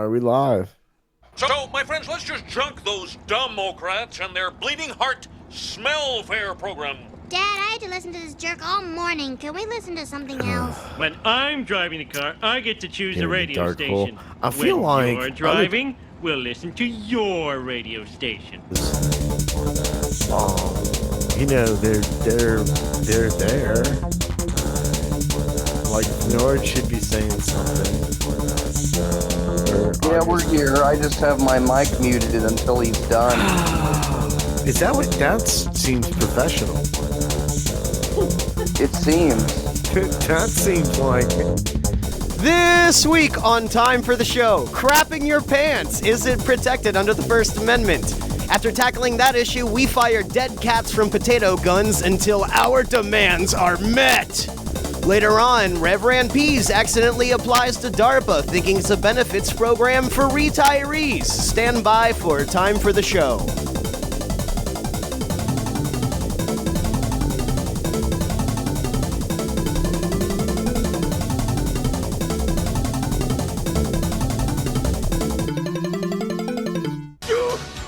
Are we live? So, my friends, let's just junk those Democrats and their bleeding heart smell fair program. Dad, I had to listen to this jerk all morning. Can we listen to something else? When I'm driving the car, I get to choose the radio station. I feel when like you're driving, we'll listen to your radio station. You know, they're there. Like Nord should be saying something. Yeah, we're here. I just have my mic muted until he's done. Is that what that seems professional? It seems. That seems like This week on Time for the Show, crapping your pants. Is it protected under the First Amendment? After tackling that issue, we fire dead cats from potato guns until our demands are met. Later on, Reverend Pease accidentally applies to DARPA thinking it's a benefits program for retirees. Stand by for Time for the Show.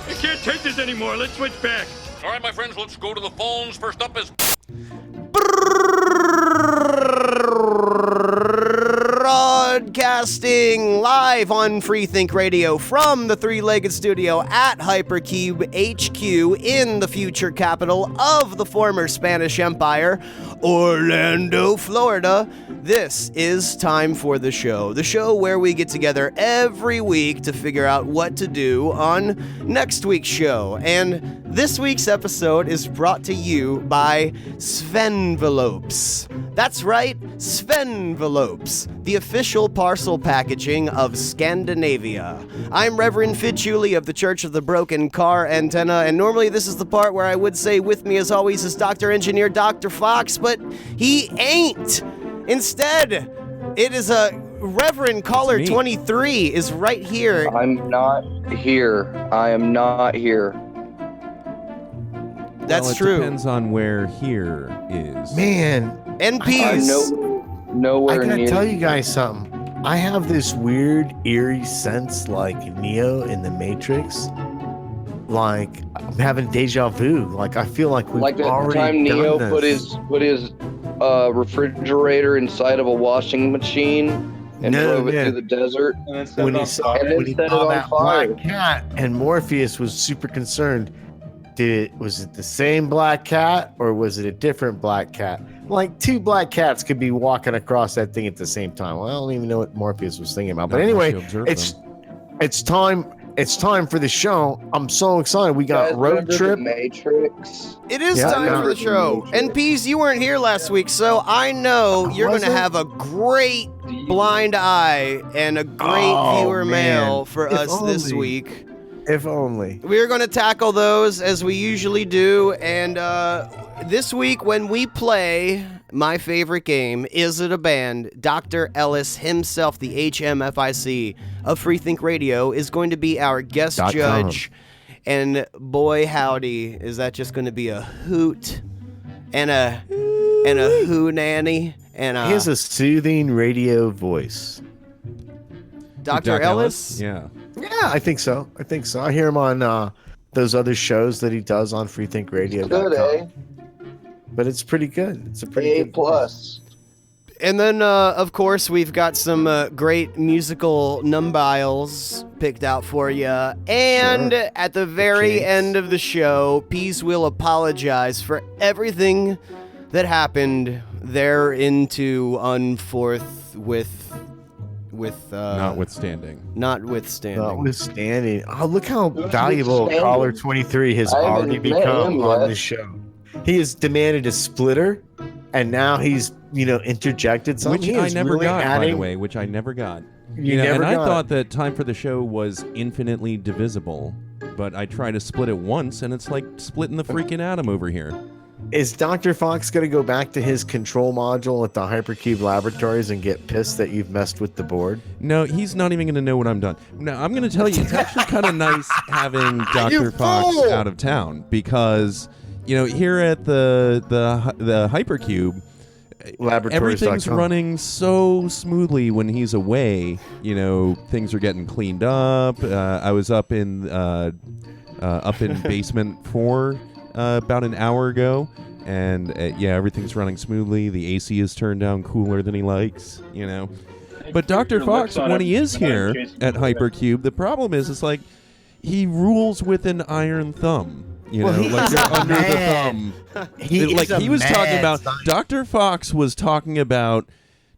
I can't take this anymore. Let's switch back. All right, my friends, let's go to the phones. First up is... Broadcasting live on Freethink Radio from the three-legged studio at Hypercube HQ in the future capital of the former Spanish Empire, Orlando, Florida. This is Time for the show where we get together every week to figure out what to do on next week's show. And this week's episode is brought to you by Svenvelopes. That's right, Svenvelopes, the official parcel packaging of Scandinavia. I'm Reverend Fitchuli of the Church of the Broken Car Antenna, and normally this is the part where I would say with me as always is Dr. Engineer Dr. Fox, but he ain't. Instead, it is a Reverend Caller 23 is right here. I'm not here. I am not here. That's true. It depends on where here is. man. NPs. Nowhere I gotta near. tell you guys something. I have this weird, eerie sense, like Neo in the Matrix. Like I'm having deja vu. Like I feel like we've Like the already time done Neo this. put his refrigerator inside of a washing machine and drove it through the desert. when he saw that black cat, and Morpheus was super concerned. Was it the same black cat or was it a different black cat? Like two black cats could be walking across that thing at the same time. Well, I don't even know what Morpheus was thinking about. But anyway, it's time for the show. I'm so excited. We got road trip. Matrix. It is time for the show. And Pease, you weren't here last week, so I know you're going to have a great blind eye and a great viewer mail for us this week. If only. We're going to tackle those as we usually do. And this week when we play my favorite game, Is It a Band? Dr. Ellis himself, the HMFIC of Freethink Radio, is going to be our guest judge. And boy howdy, is that just going to be a hoot and a hoonanny. And he has a soothing radio voice. Dr. Ellis? Yeah. Yeah, I think so. I hear him on those other shows that he does on freethinkradio.com. Good, eh? But it's pretty good. It's a pretty A good plus. And then, of course, we've got some great musical numbiles picked out for you. And at the very end of the show, Pease will apologize for everything that happened there into unforth with Notwithstanding. Oh, look how valuable Caller 23 has already become on this show. He has demanded a splitter, and now he's, interjected something. Which I never got, by the way. Which I never got. And I thought that Time for the Show was infinitely divisible, but I tried to split it once, and it's like splitting the freaking atom over here. Is Dr. Fox going to go back to his control module at the Hypercube Laboratories and get pissed that you've messed with the board? No, he's not even going to know what I'm done. No, I'm going to tell you, it's actually kind of nice having Dr. Fox out of town because, here at the Hypercube, everything's running so smoothly when he's away. You know, things are getting cleaned up. I was up in basement 4 about an hour ago, and everything's running smoothly. The AC is turned down cooler than he likes. You know, but Dr. Fox, when he is here at Hypercube, the problem is it's like he rules with an iron thumb. You know, like you're under the thumb. He was talking about. Dr. Fox was talking about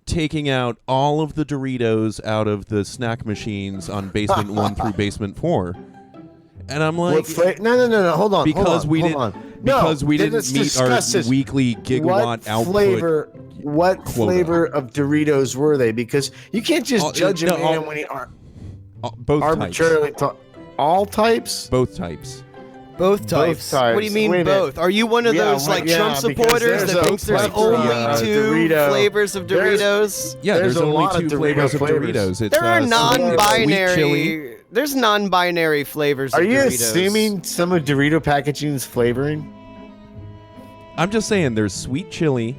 taking out all of the Doritos out of the snack machines on basement 1 through basement 4, and I'm like, no, hold on, because we didn't meet our weekly gigawatt output. What flavor of Doritos were they? Because you can't just judge a man when he arbitrarily all types. Both types. Both types. What do you mean both? Are you one of those Trump supporters that thinks there's only 2 flavors of Doritos? Yeah, there's only 2 flavors of Doritos. There are non-binary. There's non-binary flavors of Doritos. Are you assuming some of Dorito packaging's flavoring? I'm just saying there's sweet chili.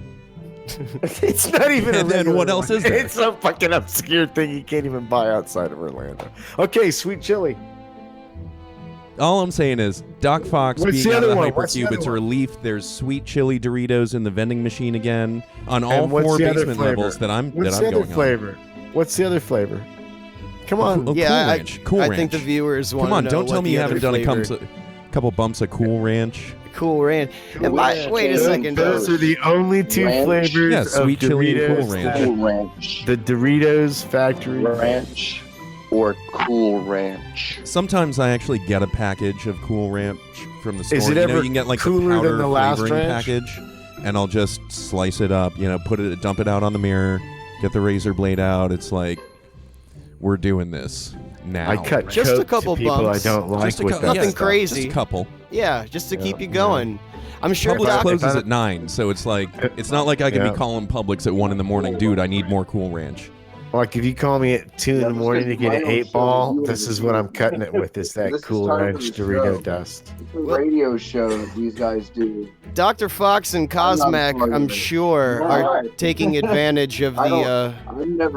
It's not even. And then what else is there? It's a fucking obscure thing you can't even buy outside of Orlando. Okay, sweet chili. All I'm saying is, Doc Fox being out of the Hypercube, it's a relief. There's sweet chili Doritos in the vending machine again on all 4 basement levels that I'm going on. What's the other flavor? Come on. Cool Ranch. Cool Ranch. I think the viewers want to know. Come on, don't tell me you haven't done a couple bumps of Cool Ranch. Cool Ranch. Wait a second. Those are the only 2 flavors of sweet chili and Cool Ranch. Cool Ranch. The Doritos factory. Ranch. Or Cool Ranch. Sometimes I actually get a package of Cool Ranch from the store. Is it ever you can get like cooler the powder than the last flavoring ranch? package, and I'll just slice it up. You know, dump it out on the mirror, get the razor blade out. It's like we're doing this now. I cut just a couple to people bumps. I don't like with that nothing stuff. crazy. Just a couple. Yeah, just to keep you going. I'm sure Publix closes at 9, so it's like it's not like I can be calling Publix at 1 in the morning, dude. I need more Cool Ranch. Like if you call me at 2 in the morning to get an 8-ball, this is what I'm cutting it with. Is that Cool Ranch Dorito dust? It's a radio show that these guys do. Dr. Fox and Cosmac, I'm sure, are taking advantage of the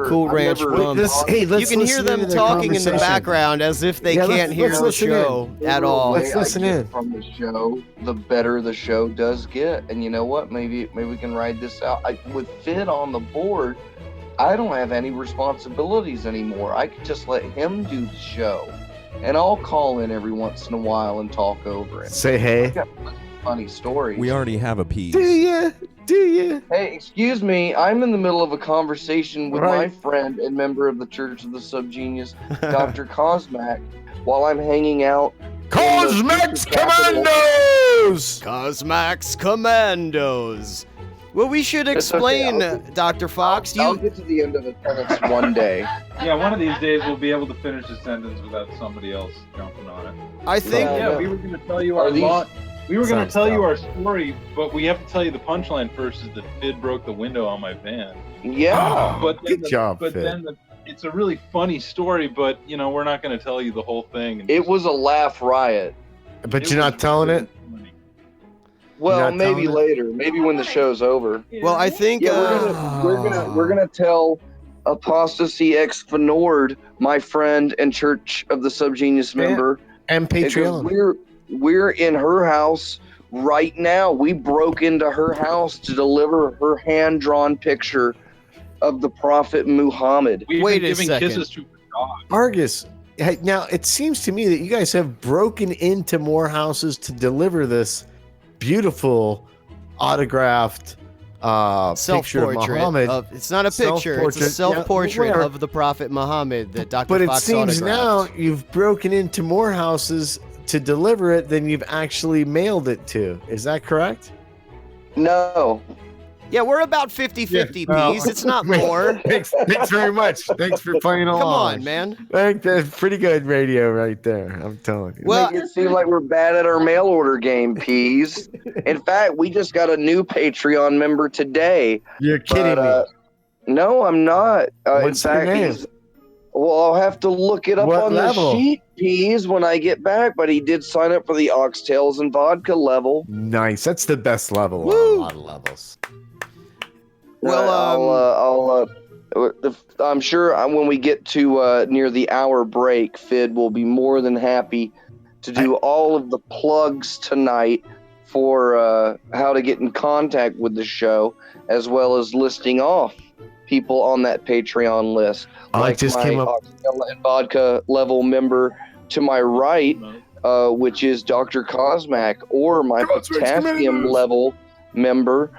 Cool Ranch bumps. You can hear them talking in the background as if they can't hear the show at all. Let's listen in. From the show, the better the show does get, and you know what? Maybe we can ride this out. With Fid on the board, I don't have any responsibilities anymore. I could just let him do the show, and I'll call in every once in a while and talk over it. Say hey. I've got funny stories. We already have a piece. Do you? Hey, excuse me. I'm in the middle of a conversation with my friend and member of the Church of the Subgenius, Dr. Cosmac, while I'm hanging out. Cosmac's Commandos! Cosmac's Commandos. Well, we should explain, Dr. Fox. I'll get to the end of the sentence one day. Yeah, one of these days we'll be able to finish the sentence without somebody else jumping on it. I think. We were going to tell you our our story, but we have to tell you the punchline first. Is that Fid broke the window on my van? Yeah. Good job, Fid. Then it's a really funny story, but we're not going to tell you the whole thing. It was a laugh riot. But you're not telling it. Well, maybe later. Maybe when the show's over. Well, I think we're gonna tell Apostasy X Fenord, my friend and Church of the Subgenius member, and Patreon. We're in her house right now. We broke into her house to deliver her hand-drawn picture of the Prophet Muhammad. Wait a second. Kisses to God. Argus. Now it seems to me that you guys have broken into more houses to deliver this beautiful autographed picture of Muhammad. It's not a picture. It's a self-portrait of the Prophet Muhammad that Dr. But Fox it seems autographed. now you've broken into more houses to deliver it than you've actually mailed it to. Is that correct? No. Yeah, we're about 50-50, Peas. It's not more. Thanks very much. Thanks for playing along. Come on, man. That's pretty good radio right there. I'm telling you. Well, make it seem like we're bad at our mail order game, Peas. In fact, we just got a new Patreon member today. You're kidding me. No, I'm not. What's in fact, your name? Well, I'll have to look it up on the sheet, Peas, when I get back. But he did sign up for the Oxtails and Vodka level. Nice. That's the best level. Woo! A lot of levels. Well, I'm sure when we get to near the hour break, Fid will be more than happy to do all of the plugs tonight for how to get in contact with the show, as well as listing off people on that Patreon list. Like my Oxygen and Vodka level member to my right, which is Dr. Cosmac, or my Potassium level member,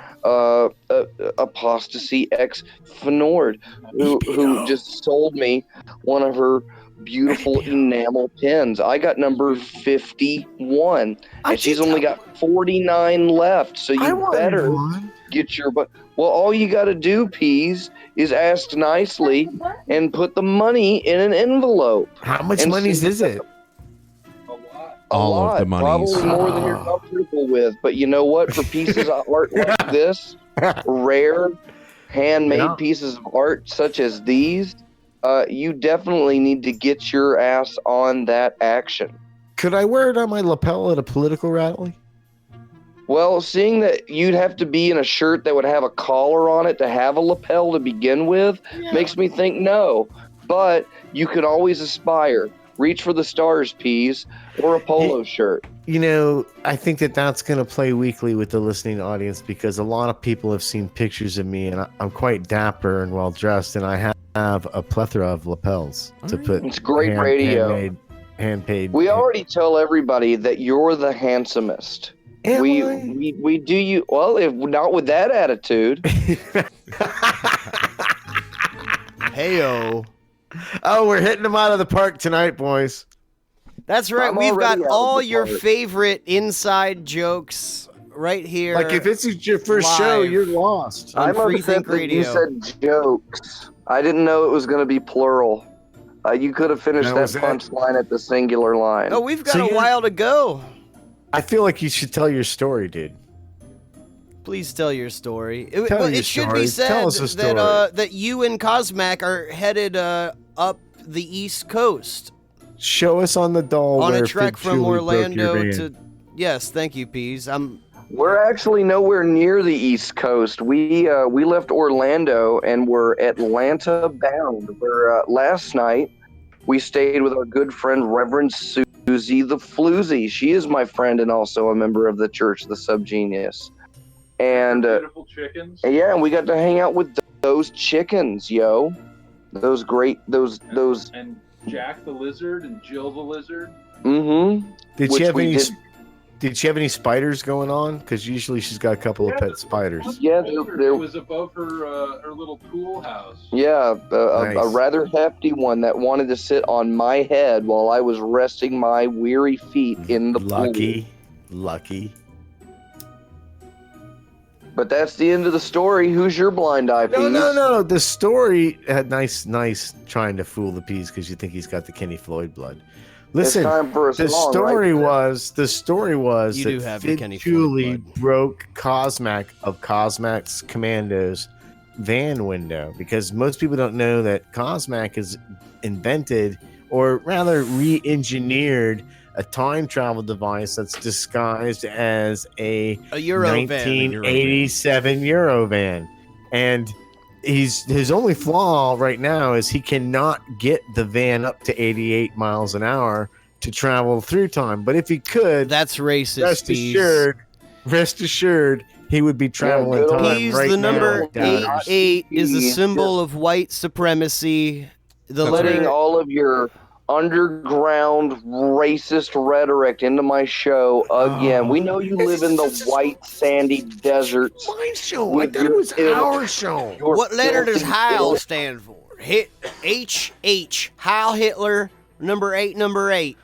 Apostasy X Fnord, who just sold me one of her beautiful enamel pens. I got number 51, and she's only got 49 left, so you better get your... Well, all you got to do, Peas, is ask nicely and put the money in an envelope. How much money is it? All of the monies. Probably more than you're comfortable with. But you know what? For pieces of art like this, rare, handmade pieces of art such as these, you definitely need to get your ass on that action. Could I wear it on my lapel at a political rally? Well, seeing that you'd have to be in a shirt that would have a collar on it to have a lapel to begin with, makes me think no. But you could always aspire. Reach for the stars, Peas, or a polo shirt. You know, I think that's going to play weakly with the listening audience because a lot of people have seen pictures of me, and I'm quite dapper and well-dressed, and I have a plethora of lapels to put. It's great radio. Hand-paid. We already tell everybody that you're the handsomest. We do you well, if not with that attitude. Heyo. Oh, we're hitting them out of the park tonight, boys. That's right. We've got all your favorite inside jokes right here. Like if this is your first show, you're lost. I'm upset that you said jokes. I didn't know it was going to be plural. You could have finished that punchline at the singular line. Oh, we've got a while to go. I feel like you should tell your story, dude. Please tell your story. It should be said that you and Cosmac are headed up the East Coast. Show us on the doll on a trek from Orlando to. Yes, thank you, Peas. We're actually nowhere near the East Coast. We left Orlando and we're Atlanta bound. Where last night we stayed with our good friend Reverend Susie the Floozy. She is my friend and also a member of the Church of the Subgenius. And beautiful chickens. Yeah, and we got to hang out with those chickens, yo. Those and Jack the Lizard and Jill the Lizard. Mm-hmm. Did she have any spiders going on? Because usually she's got a couple of pet spiders. Yeah, it was above her little pool house. Yeah, nice. a rather hefty one that wanted to sit on my head while I was resting my weary feet in the pool. Lucky. But that's the end of the story. Who's your blind eye, Peas? No. The story had nice trying to fool the Peas because you think he's got the Kenny Floyd blood. Listen, the story was that Fid Julie broke Cosmac of Cosmac's Commando's van window because most people don't know that Cosmac has invented, or rather re-engineered, a time travel device that's disguised as a Euro 1987 Eurovan. And his only flaw right now is he cannot get the van up to 88 miles an hour to travel through time. But if he could, that's racist. Rest assured, he would be traveling time right now. The number 88 is a symbol of white supremacy. Letting all of your underground racist rhetoric into my show again. We know you live in the white sandy deserts. My show. I thought it was our show. What letter does Heil stand for? H. Heil Hitler, number 8.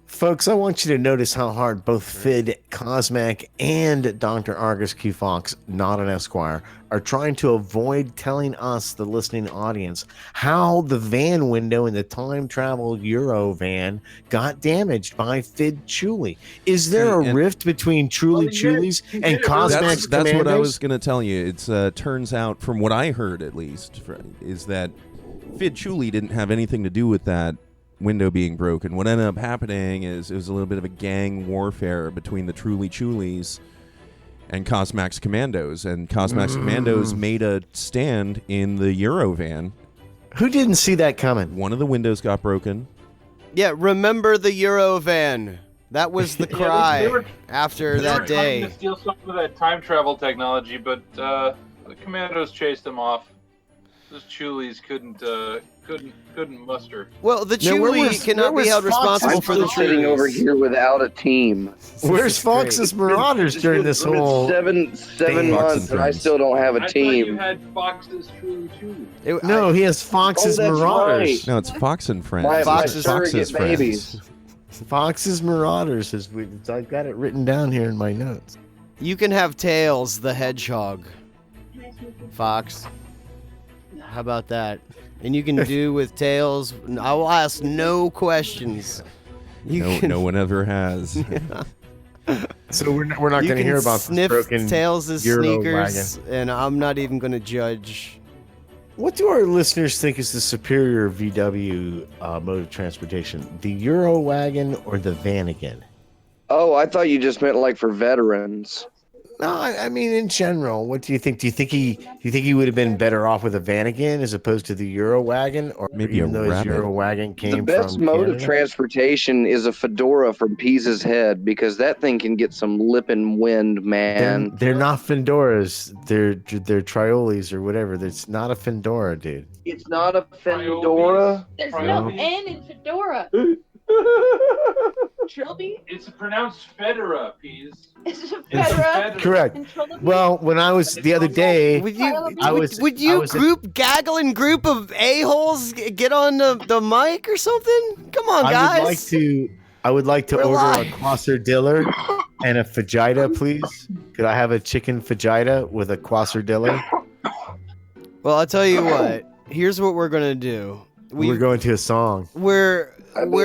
Folks, I want you to notice how hard both Fid Cosmac and Dr. Argus Q. Fox, not an Esquire, are trying to avoid telling us, the listening audience, how the van window in the time travel Euro van got damaged by Fid Chuli. Is there a rift between Truly Chulies and Cosmac's That's what I was going to tell you. It's turns out, from what I heard at least, is that Fid Chuli didn't have anything to do with that window being broken. What ended up happening is it was a little bit of a gang warfare between the Truly Chulies and Cosmax Commandos. And Cosmax Commandos made a stand in the Eurovan. Who didn't see that coming? One of the windows got broken. Yeah, remember the Eurovan. That was the cry they were after that day. They were trying to steal some of that time travel technology, but the Commandos chased them off. Those Chulies couldn't muster. Well, the Chuli cannot be held responsible for the I'm sitting trees. over here without a team. Where's Fox's Marauders during this It's been whole... seven months, and I still don't have a I team. thought you had Fox's Chuli too. No, he has Fox's that's Marauders. right. No, it's Fox and Friends. My Fox's surrogate babies. Fox's Marauders is. I've got it written down here in my notes. You can have Tails the Hedgehog, Fox. How about that? And you can do with Tails. I will ask no questions. No one ever has. So we're not going to hear about sniff this broken Tails' Euro sneakers, wagon. and I'm not even going to judge. What do our listeners think is the superior VW mode of transportation? The Euro wagon or the Vanagon? Oh, I thought you just meant like for veterans. No, I mean in general. What do you think? Do you think he would have been better off with a Vanagon as opposed to the Euro wagon, or Maybe even a though his rabbit. Euro wagon came The best from mode Canada? of transportation is a fedora from Pisa's head, because that thing can get some lippin' wind, man. They're not Fedoras. They're Triolis or whatever. It's not a Fedora, dude. It's not a fedora. There's no N in Fedora. Trilby? It's pronounced Fedora, Peas. Is it It's Fedora? Correct. And Trilby? Well, when I was the other day, Would you, I was- would you I was- gaggling group of a-holes get on the mic or something? Come on, guys. I would like to We're order live. a quassardilla and a fajita, please. Could I have a chicken fajita with a quassardilla? Well, I'll tell you what. Here's what we're gonna do. We're going to a song. We're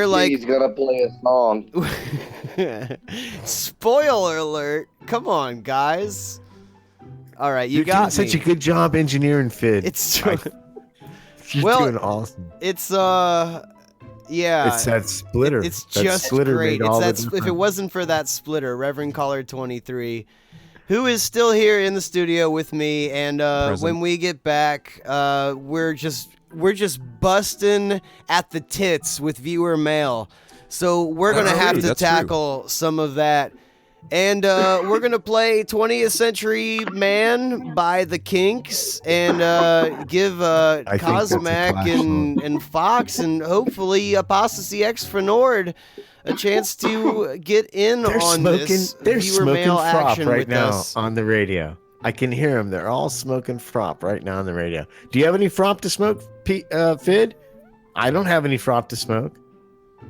like he's gonna play a song. spoiler alert. Come on, guys. All right, you You're got doing me. such a good job engineering, Fid. It's You're well, doing awesome. it's yeah. It's that splitter. It's That just splitter great. made all the If it difference. wasn't for that splitter, Reverend Caller 23, who is still here in the studio with me, and when we get back, we're just busting at the tits with viewer mail. So we're gonna have to tackle some of that. And we're going to play 20th Century Man by the Kinks and give Cosmac and Fox and hopefully Apostasy X for Nord a chance to get in on this They're viewer smoking mail frop action right with now us. on the radio. I can hear them. They're all smoking frop right now on the radio. Do you have any frop to smoke, Fid? I don't have any frop to smoke.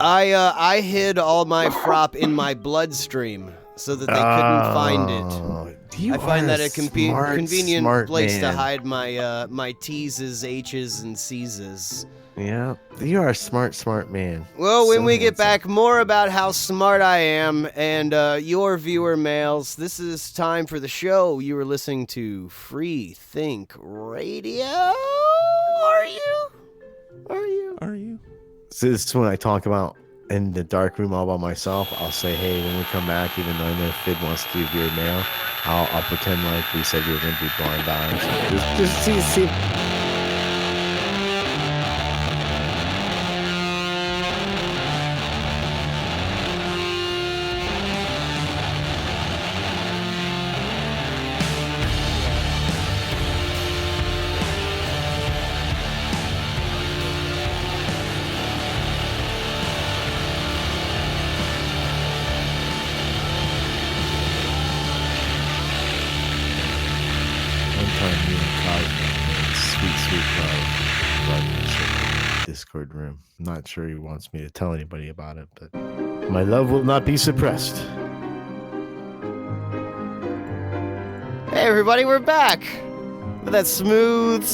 I hid all my frop in my bloodstream so that they couldn't find it. I find that a convenient place to hide my my T's, H's, and C's. Yeah, you are a smart man. Well, when So we get handsome. back, more about how smart I am and your viewer mails. This is time for the show. You are listening to Free Think Radio. Are you? So this is when I talk about in the dark room all by myself. I'll say, hey, when we come back, even though I know Fid wants to do viewer mail, I'll pretend like we said we were going to do blind eyes. Just see. Discord room. I'm not sure he wants me to tell anybody about it, but my love will not be suppressed. Hey, everybody, we're back with that smooth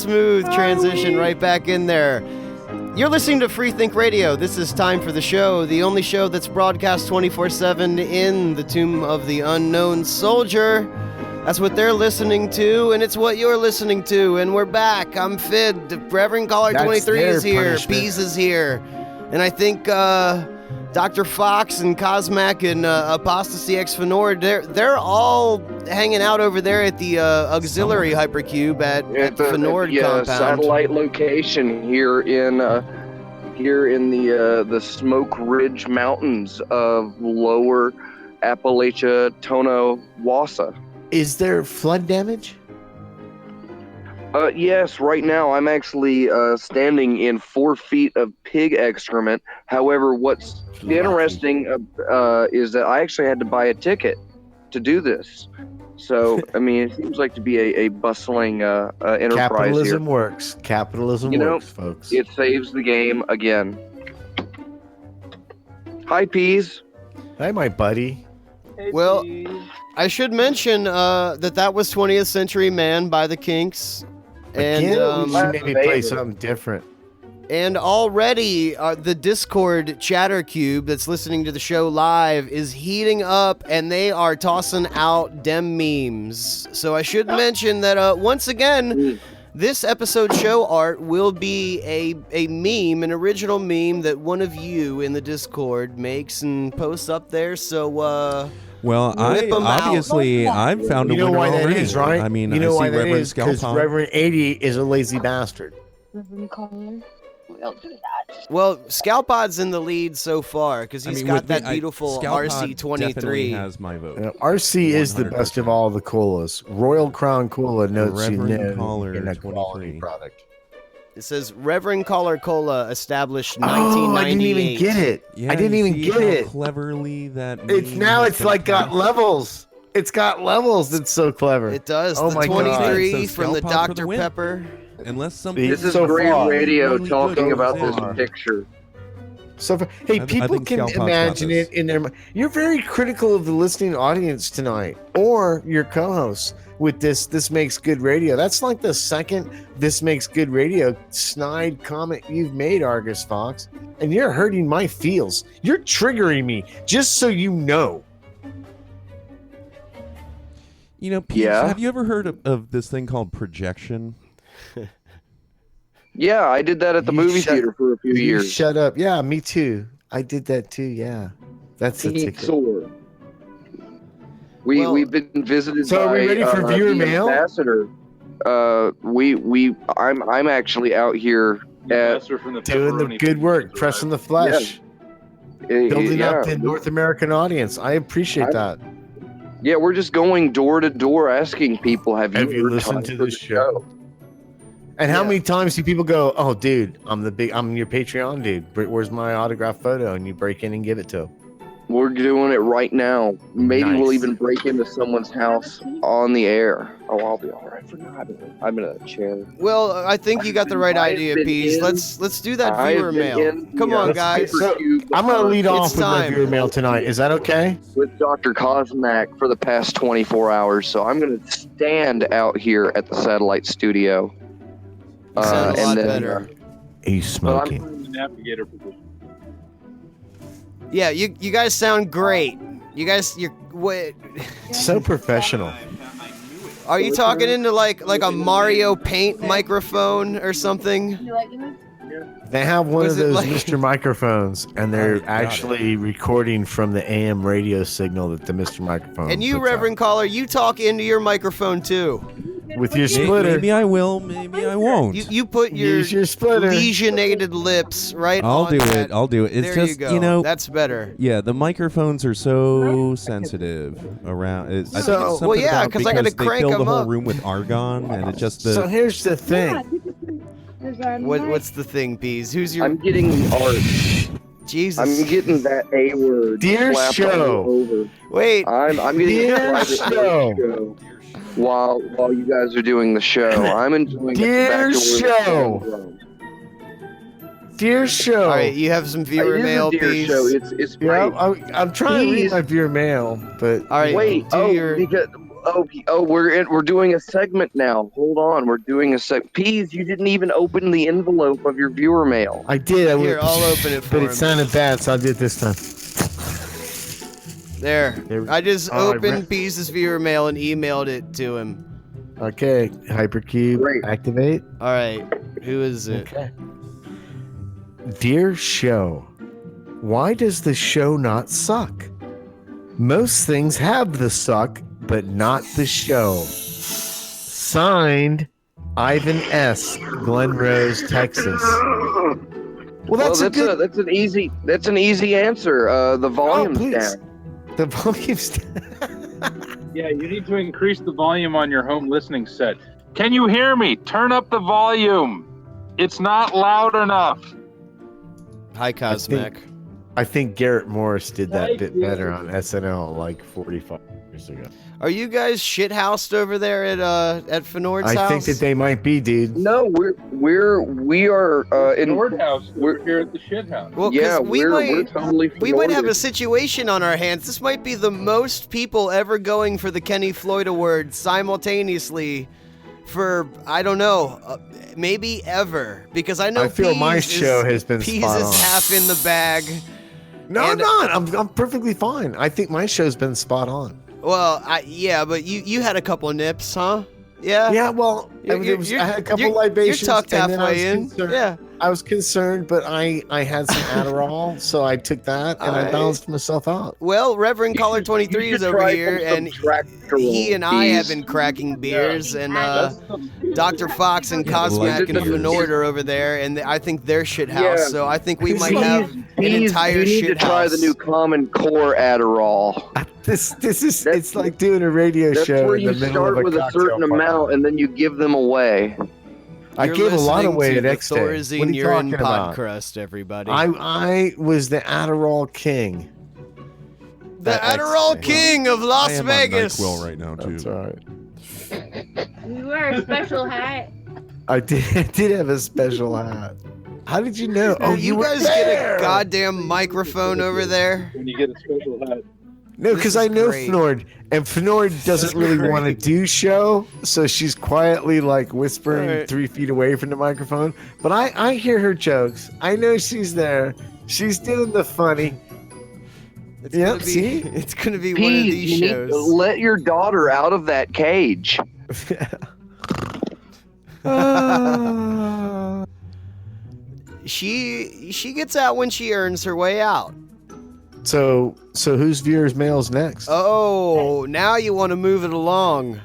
transition right back in there. You're listening to Free Think Radio. This is time for the show, the only show that's broadcast 24/7 in the Tomb of the Unknown Soldier. That's what they're listening to, and it's what you're listening to, and we're back. I'm Fid. The Reverend Caller 23 is here. Peas is here. And I think Dr. Fox and Cosmac and Apostasy X Fenord, they're all hanging out over there at the auxiliary hypercube at the Fenord compound. Satellite location here in the Smoke Ridge Mountains of Lower Appalachia Tono Wassa. Is there flood damage? Yes, right now I'm actually standing in 4 feet of pig excrement. However, what's interesting is that I actually had to buy a ticket to do this. So, I mean, it seems like to be a bustling enterprise Capitalism here. works. Capitalism works, folks. It saves the game again. Hi, Peas. Hi, my buddy. Well, I should mention that was 20th Century Man by the Kinks. And Again, you made me play something different. And already the Discord chatter cube that's listening to the show live is heating up, and they are tossing out dem memes. So I should mention that once again, this episode show art will be a meme, an original meme that one of you in the Discord makes and posts up there. So well, I've found a winner why that already. is, right? I mean, you know I why see that Reverend is? Because Scalpon. Reverend 80 is a lazy bastard. Well, Scalpod's in the lead so far because he's got that beautiful Scalpod definitely RC23. has my vote. RC is the best of all the colas. Royal Crown Cola notes you Reverend know Caller in a 23. quality product. It says Reverend Caller Cola established Oh, I didn't 1998. even get it. Yeah, I didn't you even see get how it. Cleverly that. It's meme now has it's been like got cast? levels. It's got levels. It's so clever. It does. Oh the my God. 23 So from the Scalpon for the Dr. win. Pepper. Unless something. This is So great far. radio Really talking good about so this far. picture. So, hey, I people think can Scalpon's got imagine this. it in their. You're very critical of the listening audience tonight, or your co-hosts with this. This makes good radio. That's like the second "This makes good radio" snide comment you've made, Argus Fox, and you're hurting my feels. You're triggering me. Just so you know. You know, Pete, Yeah? have you ever heard of this thing called projection? Yeah, I did that at the You movie shut- theater for a few You years. shut up. Yeah, me too. I did that too. Yeah, that's the Pete ticket. Sore. Well, We've been visited So are by we ready for viewer the mail? ambassador. I'm actually out here at From the Doing the pepperoni good work, pizza, pressing the flesh, building up the North American audience. I appreciate that. Yeah, we're just going door to door asking people, have Have you heard listened time to for this show? And how many times do people go, "Oh, dude, I'm your Patreon dude. Where's my autograph photo?" And you break in and give it to them. We're doing it right now. Maybe Nice. we'll even break into someone's house on the air. Oh, I'll be all right for now. I'm in a chair. Well, I think you got the right I've idea, been Pease. in- Let's do that I've viewer been mail. in Come the, on, uh, guys. So, I'm gonna lead off with my time. viewer mail tonight. Is that okay? with Dr. Cosmac for the past 24 hours. So I'm going to stand out here at the satellite studio. You sound a lot and then, better. He's But I'm- smoking. In the navigator position. Yeah, you guys sound great. You're wait. So professional. Are you talking into like a Mario Paint microphone or something? They have one Was of it those like- Mr. microphones, and they're got it. actually recording from the AM radio signal that the Mr. microphone. And you, puts out. Reverend Caller, you talk into your microphone too. with your splitter. Maybe I will, maybe I won't. You put your Use your splitter. lesionated lips right I'll on do that. it. I'll do it. It's There just, you go. know, That's better. yeah, the microphones are so sensitive around. I think it's So- something well, yeah, about 'cause I gotta because they crank fill the 'em whole up. room with argon, and it just So here's the thing. What's the thing, Pease? Who's your I'm getting art. Jesus? I'm getting that A word Dear slapped show. all over. Wait. I'm getting Dear a private show. show while you guys are doing the show. I'm enjoying Dear it. show. Dear show. All right, you have some viewer It is mail, a dear Pease. show. It's Yeah, great. I'm trying to read Please. my viewer mail, but All right, Wait, do your. we're doing a segment now. Hold on, we're doing a seg. Peas, you didn't even open the envelope of your viewer mail. I did. Here, I'll open it for but him. it sounded bad, so I did it this time. There. There- I just All right, opened Brett. Pease's viewer mail and emailed it to him. Okay, Hypercube, Great. activate. All right, who is it? Okay. Dear show, Why does the show not suck? Most things have the suck, but not the show. Signed, Ivan S., Glen Rose, Texas. Well, that's an easy answer. The volume's down. The volume's down. Yeah, you need to increase the volume on your home listening set. Can you hear me? Turn up the volume. It's not loud enough. Hi, Cosmic. I think Garrett Morris did that bit better on SNL like 45 years ago. Are you guys shithoused over there at Fenord's house? I think that they might be, dude. No, we are in Nord house. We're here at the shit house. Well, yeah, we're totally. We might have a situation on our hands. This might be the most people ever going for the Kenny Floyd Award simultaneously for, I don't know, maybe ever. Because I know I feel my show has been Peas spot is on. half in the bag. No, I'm not. I'm perfectly fine. I think my show's been spot on. Well, yeah, but you had a couple nips, huh? Yeah. Yeah, well, I had a couple libations. You're tucked and then halfway in. concerned. Yeah. I was concerned, but I had some Adderall, so I took that and I balanced myself out. Well, Reverend Caller 23 is over here, and he and I have been cracking beers, and Dr. Fox and Cosmac and Fenord are over there, and I think they're shit house. So I think we might have an entire shit house. You need to try the new Common Core Adderall. It's like doing a radio show in the middle of a cocktail party. That's where you start with a certain amount, and then you give them away. I gave a lot away at X Day. What are you talking about? Crust, everybody. I was the Adderall king. The Adderall king of Las Vegas. I am on NyQuil right now too. That's all right. You wear a special hat. I did have a special hat. How did you know? Oh, you guys get a goddamn microphone over there? When you get a special hat. No, because I know Fenord, and Fenord doesn't really want to do show, so she's quietly like whispering 3 feet away from the microphone. But I hear her jokes. I know she's there. She's doing the funny. See? It's going to be one of these shows. Let your daughter out of that cage. She gets out when she earns her way out. So whose viewer's mail's next? Oh, now you want to move it along.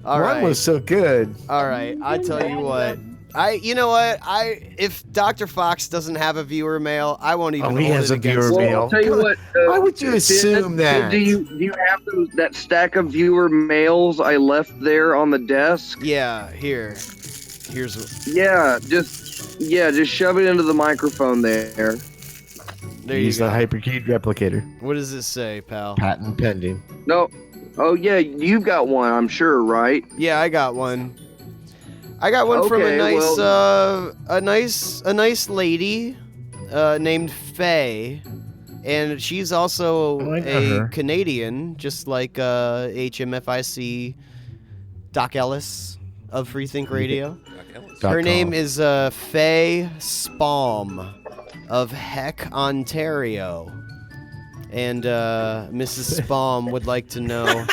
All right. Mine was so good. All right, I tell you what. If Dr. Fox doesn't have a viewer mail, I won't even. Oh, he has a viewer mail. I'll tell you what. Why would you assume that? Do you have that stack of viewer mails I left there on the desk? Yeah, here's. Yeah, just shove it into the microphone there. There Use you go. the hyperkeyed replicator. What does this say, pal? Patent pending. No. Oh yeah, you've got one, I'm sure, right? Yeah, I got one. I got one from a nice lady named Faye, and she's also a Canadian, just like HMFIC Doc Ellis of Freethink Radio. Her name is Faye Spalm of Heck, Ontario. And Mrs. Spalm would like to know.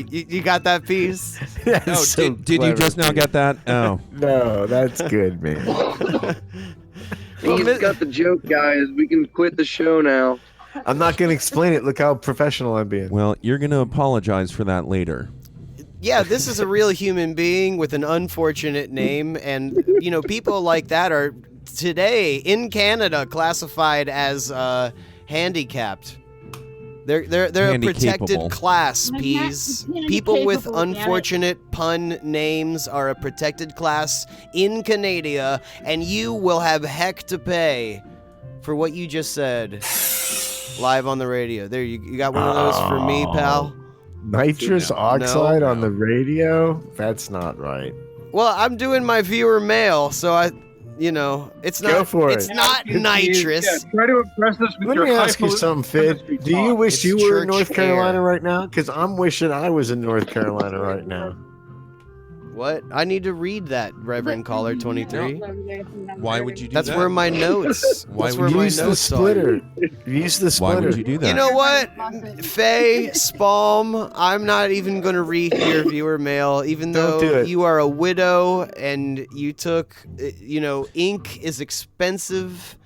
you got that piece? Did you just now get that? Oh. No, that's good, man. He's got the joke, guys. We can quit the show now. I'm not going to explain it. Look how professional I'm being. Well, you're going to apologize for that later. Yeah, this is a real human being with an unfortunate name, and people like that are today in Canada classified as handicapped. They're a protected class, Peas. People with unfortunate pun names are a protected class in Canada, and you will have heck to pay for what you just said live on the radio. There, you got one of those for me, pal? Nitrous oxide on the radio? That's not right. Well, I'm doing my viewer mail, so it's not. Go for it. It's not nitrous. Yeah, try to impress us with Let your me ask you something, Fid. Do you wish you were in North Carolina right now? Because I'm wishing I was in North Carolina right now. What? I need to read that, Reverend Caller 23. Why would you do that? That's where my notes. Why would you use the splitter? Use the splitter. Why would you do that? You know what, Faye Spalm? I'm not even going to read your viewer mail, even though you are a widow and you took. Ink is expensive,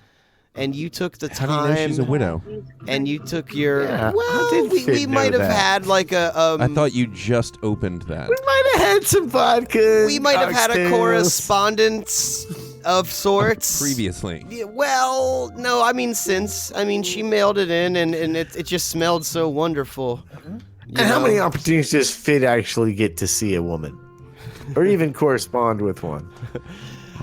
and you took the How do you know she's a time, widow? and you took your. Yeah, Well, how did we Fid know might have that? had like a. I thought you just opened that. We might have had some vodka. We might have had a cocktails. correspondence of sorts. Previously. Yeah, well, no, I mean since. I mean, she mailed it in, and it just smelled so wonderful. And how many opportunities does Fid actually get to see a woman? Or even correspond with one?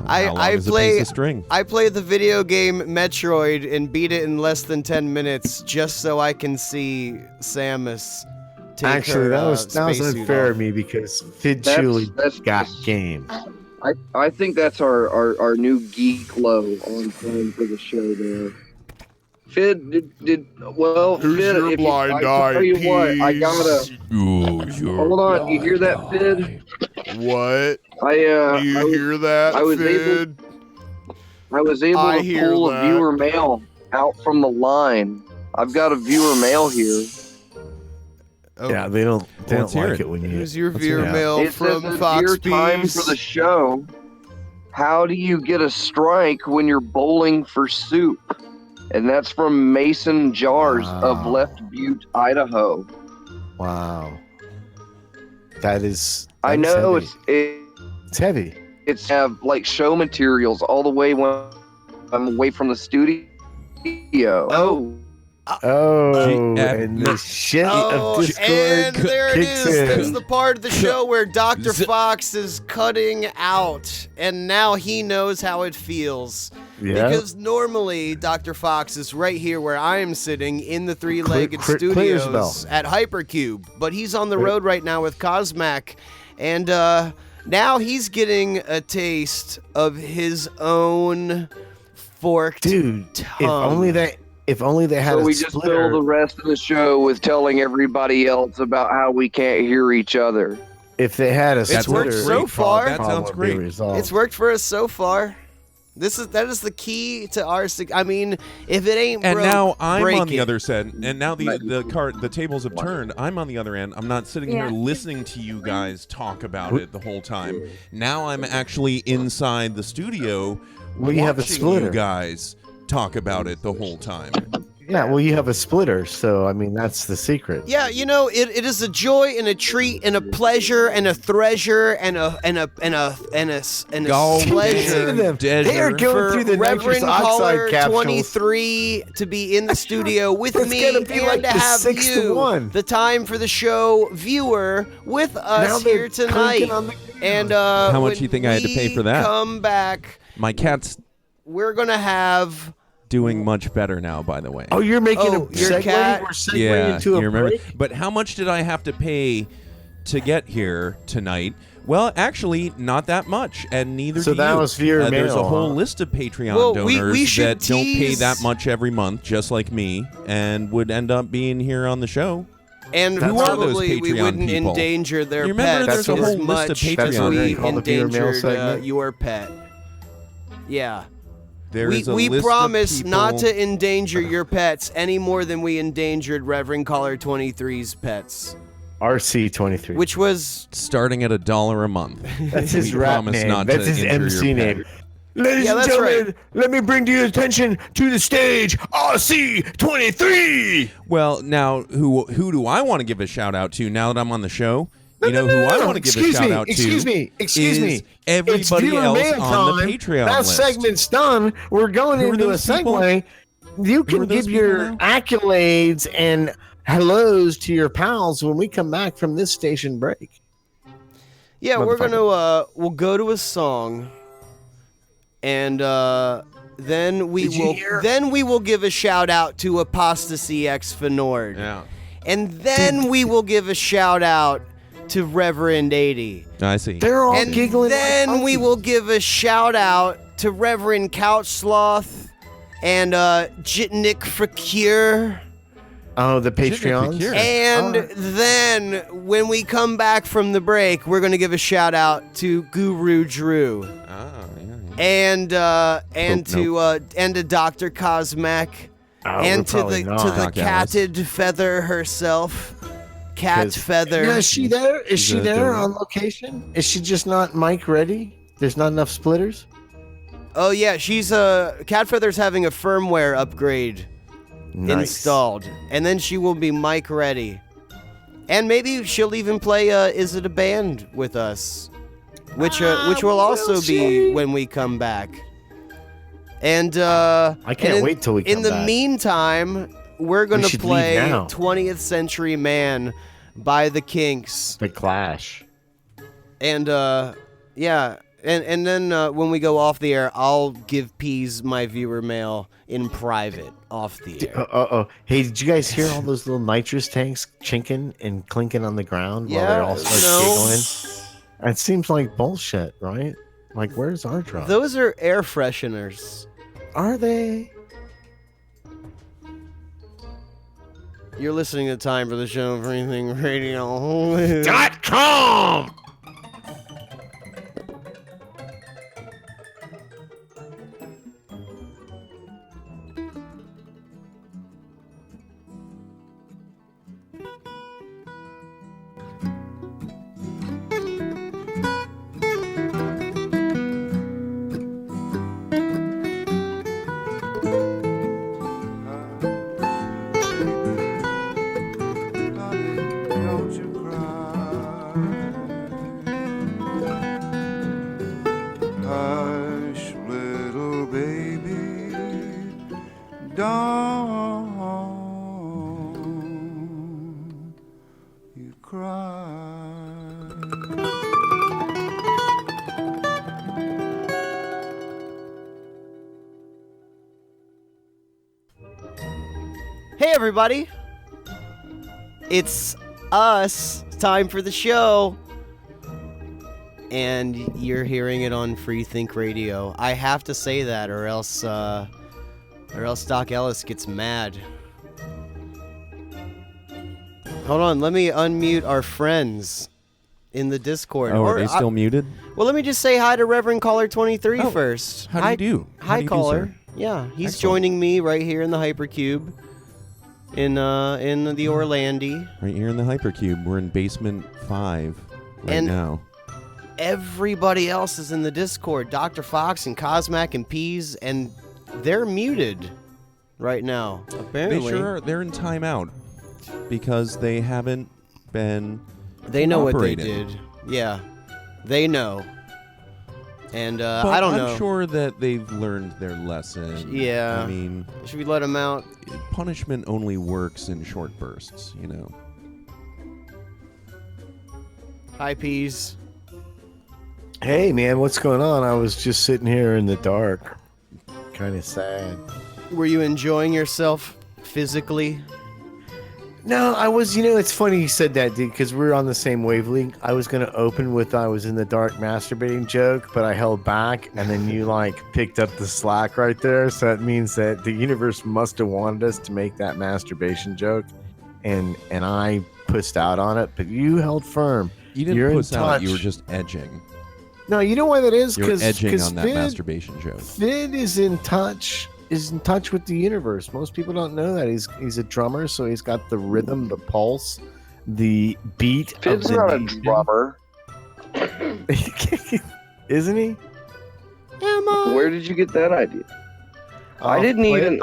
How long is a piece of string? I play the video game Metroid and beat it in less than 10 minutes just so I can see Samus take Actually, her, that was spacesuit unfair off. of me because Fid That's- truly that's- got game. I think that's our new geek low on time for the show there. Fid did well. Who's Fid, your if you, blind I tell you what, I eyepiece? gotta hold on. You hear that, Fid? What? I hear that, I was able I to hear pull that. a viewer mail out from the line. I've got a viewer mail here. Oh, Yeah, they don't Let's hear like it. it when you. here's your Let's viewer hear it. mail It from says Fox dear time Peace. for the show. How do you get a strike when you're bowling for soup? And that's from Mason Jars of Wow. Left Butte, Idaho. Wow. That is. I that is know heavy. It's heavy. it's have like show materials all the way when I'm away from the studio. Oh, Oh, G- and the shit Oh, of Discord and there it kicks is. in. That's the part of the show where Dr. Fox is cutting out, and now he knows how it feels. Yeah. Because normally Dr. Fox is right here where I am sitting in the three-legged Clear as a bell. studios at Hypercube, but he's on the road right now with Cosmac, and now he's getting a taste of his own forked Dude, tongue. if only they had so a we just splitter. fill the rest of the show with telling everybody else about how we can't hear each other. If they had a It's splitter, worked so far. That sounds problem would be great. resolved. It's worked for us so far. That is the key to our. I mean, if it ain't And broke, now I'm break on the it. other side, and now the tables have turned. I'm on the other end. I'm not sitting here Yeah. listening to you guys talk about it the whole time. Now I'm actually inside the studio. Well, you have a watching splitter. You guys talk about it the whole time. Yeah, well, you have a splitter, so I mean that's the secret. Yeah, you know, it is a joy and a treat and a pleasure and a treasure and a Go pleasure. them. They are Desert. going For through the nitrous Reverend oxide Caller capsules. 23 to be in the studio with It's me gonna be and like to the have 6-1. the time for the show viewer with Now us they're here tonight. clinking on the And How much when do you think I had to pay for that? we come back, My cat's we're gonna have. doing much better now, by the way. Oh, you're making Oh, a your segue? cat- We're segueing Yeah, into a you remember? break? But how much did I have to pay to get here tonight? Well, actually, not that much, and neither So do that you. was via There's a mail, whole huh? list of Patreon Well, we donors should that don't pay tease- that much every month, just like me, and would end up being here on the show. And That's Who are those probably we Patreon wouldn't people? endanger their You remember pets there's a as whole list of much Patreon as That's we already called the viewer mail endangered segment? your pet. Yeah. There is a We list promise of not people- to endanger your pets any more than we endangered Reverend Caller 23's pets, RC23. which was starting at $1 a month. That's his We rap promise name. not That's to his injure MC your pet. name. Ladies Yeah, and that's gentlemen, right. let me bring to your attention to the stage RC23. Well, now who do I want to give a shout out to now that I'm on the show? You know who I want to give a shout out to? Excuse me. is It's everybody viewer else mail on the time. Patreon That list. segment's done. We're going Who are into a those people? segue. You Who can are those give your people now? accolades and hellos to your pals when we come back from this station break. Yeah, we're Motherfucker. gonna we'll go to a song, and then we Did you will hear- then we will give a shout out to Apostasy X Fenord, Yeah, and then we will give a shout out to Reverend 80, I see. They're all and giggling. then like we monkeys. will give a shout out to Reverend Couch Sloth and Jitnik Frakir. Oh, the Patreon. Patreons. And Alright. then when we come back from the break, we're gonna give a shout out to Guru Drew Ah, yeah. and Nope, to Dr. Cosmac Oh, and we're to probably the not. to the Doc Alice. catted feather herself, Cat 'Cause- Feather. Yeah, is she there? Is She's she a there donor. on location? Is she just not mic ready? There's not enough splitters? Oh yeah, she's Cat Feather's having a firmware upgrade installed, and then she will be mic ready, and maybe she'll even play "Is It a Band" with us, which will also be when we come back. And I can't wait till we come back. In the back. meantime, we're gonna play 20th Century Man by the Kinks. The Clash. And yeah. And then when we go off the air, I'll give Peas my viewer mail in private off the air. Hey, did you guys hear all those little nitrous tanks chinking and clinking on the ground while they all start giggling? It seems like bullshit, right? Like, where's our drum? Those are air fresheners. Are they? You're listening to Time for the Show for Anything Radio. .com! Hey everybody, it's us, time for the show, and you're hearing it on Free Think Radio. I have to say that or else Doc Ellis gets mad. Hold on, let me unmute our friends in the Discord. Oh, are they still muted? Well, let me just say hi to Reverend Caller 23 first. How do you do? Hi, Caller. Yeah, he's joining me right here in the Hypercube. In the Orlandi. Right here in the Hypercube. We're in basement 5 now. Everybody else is in the Discord. Dr. Fox and Cosmac and Peas, and they're muted right now, apparently. They sure are. They're in timeout because they haven't been They know what they did. Yeah, they know. And I don't know. I'm sure that they've learned their lesson. Yeah. I mean, should we let them out? Punishment only works in short bursts, you know. Hi, Peas. Hey, man, what's going on? I was just sitting here in the dark. Kind of sad. Were you enjoying yourself physically? No, I was, it's funny you said that, dude, because we're on the same wavelength. I was going to open with I was in the dark masturbating joke, but I held back, and then you, picked up the slack right there, so that means that the universe must have wanted us to make that masturbation joke, and I pushed out on it, but you held firm. You didn't push out, you were just edging. No, you know why that is? You're edging on that masturbation joke. Fid is in touch with the universe. Most people don't know that. He's a drummer, so he's got the rhythm, the pulse, the beat. Fid's not a drummer. Isn't he? Am I? Where did you get that idea? I didn't even.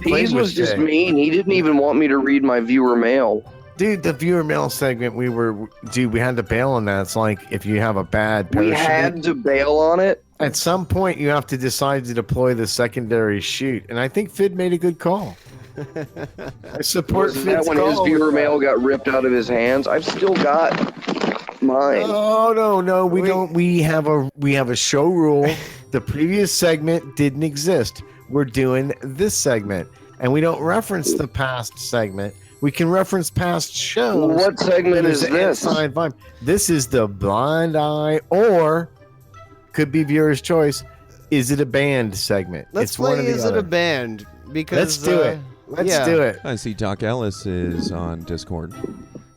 Peas was just mean. He didn't even want me to read my viewer mail. Dude, the viewer mail segment, we had to bail on that. It's like if you have a bad parachute. We had to bail on it? At some point, you have to decide to deploy the secondary chute. And I think Fid made a good call. I support Fid's that when his viewer mail got ripped out of his hands? I've still got mine. Oh, no, we don't. We have a show rule. The previous segment didn't exist. We're doing this segment. And we don't reference the past segment. We can reference past shows. Well, what segment is this? This is the Blind Eye, or could be viewer's choice. Is it a band segment? Let's play Is It a Band? Because let's do it. Let's do it. I see Doc Ellis is on Discord.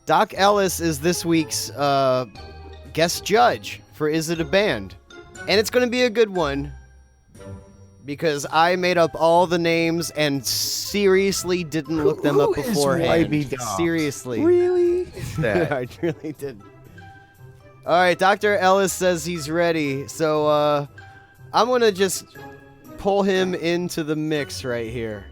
Doc Ellis is this week's guest judge for Is It a Band? And it's going to be a good one. Because I made up all the names and seriously didn't look them up beforehand. Seriously. Really? I really did. All right, Dr. Ellis says he's ready. So I'm gonna just pull him into the mix right here.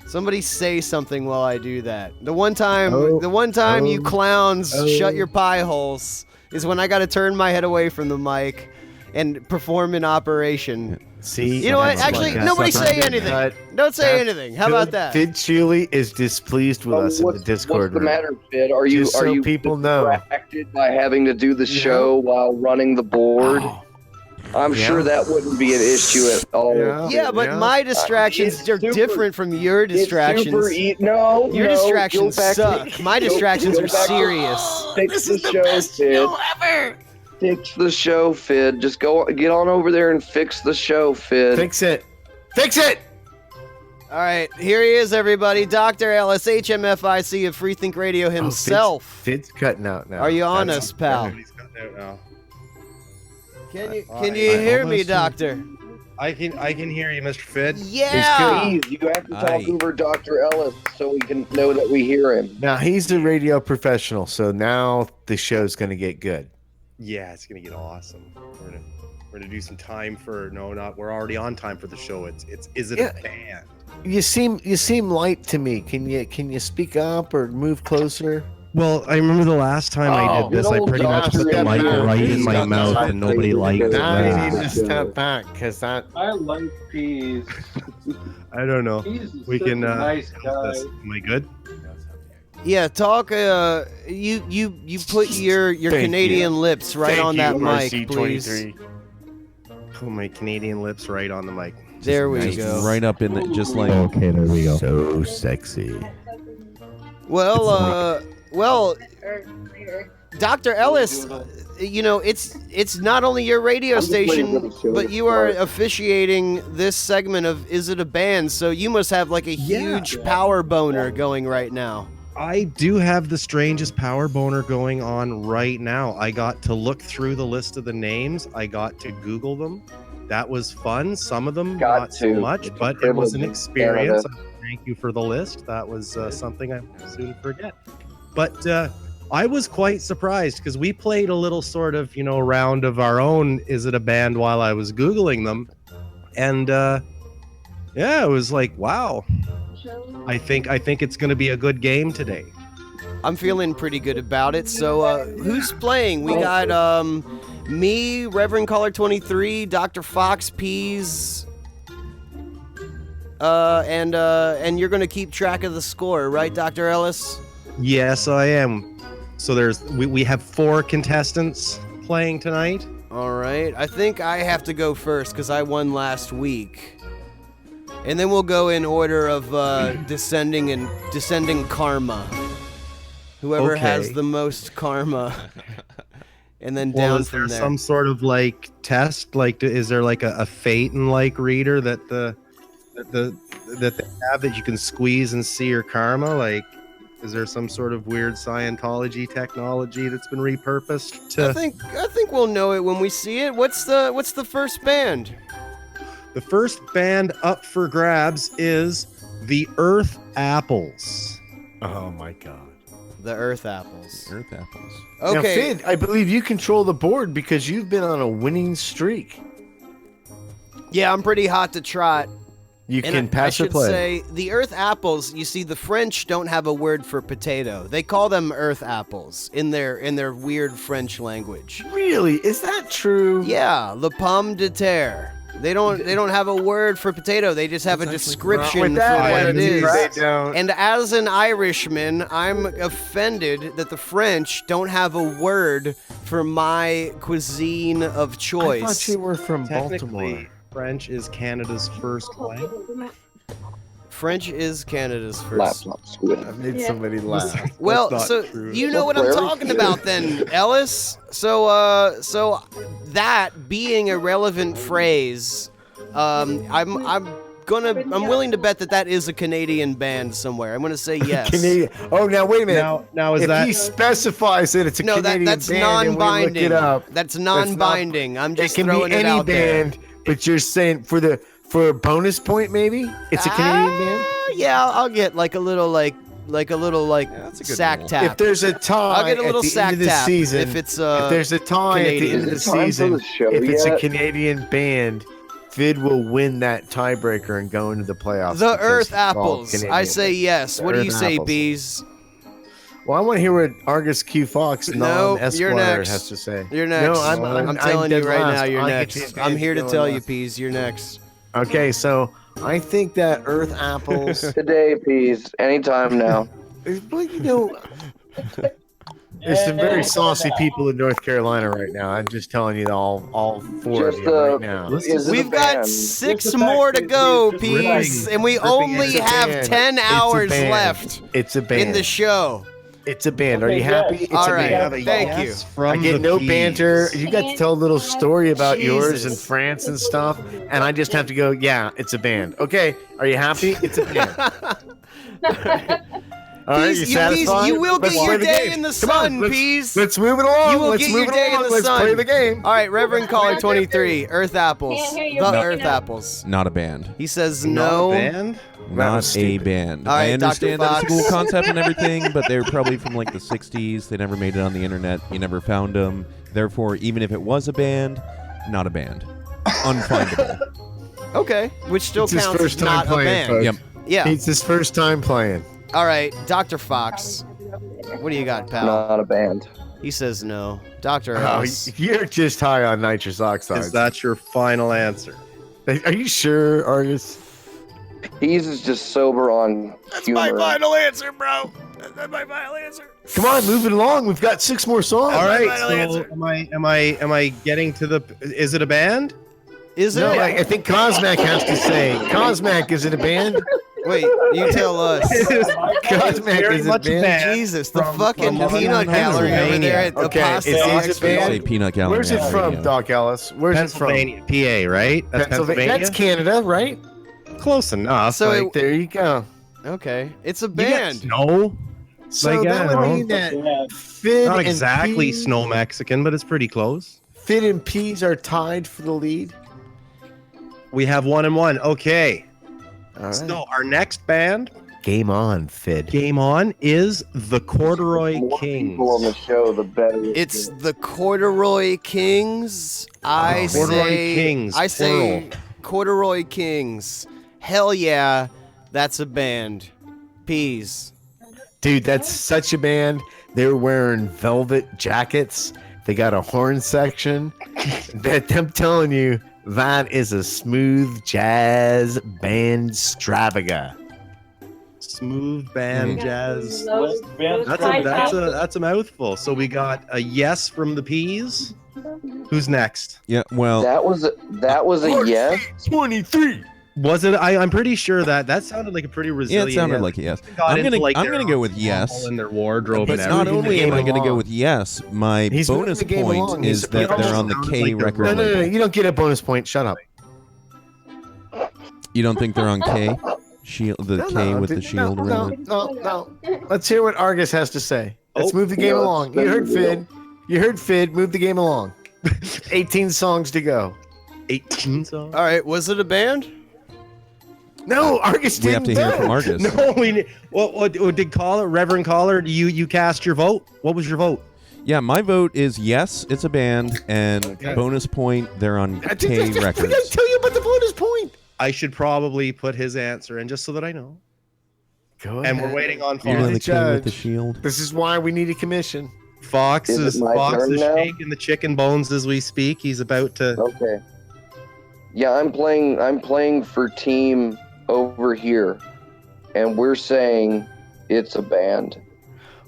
Somebody say something while I do that. The one time you clowns shut your pie holes is when I gotta turn my head away from the mic and perform an operation. See, you know what? Actually, nobody say anything. Don't say anything. How about that? Fid Chuli is displeased with us in the Discord room. What's the matter, Fid? Are you people know distracted by having to do the show while running the board? I'm sure that wouldn't be an issue at all. Yeah, but my distractions are different from your distractions. Your distractions suck. My distractions are serious. Fix the show, Fid. Fix the show, Fid. Just get on over there and fix the show, Fid. Fix it. Fix it! All right, here he is, everybody. Dr. Ellis, HMFIC of Freethink Radio himself. Fid's cutting out now. Are you on us, pal? He's cutting out now. Can you hear me, Doctor? I can hear you, Mr. Fid. Yeah. Please, you have to talk over Dr. Ellis so we can know that we hear him. Now, he's a radio professional, so now the show's going to get good. Yeah, it's gonna get awesome. We're gonna do some time for we're already on time for the show. Is it a band? You seem light to me. Can you speak up or move closer? Well, I remember the last time I did this, I pretty much put the mic right in my mouth and nobody liked it. Now you need to step back because that. I like peas. I don't know. We can. Nice guy. Am I good? Yeah, talk. You put your Canadian lips right on that mic, please. Put my Canadian lips right on the mic. There we go. Right up in it, just like. Okay, there we go. So sexy. Well, Dr. Ellis, it's not only your radio station, but you are officiating this segment of Is It a Band? So you must have like a huge power boner going right now. I do have the strangest power boner going on right now. I got to look through the list of the names. I got to Google them. That was fun. Some of them not so much, but it was an experience. Thank you for the list. That was something I will soon forget. But I was quite surprised because we played a little sort of, round of our own Is It a Band while I was Googling them. And it was like, wow. I think it's going to be a good game today. I'm feeling pretty good about it. So who's playing? We got me, Reverend Caller 23, Dr. Fox Peas, and you're going to keep track of the score, right, Dr. Ellis? Yes, I am. So we have 4 contestants playing tonight. All right. I think I have to go first because I won last week. And then we'll go in order of descending karma. Whoever has the most karma. And then down from there. Is there some sort of test? Is there a Phaeton reader that they have that you can squeeze and see your karma? Is there some sort of weird Scientology technology that's been repurposed to? I think we'll know it when we see it. What's the first band? The first band up for grabs is the Earth Apples. Oh my God. The Earth Apples. Earth Apples. Okay. Now, Fid, I believe you control the board because you've been on a winning streak. Yeah, I'm pretty hot to trot. You can pass or play. I should say, the Earth Apples, you see, the French don't have a word for potato. They call them Earth Apples in their weird French language. Really? Is that true? Yeah, le pomme de terre. They don't have a word for potato. They just have a description for what it is. And as an Irishman, I'm offended that the French don't have a word for my cuisine of choice. I thought you were from Baltimore. Technically, French is Canada's first language. French is Canada's first. I've made somebody laugh. Well, so you know what I'm talking about then, Ellis. So that being a relevant phrase, I'm willing to bet that is a Canadian band somewhere. I'm going to say yes. Canadian. Oh, now wait a minute. Now if he specifies that it's a Canadian that's band, non-binding. And we look it up, that's non-binding. I'm just It throwing can be any out there. band, but you're saying for a bonus point, maybe it's a Canadian band. Yeah, I'll get like a little sack tap. If there's a tie, I'll get a little at the sack end of the tap season, if it's if there's a tie Canadian. at the end of the season, if it's a Canadian band, Fid will win that tiebreaker and go into the playoffs. The because Earth he's all apples. Canadian. I say yes. What do you Earth say, apples. Bees? Well, I want to hear what Argus Q Fox No, Esquire you're next. has to say. You're next. No, I'm telling you dead right last. now, you're I get next. the advantage I'm here to going tell you, last. Peas, you're next. Okay, so I think that Earth apples. Today, Peas. Anytime now. Well, you know, there's some very saucy people in North Carolina right now. I'm just telling you, all four of Just, you right now. We've got 6 more to go, Peas, and we only It's a have band. 10 It's a hours band. left It's a band. in the show. It's a band. Are you happy? It's All a right, band. thank you. I get no banter. You got to tell a little story about yours in Jesus. France and stuff, and I just have to go, yeah, it's a band. Okay, are you happy? It's a band. All right, you satisfied? you will Let's get play your the day game. in the Come on, sun, Peas. Let's move it along. You will Let's get move your it day in along. the Let's sun. play the game. All right, Reverend Caller 23, Earth Apples. Can't hear you The breaking Earth up. Apples. Not a band. He says Not no. a band? Not was a stupid. band. All right, I understand Dr. that it's a cool Fox. concept and everything, but they were probably from like the 60s. They never made it on the internet. You never found them. Therefore, even if it was a band, not a band. Unfindable. Okay, which still It's his counts first as time not a playing, band. folks. Yep. Yeah. It's his first time playing. All right, Dr. Fox. What do you got, pal? Not a band. He says no. Dr. Oh, House. you're just high on nitrous oxide. Is that your final answer? Are you sure, Argus? Peas is just sober on humor. answer, bro. That's my final answer. Come on, move it along. We've got 6 more songs. All right. final So answer. am I getting to the? Is it a band? Is it? No, I think Cosmac has to say. Cosmac, is it a band? Wait, you tell us. Cosmac, Very is it a much a band? band. Jesus, the From- fucking from peanut gallery over there at Okay, Apostle is it a Expert. band? Say peanut gallery. Where's it on from, radio. Doc Ellis? Where's Pennsylvania, PA, right? it That's from? Pennsylvania. Pennsylvania. That's Canada, right? Close enough. So like, it- There you go. Okay, it's a You band. no, So Like, that I would don't mean that Fid not and exactly Peas, snow Mexican, but it's pretty close. Fid and Peas are tied for the lead. We have 1 and 1. Okay. All right. So our next band, Game on, Fid. Game On, is the Corduroy The more Kings. people on the show, the better. it It's is. the Corduroy Kings. I Corduroy say. Kings, I say plural. Corduroy Kings. Hell yeah, that's a band. Peas. Dude, that's such a band. They're wearing velvet jackets. They got a horn section. That I'm telling you, that is a smooth jazz band stravaga. Smooth band jazz. Those That's a mouthful. So we got a yes from the Peas. Who's next? Yeah, well, That was a yes. 23. Was it? I'm pretty sure that sounded like a pretty yeah, resilient. it sounded like a yes. Got I'm into, gonna like, I'm their gonna go with ensemble yes. and their wardrobe But and not everything. only am I going to go along. with yes, my He's moving bonus the game point along. is He's- that he they're on the almost K sounds like record No, label. you don't get a bonus point. Shut up. You don't think they're on K? Shield, the K with the shield around it. No. Let's hear what Argus has to say. Let's Oh, move the game yeah, along. You heard Fid. You heard Fid. Move the game along. 18 songs to go. 18 songs. All right, was it a band? No, Argus didn't We have to hear vote. from Argus. No, what did Caller, Reverend Caller? You cast your vote? What was your vote? Yeah, my vote is yes, it's a band, and Okay. bonus point, they're on I K gotta records. tell you about the bonus point. I should probably put his answer in just so that I know. Go And we're waiting on You're on Fox. the K with the judge. shield. This is why we need a commission. Fox Is is it my turn now? shaking the chicken bones as we speak. He's about to. Okay. Yeah, I'm playing for team over here, and we're saying it's a band.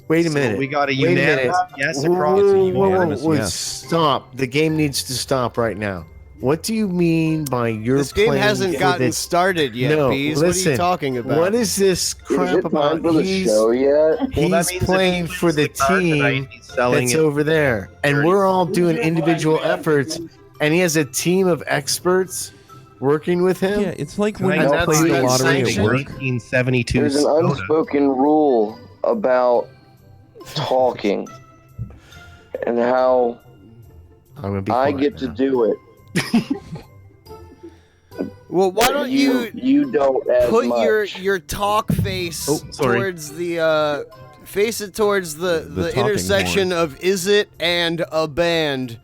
Wait a So minute. we got a Wait a minute. unanimous yes Whoa, across. whoa, the whoa, whoa, unanimous whoa, yes. Stop. The game needs to stop right now. What do you mean by you're This game playing hasn't for gotten the- started yet, No, Peas. What are listen, you talking about? What is this Is crap it time about? for the show yet? Well, that He's means if playing he for wins the card tonight, team he's selling that's it. over there. And we're all doing individual efforts, and he has a team of experts working with him. Yeah, it's like when Can you I play see the that lottery at sanction? work. 1972. There's an soda. unspoken rule about talking and how I'm gonna be I quiet get to now. do it. Well, why don't you don't as put much. your talk face Oh, sorry. towards the face it towards the talking intersection of is it and a band,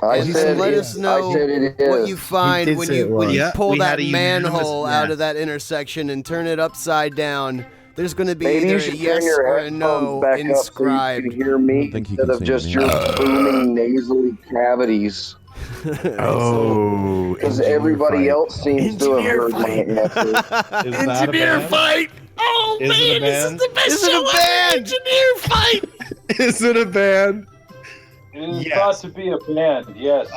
Let us know what you find when you pull that manhole out of that intersection and turn it upside down. There's going to be either a yes or a no inscribed. So you can hear me instead of just your booming nasally cavities. Because everybody else seems to have heard my answer. Engineer fight! Oh man, this is the best show ever! Engineer fight! Is it a band? It is thought to be a band, yes.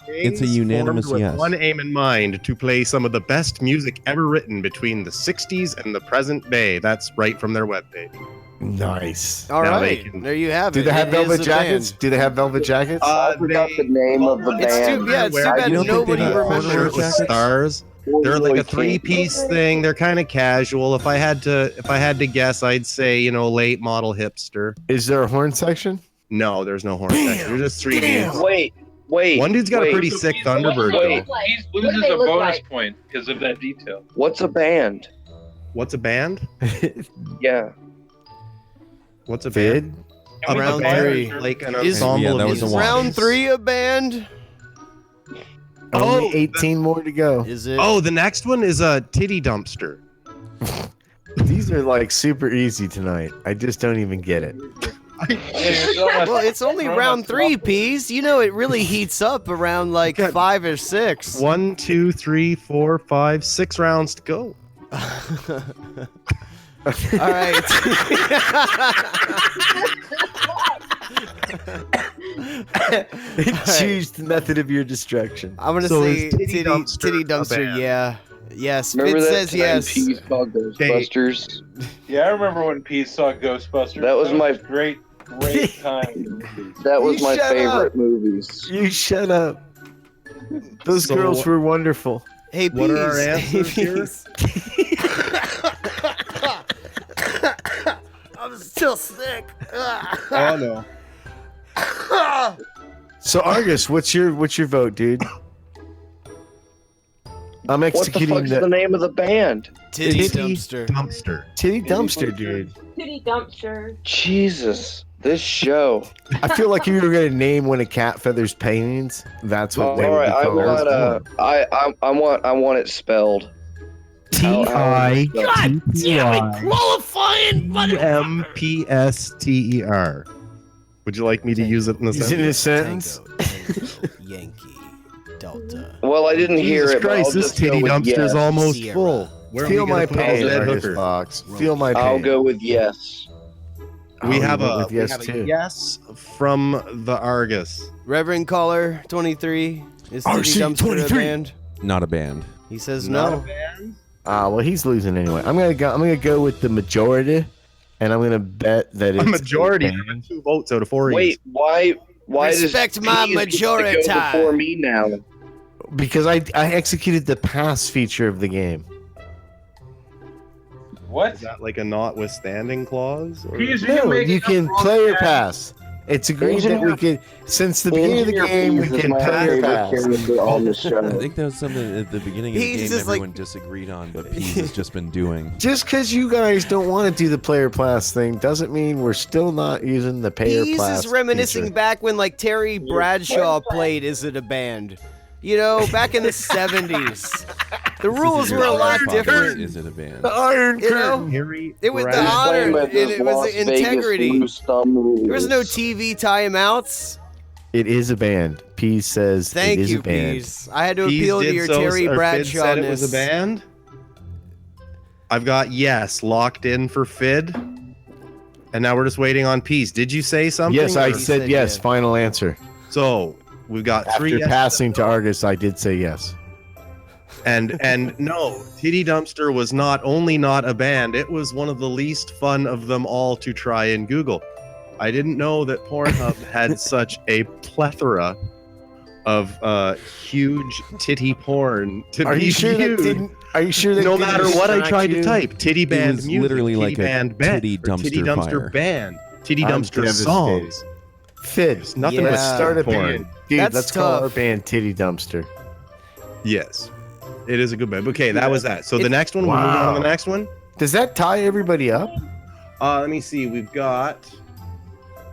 It's a unanimous with yes. one aim in mind, to play some of the best music ever written between the 60s and the present day. That's right from their webpage. Nice. All right, there you have it. Do they have velvet jackets? Do they have velvet jackets? I forgot the name of the band. It's too bad nobody remembers. With stars. They're like a three-piece thing. They're kind of casual. If I had to guess, I'd say late model hipster. Is there a horn section? No, there's no horn section. There's just three dudes. Wait. One dude's got a pretty sick Thunderbird. He loses a bonus point because of that detail. What's a band? What's a band? Yeah. What's a band? Round three. Like an ensemble of is round three a band? Only 18 more to go. Is it? Oh, the next one is a titty dumpster. These are like super easy tonight. I just don't even get it. Well, it's only round three, Peas. It really heats up around like 5 or 6. 1, 2, 3, 4, 5, 6 rounds to go. All right. Choose the method of your destruction. I'm gonna say titty dumpster. Yeah. Yes. Remember Fitz that says yes. Peas saw Ghostbusters. Yeah, I remember when Peas saw Ghostbusters. That was my great time. That was my favorite movies. You shut up. Those girls were wonderful. Hey, what are our answers here? I'm still sick. Oh no. So Argus, what's your vote, dude? I'm executing What the fuck's the name of the band? Titty dumpster. Titty dumpster, dude. Titty dumpster. Jesus, this show. I feel like you were gonna name one of Cat Feather's paintings. That's what. All right, I want it spelled. T-I. God damn it! Qualifying UMPSTER. Would you like me to use it in a sentence? Is it in a sentence? Yankee Delta. Well, I didn't hear it. Christ, this titty dumpster's almost full. Feel my pain, Argus Fox. Feel my pain. I'll go with yes. We have a too. yes from the Argus. Reverend Caller 23 is Titty Dumpster a band? Not a band. He says no. Well, he's losing anyway. I'm gonna go with the majority, and I'm gonna bet that it's a majority. 2 votes out of 4. Wait, why respect my majority before me now? Because I executed the pass feature of the game. What? Is that like a notwithstanding clause? Or? No, you can player pass. It's agreed that we can, since the beginning of the game, we can player pass. I think that was something at the beginning of the game everyone disagreed on, but Peas has just been doing. Just because you guys don't want to do the player pass thing doesn't mean we're still not using the player pass. Peas is reminiscing back when like Terry Bradshaw played Is It a Band? Back in the 70s. The rules were a lot different. Is it a band? The Iron Curtain. It was the honor, and it was the integrity. There was no TV timeouts. It is a band. Peas says Thank it is you, a band. Peas. I had to appeal to your Terry Bradshaw. Said it was a band. I've got yes locked in for Fid, and now we're just waiting on Peas. Did you say something? Yes, I said yes. Final answer. So we've got After 3 passing to Argus, I did say yes. And no, Titty Dumpster was not only not a band, it was one of the least fun of them all to try and Google. I didn't know that Pornhub had such a plethora of huge titty porn to Are be you sure viewed. that didn't? Are you sure that No didn't matter what I tried distract to you? type, titty band was music, literally titty like a band titty bet, or titty dumpster dumpster fire. band, titty I'm dumpster devastated. songs. Fid, Nothing Yeah. but start a porn. band. Dude, That's let's call our tough. band Titty Dumpster. Yes, it is a good band. Okay, that was that. So the next one, we're moving on to the next one. Does that tie everybody up? Let me see. We've got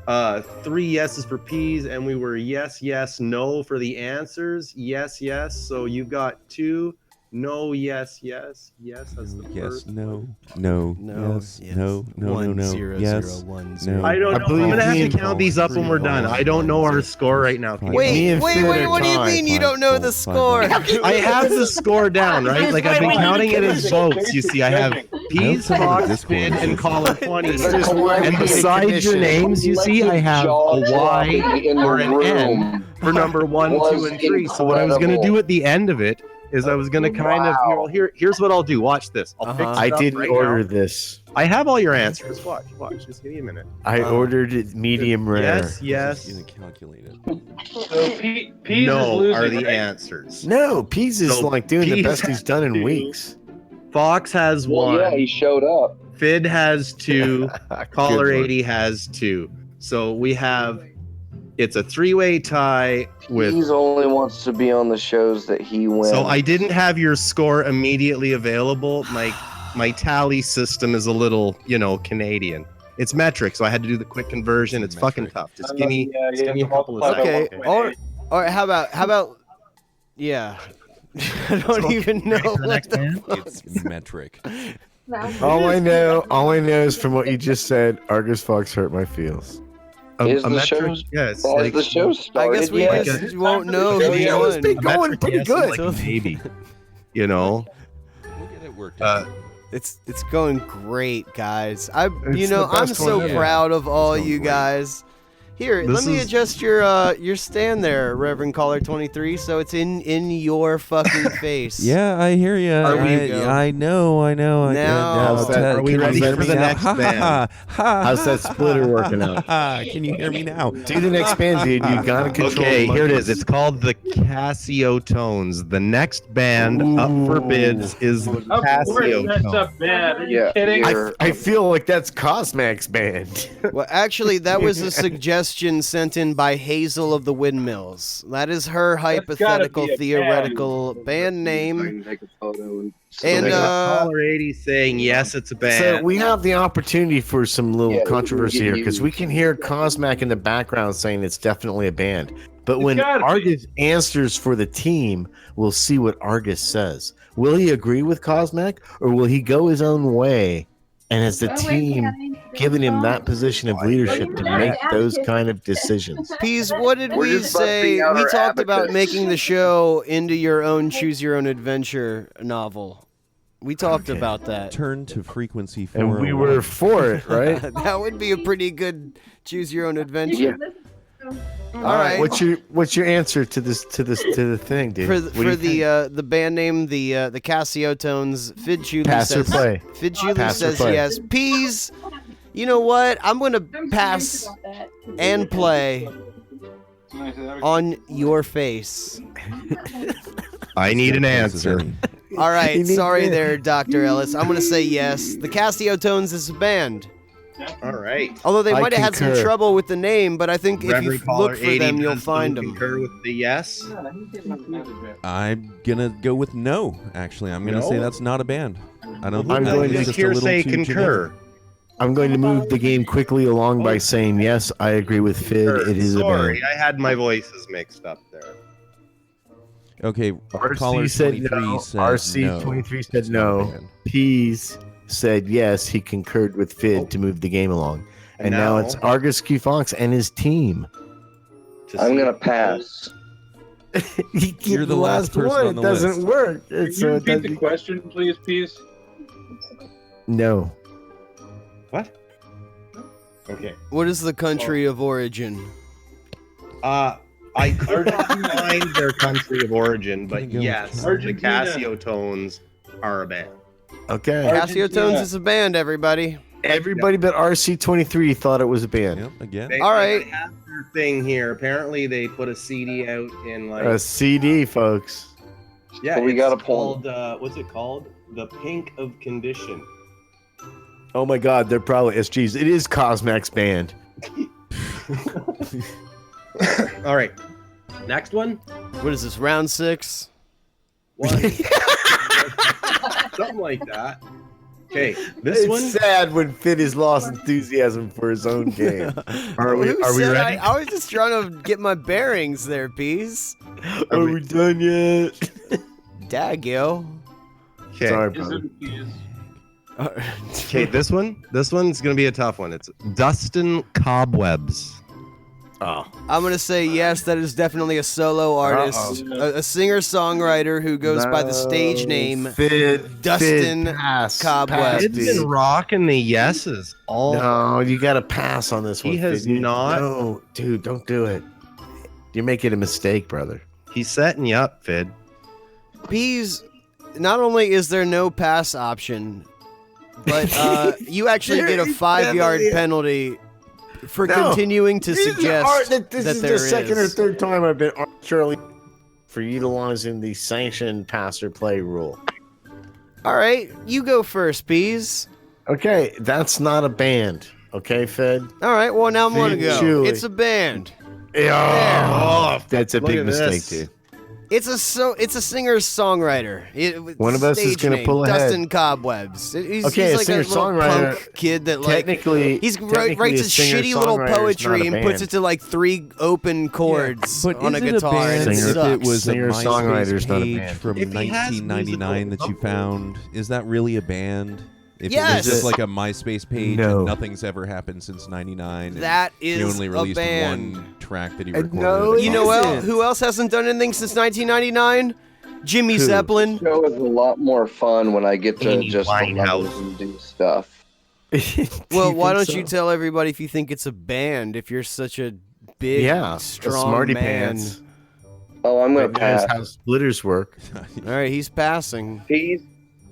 3 yeses for P's, and we were yes, yes, no for the answers. Yes, yes. So you got 2. No, yes, yes, yes. That's the first. No, yes, no, no, 1 0 yes, 0 1 no. 0. I don't know. I'm gonna have to count these up when we're done. I don't know our score right now. Wait, what do you mean you don't know the score? I have the score down, right? Like I've been counting it as votes. You see, I have P's, Fox, Finn, and Caller 20. And besides your names, you see, I have a Y or an N for number 1, 2, and 3. So what I was gonna do at the end of it is I was gonna kind of here's what I'll do. Watch this. I'll fix it I up didn't right order now. this. I have all your answers. Watch. Just give me a minute. I ordered it medium rare. Yes. Calculated. So P's No is losing, are the right? answers. No, Peas is So like doing the Peas best he's done in weeks. Fox has 1. Well, yeah, he showed up. Fid has 2. Caller Good one. 80 has 2. So we have it's a 3-way tie with. He only wants to be on the shows that he wins. So I didn't have your score immediately available. My tally system is a little, Canadian. It's metric, so I had to do the quick conversion. It's fucking tough. Just give me a couple of seconds. Okay. All right. How about? Yeah. I don't even know what It's metric. All I know is from what you just said, Argus Fox hurt my feels. Is a the metric, show's yes. has the show I started guess we yet? just won't know The who show has won. been going pretty Yes, good. like a baby. We'll get it worked out. It's going great, guys. It's the I'm best so one yet. proud of all It's you going great. guys. Here, This let me is- adjust your stand there, Reverend Caller 23, so it's in your fucking face. Yeah, I hear you. I know. Now- How's that? Are we ready How's for the that? next band? How's that splitter working out? Can you hear me now? Do the next band, dude. You gotta control. Okay, the here it monkeys. is. It's called the Casio Tones. The next band up for bids is the Of course, Casio that's Tones. a band. Are you Yeah, kidding? you're- I feel like that's Cosmac's band. Well, actually, that was a suggestion sent in by Hazel of the Windmills. That is her hypothetical, be a theoretical band name. I can take a photo and And There's a uh, caller 80 saying yes, it's a band. So we have the opportunity for some little Yeah, controversy we here can because we use- can hear Cosmac in the background saying it's definitely a band. But when gotta be. Argus answers for the team, we'll see what Argus says. Will he agree with Cosmac or will he go his own way? And has the team given him that position of leadership to make those kind of decisions? Peas, what did We're we just busting say? out We our talked about abacus. making the show into your own choose your own adventure novel. We talked Okay. about that. Turn to frequency 4. And we were for it, right? That would be a pretty good choose your own adventure. Yeah. All right. What's your answer to the thing, dude? For What do you think? the band name, the Casio Tones, Fid Chuli Pass or says play? Fid Chuli Pass or says play? yes. Peas, you know what? I'm gonna pass and play on your face. I need an answer. All right, You need sorry this. there, Dr. Ellis. I'm gonna say yes. The Casio Tones is a band. All right. Although they I might have had some concur. trouble with the name, but I think if you Reverend caller look for 80 them, you'll does find them. concur with the yes. I'm gonna go with no. Actually, I'm gonna say No? that's not a band. I don't I'm think that going was to just a Here little say too concur. generic. I'm going to move the game quickly along by saying yes. I agree with Fid. It is a Sorry, band. I had my voices mixed up there. Okay, caller RC said 23 no. said RC no. 23 said It's not a no. band. Peas said yes. He concurred with Fid to move the game along. And now it's Argus Q Fox and his team. I'm gonna pass. You're the last person one. on the It doesn't list. work. Can It's you it repeat the doesn't- question, please, Peace? no. What? Okay. What is the country of origin? I hard to find their country of origin, but Gonna go with yes, the Argentina. Casio Tones are a band. Okay. Casio Tones Argentina. is a band, everybody. Everybody but RC23 thought it was a band. Yep, again. They, All right. they have their thing here. Apparently, they put a CD out in like A CD, folks. yeah. Well, we it's got a point. called what's it called? The Pink of Condition. Oh my God, they're probably SGs. It is Cosmac's band. All right. Next one. What is this, round 6? One. Something like that. Okay, this It's one. sad when Finn has lost enthusiasm for his own game. Are we ready? I was just trying to get my bearings there, Peas. Are we done yet? Daggio. Okay. Sorry, brother. Okay, this one's gonna be a tough one. It's Dustin Cobwebs. Oh, I'm gonna say yes. That is definitely a solo artist, a singer-songwriter who goes by the stage name Dustin Cobwebs. He's been rocking the yeses all. No, you got to pass on this one. He has Fid. not. No, dude, don't do it. You're making a mistake, brother. He's setting you up, Fid. Peas. Not only is there no pass option, but you actually get a 5-yard penalty for continuing to suggest this is the second or third time I've been arbitrarily for utilizing the sanctioned pass or play rule. All right, you go first, Peas. Okay, that's not a band. Okay, Fed. All right, well now I'm gonna go. Chewy. It's a band. Oh, that's a Look big at mistake, this. dude. It's a One singer-songwriter. of us is gonna pull ahead. Dustin Cobwebs. He's Okay, a like a little singer-songwriter, punk kid that technically writes a his shitty little singer-songwriter is poetry not a and puts band. it to like 3 open chords But on a is it guitar, band and it if sucks. it was a Singer-songwriter's MySpace not a page band. from If he has 1999 that you musical found? Is that really a band? If it Yes. was just like a MySpace page No. and nothing's ever happened since '99, That he is only a released band. one track that he And recorded. no, You know Isn't. who else hasn't done anything since 1999? Jimmy Who? Zeppelin. The show is a lot more fun when I get to Amy just Winehouse. remember and do stuff. Well, why don't you tell everybody if you think it's a band? If you're such a big, a strong smarty man. pants. Oh, I'm gonna That knows pass. how splitters work. All right, he's passing.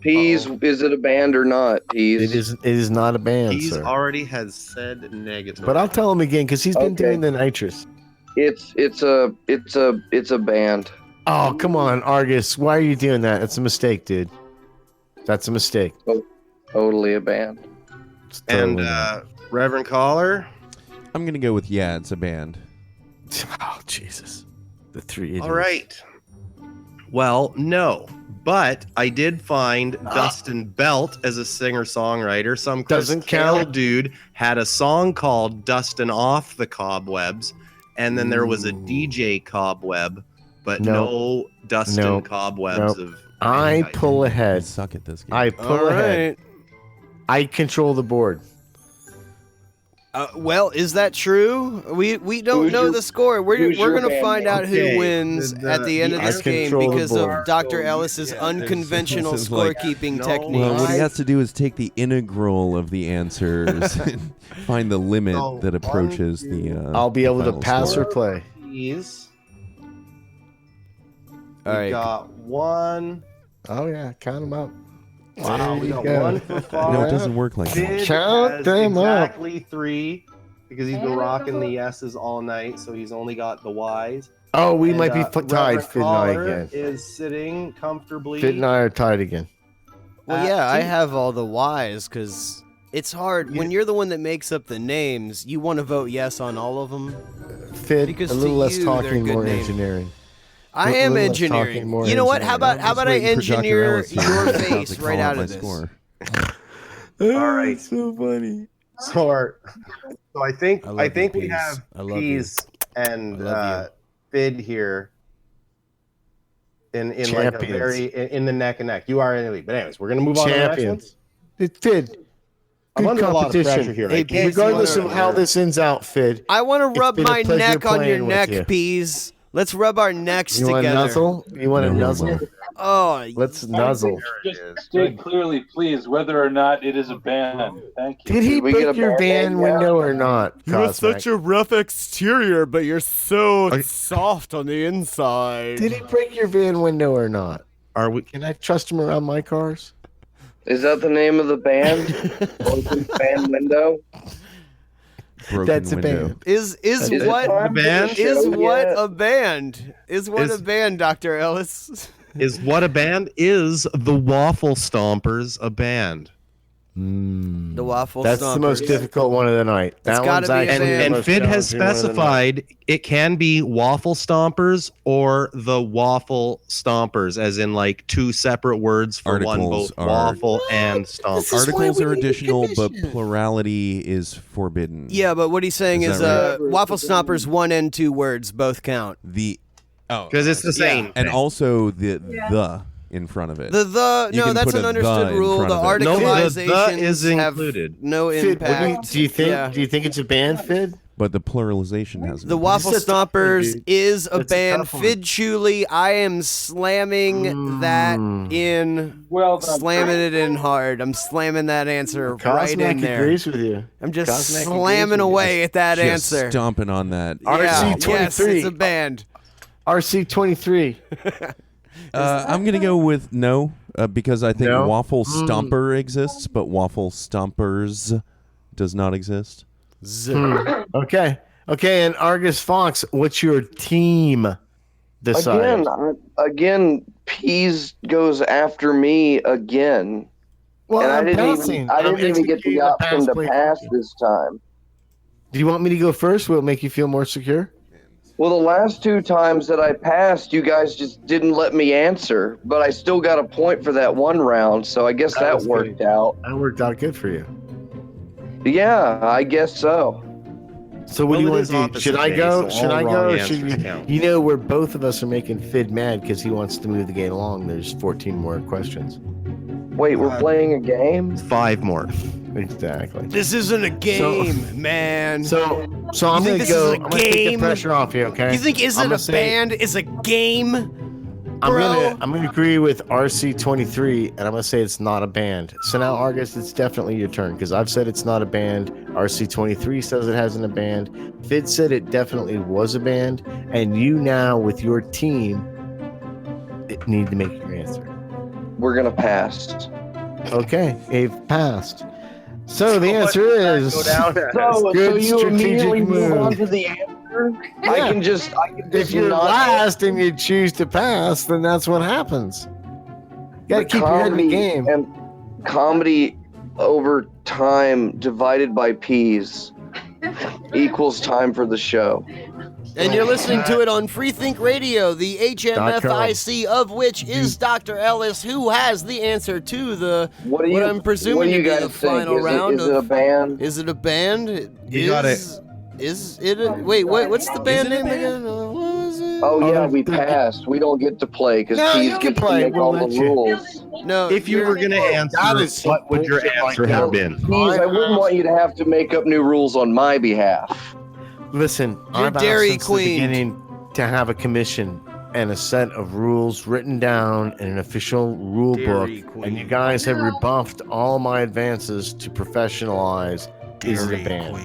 Peas, is it a band or not? Peas. It is not a band, He's sir. already has said negative. But I'll tell him again because he's been Okay. doing the nitrous. It's a band. Oh, come on, Argus. Why are you doing that? That's a mistake, dude. That's a mistake. Totally a band. It's And totally- Reverend Caller. I'm gonna go with it's a band. oh, Jesus. The 3 idiots. All right. Well, no. But I did find Dustin Belt as a singer-songwriter. Some Chris Doesn't Kale count. dude had a song called Dustin Off the Cobwebs. And then there was a DJ Cobweb, but no Dustin Nope. Cobwebs Nope. of I any type. pull I ahead. suck at this game. I pull All ahead. right. I control the board. Well, is that true? We don't Who's know your- the score. We're who's your gonna band find name? out Okay, who wins at the end of I this game control the because of board. Dr. Ellis's unconventional this is like- scorekeeping No. technique. Well, what he I- has to do is take the integral of the answers and find the limit So, that approaches the. I'll be the able to final pass score. or play. Please. All right. We got one. Oh, yeah. Count them up. Wow, There we you got go. one for five. No, it doesn't work like that. Sid Count has them up. exactly 3 because he's been rocking the yeses all night, so he's only got the Y's. Oh, we And, might be tied, Reverend Fid and I Caller again. is sitting comfortably. Fid and I are tied again. Well, yeah, I two. have all the Y's because it's hard when you're the one that makes up the names. You want to vote yes on all of them. Fid, Because a little to less you, they're talking, good more names. engineering. I A am little less talking, engineering. more You know what? How engineering. about how about I Waiting for Dr. engineer Ellis to- your to face call right out out my of this? score. All right. So funny. So I think I love I think you, we Peas. have I love Peas and I love Fid here in like a Champions. very in the neck and neck. You are in the lead. But anyways, we're gonna move on to the next one. Champions. It Fid. I'm Good under a lot of competition. pressure here. Hey, I can't Regardless see of what how I'm- this ends out, Fid. I want to It's rub been a my pleasure neck on your playing with neck, you. Peas. Let's rub our necks You want to together. nuzzle? You want to No, nuzzle? no. Oh, Let's nuzzle. Just state clearly, please, whether or not it is a band. Thank you. Did he Did we get break a your band van name yet? window or not? Cosmic? a rough exterior, but you're so Okay. soft on the inside. Did he break your van window or not? Are we? Can I trust him around my cars? Is that the name of the band? Broken Fan Window? Broken That's a window. band. Is Is it what time for the band? show is what yet? a band? Is what Is- a band, Dr. Ellis? Is what a band is? The Waffle Stompers a band? The waffle That's stompers. the most difficult one of the night. That's That gotta one's be a actually band. the And most Fid has challenging one of the night. specified it can be waffle stompers or the waffle stompers, as in like two separate words for one, Articles both are- waffle and stompers. Articles are additional, but plurality is forbidden. Yeah, but what he's saying Is is, that waffle stompers, 1 and 2 words both count. Because it's the same. And also the in front of it. The You no, can that's put an a understood in rule. front The of it. No, the articulations is have included. no Fid, impact. do you think? Yeah. Do you think it's a band, Fid? But the pluralization has The waffle It's a tough one, stompers dude. is a It's a band. tough one. Fid Chuli, I am slamming that in. Well done. Slamming it in hard. I'm slamming that answer right Cosmic in there. agrees with you. I'm just Cosmic slamming agrees with away at that just answer. stomping on that. Yeah, RC23. yes, it's a band. RC23. I'm gonna go with no, because I think No? waffle stomper exists, but waffle stompers does not exist. Okay. Okay, and Argus Fox, what's your team decided? Again, Pease goes after me again. Well, and I'm I didn't passing. even, I I'm didn't even get the executing option to play. pass this time. Do you want me to go first? Will it make you feel more secure? Well, the last 2 times that I passed, you guys just didn't let me answer, but I still got a point for that one round, so I guess that was worked good. out. That worked out good for you. Yeah, I guess so. So what do you want to do? Should I go? Should I go? Or should you? You know, where both of us are making Fid mad because he wants to move the game along. There's 14 more questions. Wait, we're playing a game? 5 more. Exactly. This isn't a game, man. So I'm You think gonna this go. is a I'm gonna take the game? pressure off you. Okay. You think Is I'm It gonna a say- Band is a game? I'm gonna agree with RC23, and I'm gonna say it's not a band. So now, Argus, it's definitely your turn because I've said it's not a band. RC23 says it hasn't a band. Fid said it definitely was a band, and you now with your team need to make your answer. We're going to pass. Okay, they've passed. So the answer is So good you immediately strategic move on move. to the answer? Yeah. I can just If you're not- last and you choose to pass, then that's what happens. You gotta But keep your head in the comedy game. And comedy over time divided by P's equals time for the show. And you're listening to it on Freethink Radio, the HMFIC of which is Dr. Ellis, who has the answer to the What do you? I'm presuming what do you to be guys the think? final round Is it a of band? Is it a band? You got it. Is it a, wait, what's the band name again? What was it? Oh yeah, we passed. We don't get to play because No, P's you can gets to play. make We'll all the let you. rules. No, If you were going to answer, what would your answer have been? P's, I wouldn't want you to have to make up new rules on my behalf. Listen, You're I've Dairy asked since Queen. the beginning to have a commission and a set of rules written down in an official rule Dairy book, Queen. and you guys have rebuffed all my advances to professionalize Is It a Band?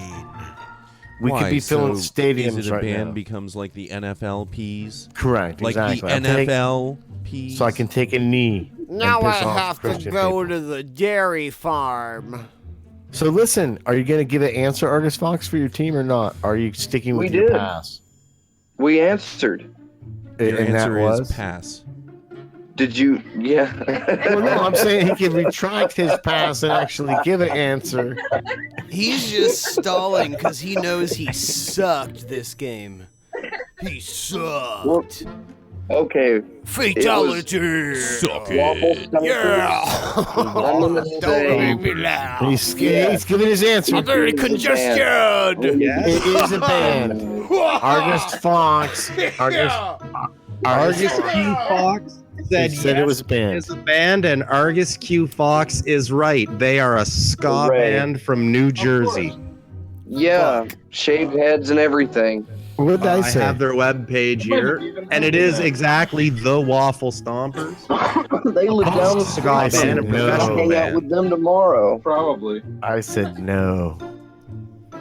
We could Why? be filling So stadiums Is It a right Band now. becomes like the NFLPs? Correct, Like exactly. the I'm taking- NFLPs? so I can take a knee. Now and I piss off have to Christian go people. to the dairy farm. So listen, are you going to give an answer, Argus Fox, for your team or not? Are you sticking with We your did. pass? We answered. Your And that answer was is pass. Did you? Yeah. Well, no, I'm saying he can retract his pass and actually give an answer. He's just stalling because he knows he sucked this game. He sucked. Okay. Fatality. Waffle stompers. Yeah. I'm gonna Don't say make me laugh. He's giving his answer. I'm very It's a congested. It is a band. Argus Fox. Argus Q Fox said, He said it yes, was a band. It's a band, and Argus Q Fox is right. They are a ska Hooray. band from New Jersey. Yeah, shaved heads and everything. What did I I say? have their web page here, and it is exactly the Waffle Stompers. They live down the Ska street. band, a No. professional Hang out band. with them tomorrow. Probably. I said no.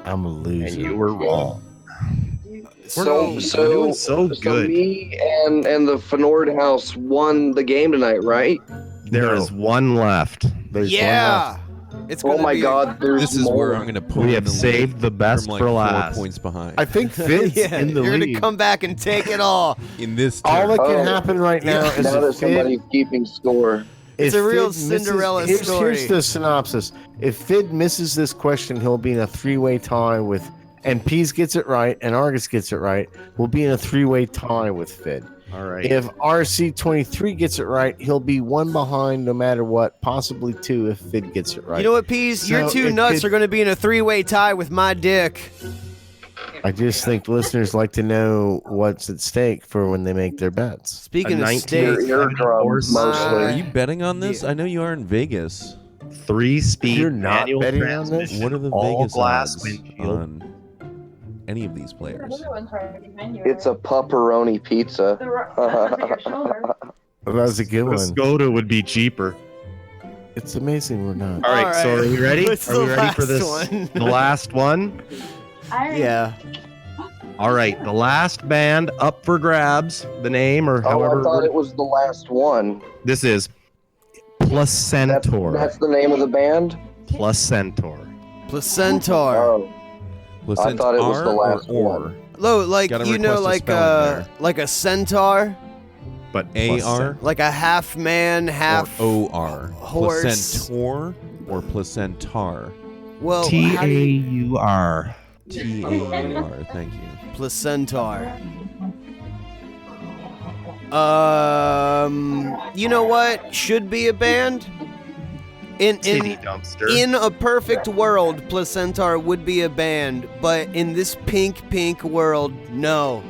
I'm a loser. And you were wrong. So We're doing so good. me and the Fenord House won the game tonight, right? There is one left. There's Yeah. It's Oh gonna my be God! There's This is more. where I'm going to pull We in have the lead saved the best from like for 4 last. points behind. I think Fid's Yeah, in the you're lead. gonna come back and take it all. in this All turn. that can Oh. happen right now is Now if that somebody's keeping score. It's If a real Fid misses- Cinderella story. Here's the synopsis. If Fid misses this question, he'll be in a three-way tie with, and Pease gets it right, and Argus gets it right. We'll be in a three-way tie with Fid. All right. If RC23 gets it right, he'll be one behind no matter what, possibly two if Fid gets it right. You know what, Pease? Your So two it nuts could- are going to be in a three-way tie with my dick. I just think listeners like to know what's at stake for when they make their bets. Speaking of 19 steak, Eardrums, My- mostly. Are you betting on this? I know you are in Vegas. 3-speed You're not manual betting on transmission, this? What are the all Vegas glass odds windshield. on any of these players? It's a pepperoni pizza. That was a good The one. Skoda would be cheaper. It's amazing we're not. All right, so are we ready? What's Are we the ready for last this? one? The last one? Yeah. All right, the last band up for grabs. The name or Oh, however. I thought it was the last one. This is Placentor. That's the name of the band? Placentor. Placentar. Oh, I thought it was the Placentar last or one. Lo, like, Gotta you know, request a spelling like a centaur? But AR Like a half man, half or OR? horse. Placentor or placentar? Well, how do you- Taur. TAUR. Thank you. Placentar. You know what? Should be a band. Titty dumpster. In a perfect world, Placentar would be a band, but in this pink world, no.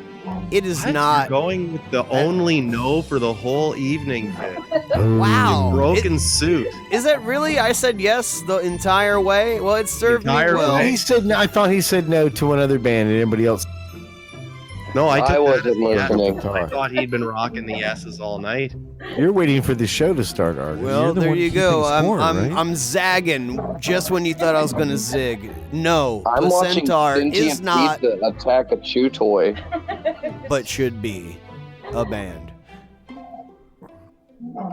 It is What? not. You're going with the only no for the whole evening, Finn. Wow. Broken suit. Is that really? I said yes the entire way? Well, it served me Entire well. way? He said no, I thought he said no to one other band and anybody else. No, I took I that wasn't as a yes. listening. I thought he'd been rocking the S's all night. You're waiting for the show to start, Argus. Well, You're the there one you keeping go. score, right? I'm zagging just when you thought I was gonna zig. No, I'm watching Placentar is Sentient not, Pizza attack a chew toy. but should be a band.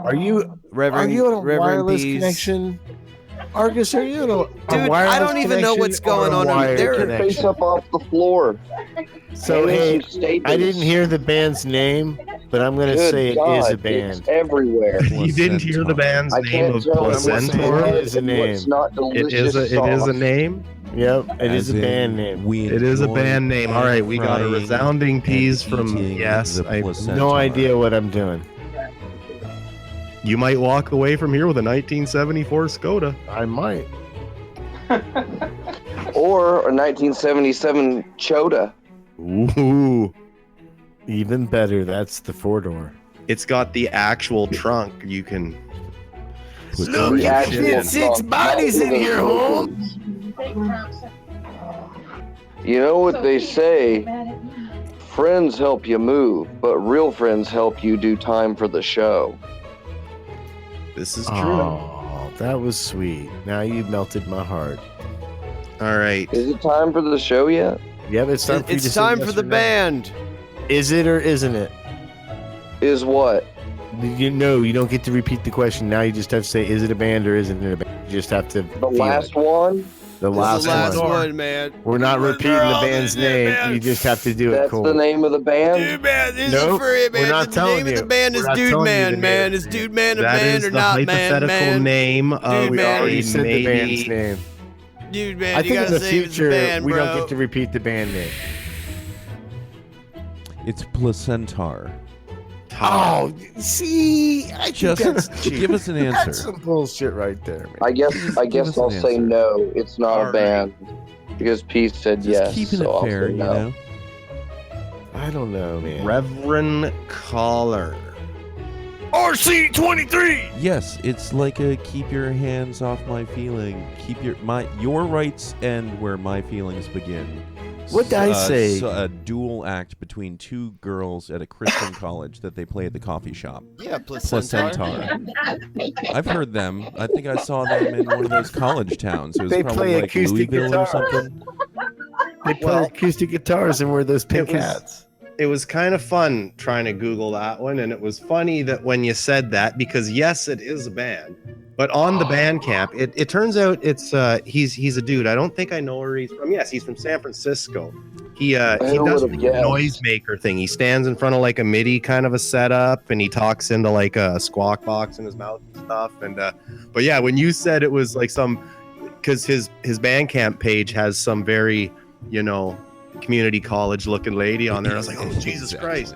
Are you Reverend, are you on a Reverend wireless Pease. connection? Argus, are you on a Dude, wireless I don't even know what's connection or going a on in wired there. Get your face connection? up off the floor. So Hey, hey, you staples. I didn't hear the band's name, but I'm gonna Good say it God, is a it's band. everywhere. You didn't hear the band's I name can't of tell Placentor? It is a name. What's not It delicious is a name. Yep, it is As a in, band name. we It is a enjoy band name. All right, we got a frying resounding peas and from eating yes. the I, placenta. No idea what I'm doing. you might walk away from here with a 1974 Skoda. I might. Or a 1977 Chota. Ooh, Even better. That's the 4-door. it's got the actual trunk. You can. Put The some actual shit in. Six trunk, bodies not in even here, the Holmes. You know what they say? Friends help you move, but real friends help you do time for the show. This is true. Oh, that was sweet. Now you melted my heart. All right. Is it time for the show yet? Yep, it's time for you to It's say time yes for the or no. band. Is it or isn't it? Is what? You know, you don't get to repeat the question. Now you just have to say, is it a band or isn't it a band? You just have to. The last one? The This last, is the last one. one, man. We're not repeating the band's name. You just have to do it That's cool. the name of the band? Dude, man, this Nope, is for it, man. we're not the telling name of you. the band We're is not Dude telling you the Man, name. man. Is Dude Man a That band is or the not, man? hypothetical Man? name of Dude, We man. already a said the band's maybe. name. Dude, man, I you think in gotta the say it's a future band, we bro. don't get to repeat the band name. It's placentar. Oh, see, I think Just that's cheap. give us an That's answer. some bullshit right there, man. I guess Give us I'll an say answer. no. It's not All a right. band. Because Pete said Just yes. keeping so it I'll fair, say you no. know. I don't know, man. Reverend Collar. RC23. Yes, it's like a keep your hands off my feeling. Keep your rights end where my feelings begin. What did I say? A dual act between two girls at a Christian college that they play at the coffee shop. Yeah, Placentar. Placentar. I've heard them. I think I saw them in one of those college towns. It was They probably play like acoustic Louisville guitar. or something. They play acoustic guitars and wear those pink It was- hats. It was kind of fun trying to Google that one, and it was funny that when you said that, because yes, it is a band, but on the Bandcamp, it turns out it's he's a dude. I don't think I know where he's from. Yes, he's from San Francisco. He does would've like a guessed? noisemaker thing. He stands in front of like a MIDI kind of a setup, and he talks into like a squawk box in his mouth and stuff. And but yeah, when you said it was like because his Bandcamp page has some very, community college looking lady on there. I was like, oh, Jesus Christ.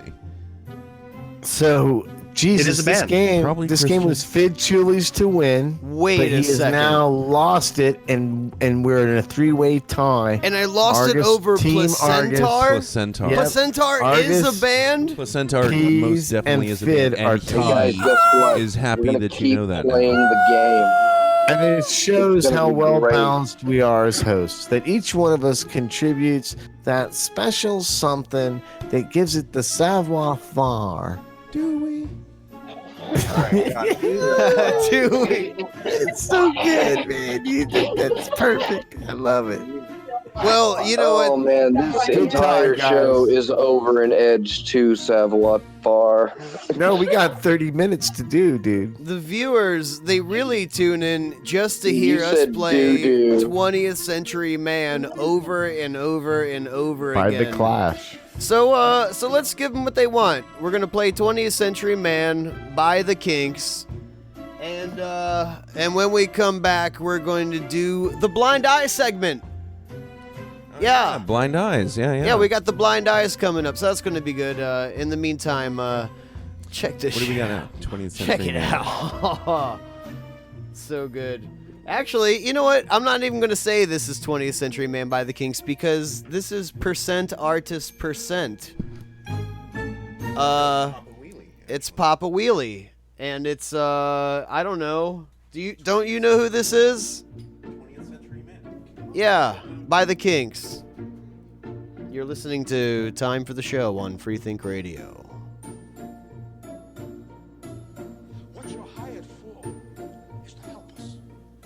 So, Jesus, It is a band. This game was Fid Chulies to win. Wait but a he has second. now lost it, and we're in a 3-way tie. And I lost it over Placentar? Placentar. Yep. Placentar is a band? Placentar Keys most definitely and is a Fid band. are And tied. he Guys, guess what? is We're happy gonna that you keep know that. playing now. the game. And it shows It's gonna how be well great. balanced we are as hosts, that each one of us contributes that special something that gives it the savoir-faire. Do we? Do we? It's so good, man. That's perfect. I love it. Well, you know Oh what? man, this Good entire time, show guys. is over an edge to Savoir-Faire. No, we got 30 minutes to do, dude. The viewers, they really tune in just to You hear us said play doo-doo. 20th Century Man over and over and over By again. the Clash. So let's give them what they want. We're gonna play 20th Century Man by the Kinks, and when we come back, we're going to do the Blind Eye segment. Yeah. Blind Eyes. Yeah. We got the Blind Eyes coming up, so that's going to be good. In the meantime, check this. What do we got shit now? 20th Century. Check it Man. out. So good. Actually, you know what? I'm not even going to say this is 20th Century Man by the Kinks because this is Percent Artist Percent. It's Papa Wheelie, and it's I don't know. Don't you know who this is? 20th Century Man. Yeah, by the Kinks. You're listening to Time for the Show on Freethink Radio. What you're hired for is to help us.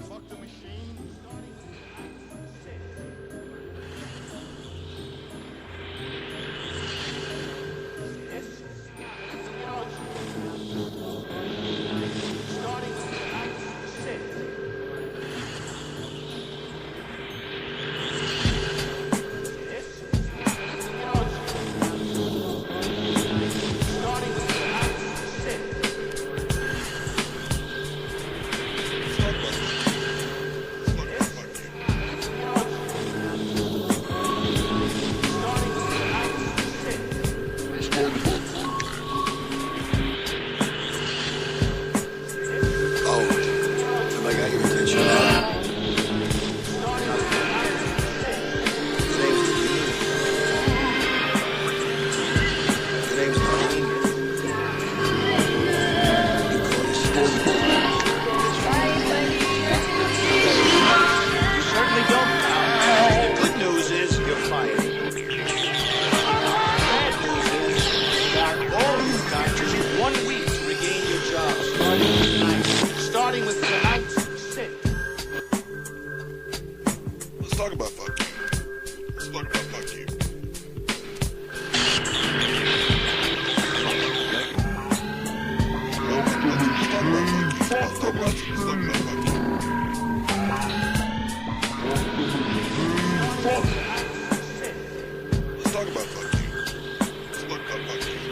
Fuck the machine.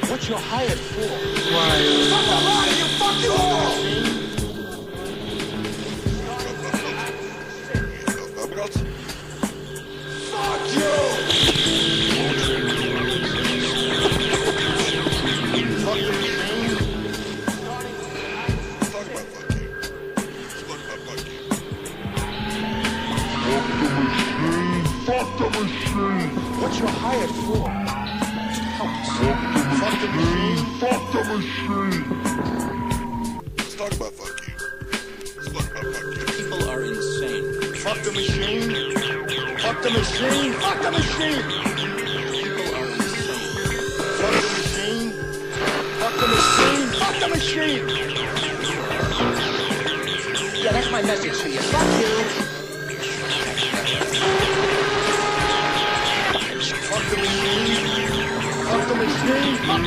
What you're hired for. Fuck a lot of you, fuck you all! Fuck you! Fuck the machine. Fuck the machine. What you're hired for. Fuck the machine. Fuck the machine. Let's talk about fuck you. Let's talk about fuck you. People are insane. Fuck the machine. Fuck the machine. Fuck the machine. People are insane. Fuck the machine. Fuck the machine. Fuck the machine. Yeah, that's my message to you. Fuck you. Fuck the machine. Fuck the machine! Fuck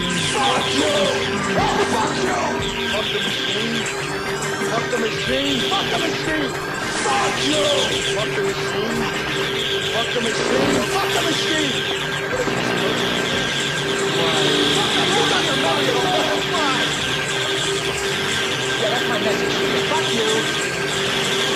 you! Fuck you! Fuck the machine! Fuck the machine! Fuck the machine! Fuck you! Fuck the machine! Fuck the machine! Fuck the machine! Fuck the machine! Yeah, that's my my message to you. Fuck you.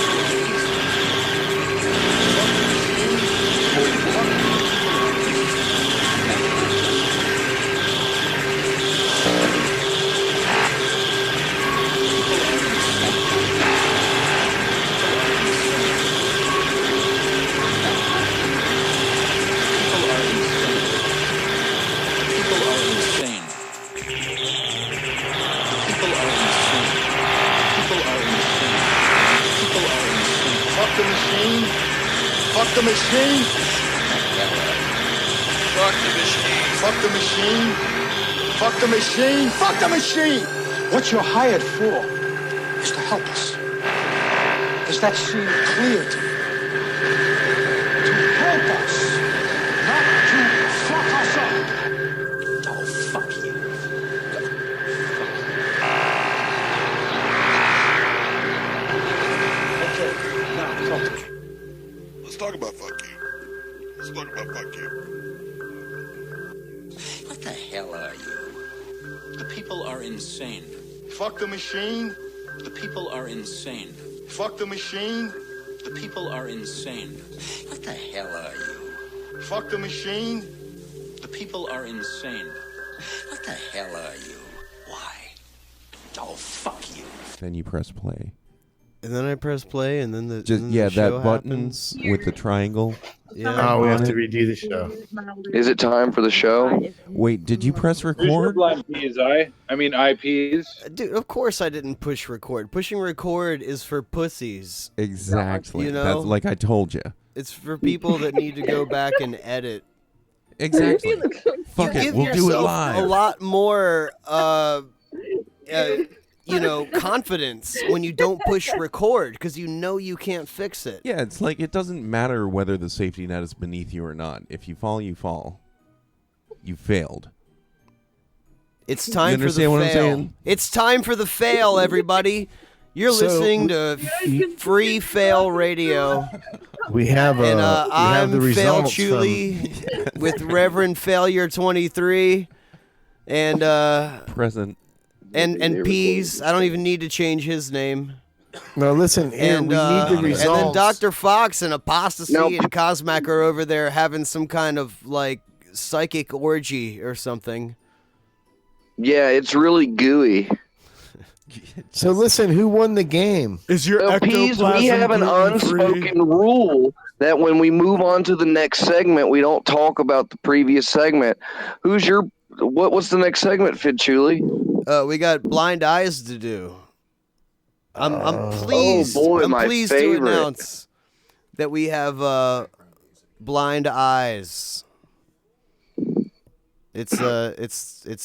Fuck the machine. Fuck the machine. Fuck the machine. Fuck the machine. Fuck the machine. Fuck the machine. What you're hired for is to help us. Does that seem clear to you? To help us, not to fuck us up. Oh, fuck you. Okay, now talk to me. Let's talk about fuck you. Let's talk about fuck you. What the hell are you? The people are insane. Fuck the machine. The people are insane. Fuck the machine. The people are insane. What the hell are you? Fuck the machine. The people are insane. What the hell are you? Why? Oh, fuck you. Then you press play. And then I press play, and then the Just and then the that show button happens. with the triangle. Yeah. Oh, we have to redo the show. Is it time for the show? Wait, did you press Who's record? blind IPs? I mean IPs. Dude, of course I didn't push record. Pushing record is for pussies. Exactly. You know? That's like I told you. It's for people that need to go back and edit. Exactly. Fuck You it, give we'll do it yourself live. a lot more, confidence when you don't push record because you know you can't fix it. Yeah, it's like it doesn't matter whether the safety net is beneath you or not. If you fall, you fall. You failed. It's time for the understand fail. what I'm saying? It's time for the fail, everybody. You're listening to Free Fail Radio. We have and we have I'm the Fail results Chuli with Reverend Failure 23 and present and Peas. I don't even need to change his name. No, listen, here, And we need the results. and then Dr. Fox and Apostasy Nope. and Cosmac are over there having some kind of like psychic orgy or something. Yeah, it's really gooey. So listen, who won the game? Is your Peas, we have an unspoken rule that when we move on to the next segment, we don't talk about the previous segment. What's the next segment, Fidchuli? We got Blind Eyes to do. I'm pleased. Oh boy, I'm my pleased favorite. to announce that we have Blind Eyes. It's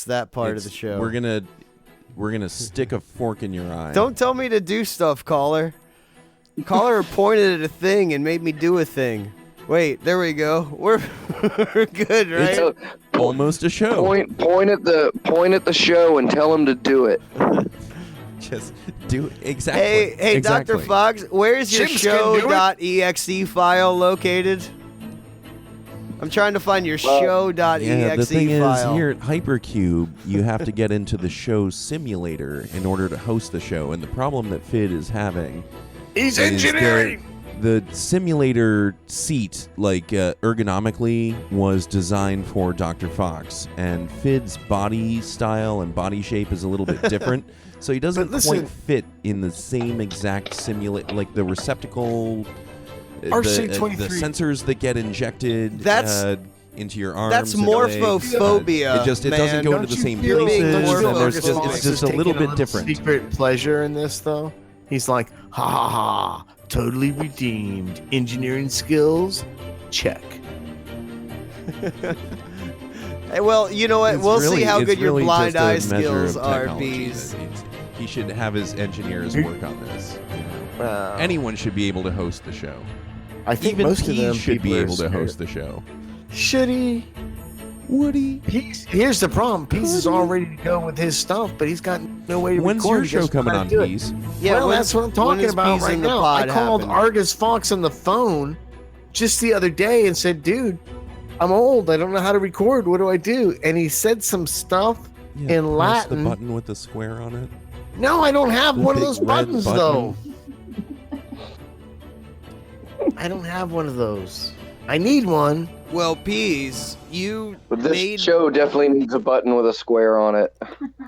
that part of the show. We're gonna stick a fork in your eye. Don't tell me to do stuff, caller. Caller pointed at a thing and made me do a thing. Wait, there we go. We're good, right? It's almost a show. Point at the show and tell him to do it. Just do exactly. Hey, exactly. Dr. Fox, where's your Jim's gonna do it. show.exe file located? I'm trying to find your show.exe Yeah, the thing file. is, here at Hypercube, you have to get into the show simulator in order to host the show, and the problem that Fid is having He's is engineering. the simulator seat, like ergonomically, was designed for Dr. Fox, and Fid's body style and body shape is a little bit different, so he doesn't listen- quite fit in the same exact simulate, like the receptacle. The RC-23. sensors that get injected That's- into your arms. That's and legs, morphophobia, it doesn't man. go Don't into the you same feel places. being And there's morphophobia? just, it's just a little bit different. Secret pleasure in this, though. He's like, ha ha ha, totally redeemed. Engineering skills, check. Hey, well, you know what? It's We'll really- see how it's good your really blind just a eye measure skills of are, technology Bees. that he should have his engineers work on this. Anyone should be able to host the show. I think Even most of Peas them should be people are able to scared. host the show. Should he? Would he? Here's the problem. Peace is all ready to go with his stuff, but he's got no way to When's record. your He show doesn't know coming how on, to do it. Peas? Yeah, well, when- that's what I'm when talking is about Peas right in the now. I pod called happen? Argus Fox on the phone just the other day and said, dude, I'm old. I don't know how to record. What do I do? And he said some stuff in Press Latin. the button with the square on it. No, I don't have The one of big those red buttons, button. though. I don't have one of those. I need one. Well, Peas, you But this show definitely needs a button with a square on it.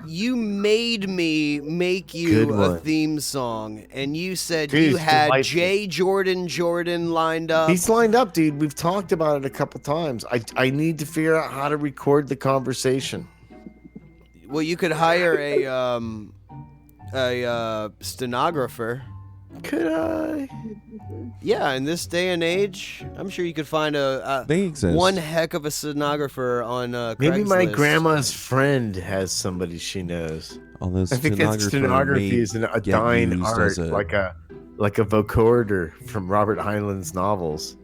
You made me make you Good a one. theme song, and you said Dude, you it's had delightful. J. Jordan lined up. He's lined up, dude. We've talked about it a couple times. I need to figure out how to record the conversation. Well, you could hire a stenographer. Could I? Yeah, in this day and age, I'm sure you could find They exist. one heck of a stenographer on Maybe my Craigslist. grandma's friend has somebody she knows. All those I think that stenography is a dying art, like a vocoder from Robert Heinlein's novels.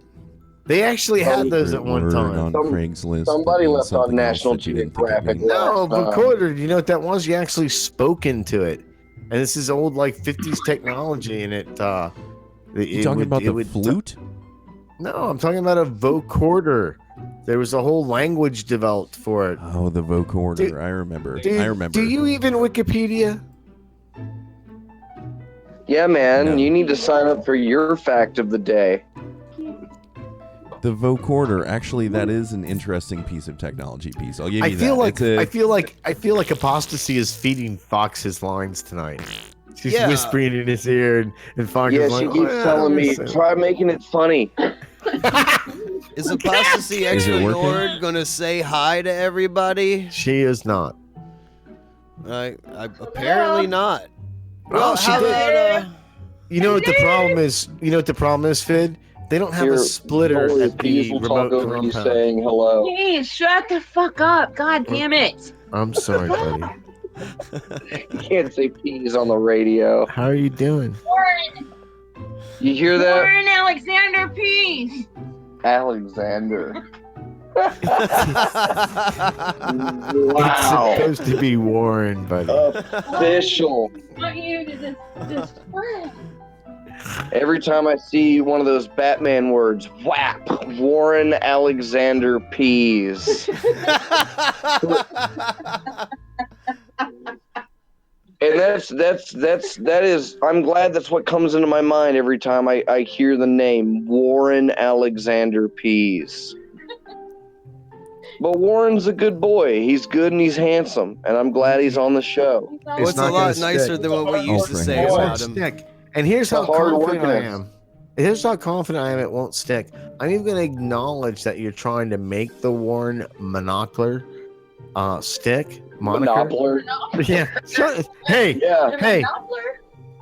They actually had those at one time. On Craigslist. Somebody that means left on something else National that you didn't think it Geographic. meant. No, vocoder. You know what that was? You actually spoke into it, and this is old like 50s technology, and it. You talking about the flute? No, I'm talking about a vocoder. There was a whole language developed for it. Oh, the vocoder. Dude, I remember. Dude, I remember. Do you even Wikipedia? Yeah, man, No. you need to sign up for your fact of the day. The vocoder. Actually, that is an interesting piece of technology. Piece. I'll give you I that. feel like It's I feel like Apostasy is feeding Fox his lines tonight. She's Yeah. whispering in his ear, and Fox Yeah, is she like, keeps "Oh, yeah, telling me, listen." try making it funny. Is Apostasy Is it Extra working? Nord gonna say hi to everybody? She is not. I apparently not. Well, she how did. about, You know what the problem is? You know what the problem is, Fid? They don't have Your a splitter Lord, at Peas the will remote talk over you compound. saying hello. Please shut the fuck up. God damn it. I'm sorry, buddy. You can't say Peas on the radio. How are you doing? Warren. You hear that? Warren Alexander Peace. Alexander. It's Wow. supposed to be Warren, buddy. Official. I want you to just spread. Every time I see one of those Batman words, whap, Warren Alexander Peas. And that is, I'm glad that's what comes into my mind every time I hear the name Warren Alexander Peas. But Warren's a good boy. He's good and he's handsome, and I'm glad he's on the show. Well, it's a lot nicer than what we used to say It about won't him. stick. And here's how Hard confident I working. am. Here's how confident I am it won't stick. I'm even going to acknowledge that you're trying to make the Warren monocular stick. Moniker. Monocular. Yeah. Hey. Yeah. Hey.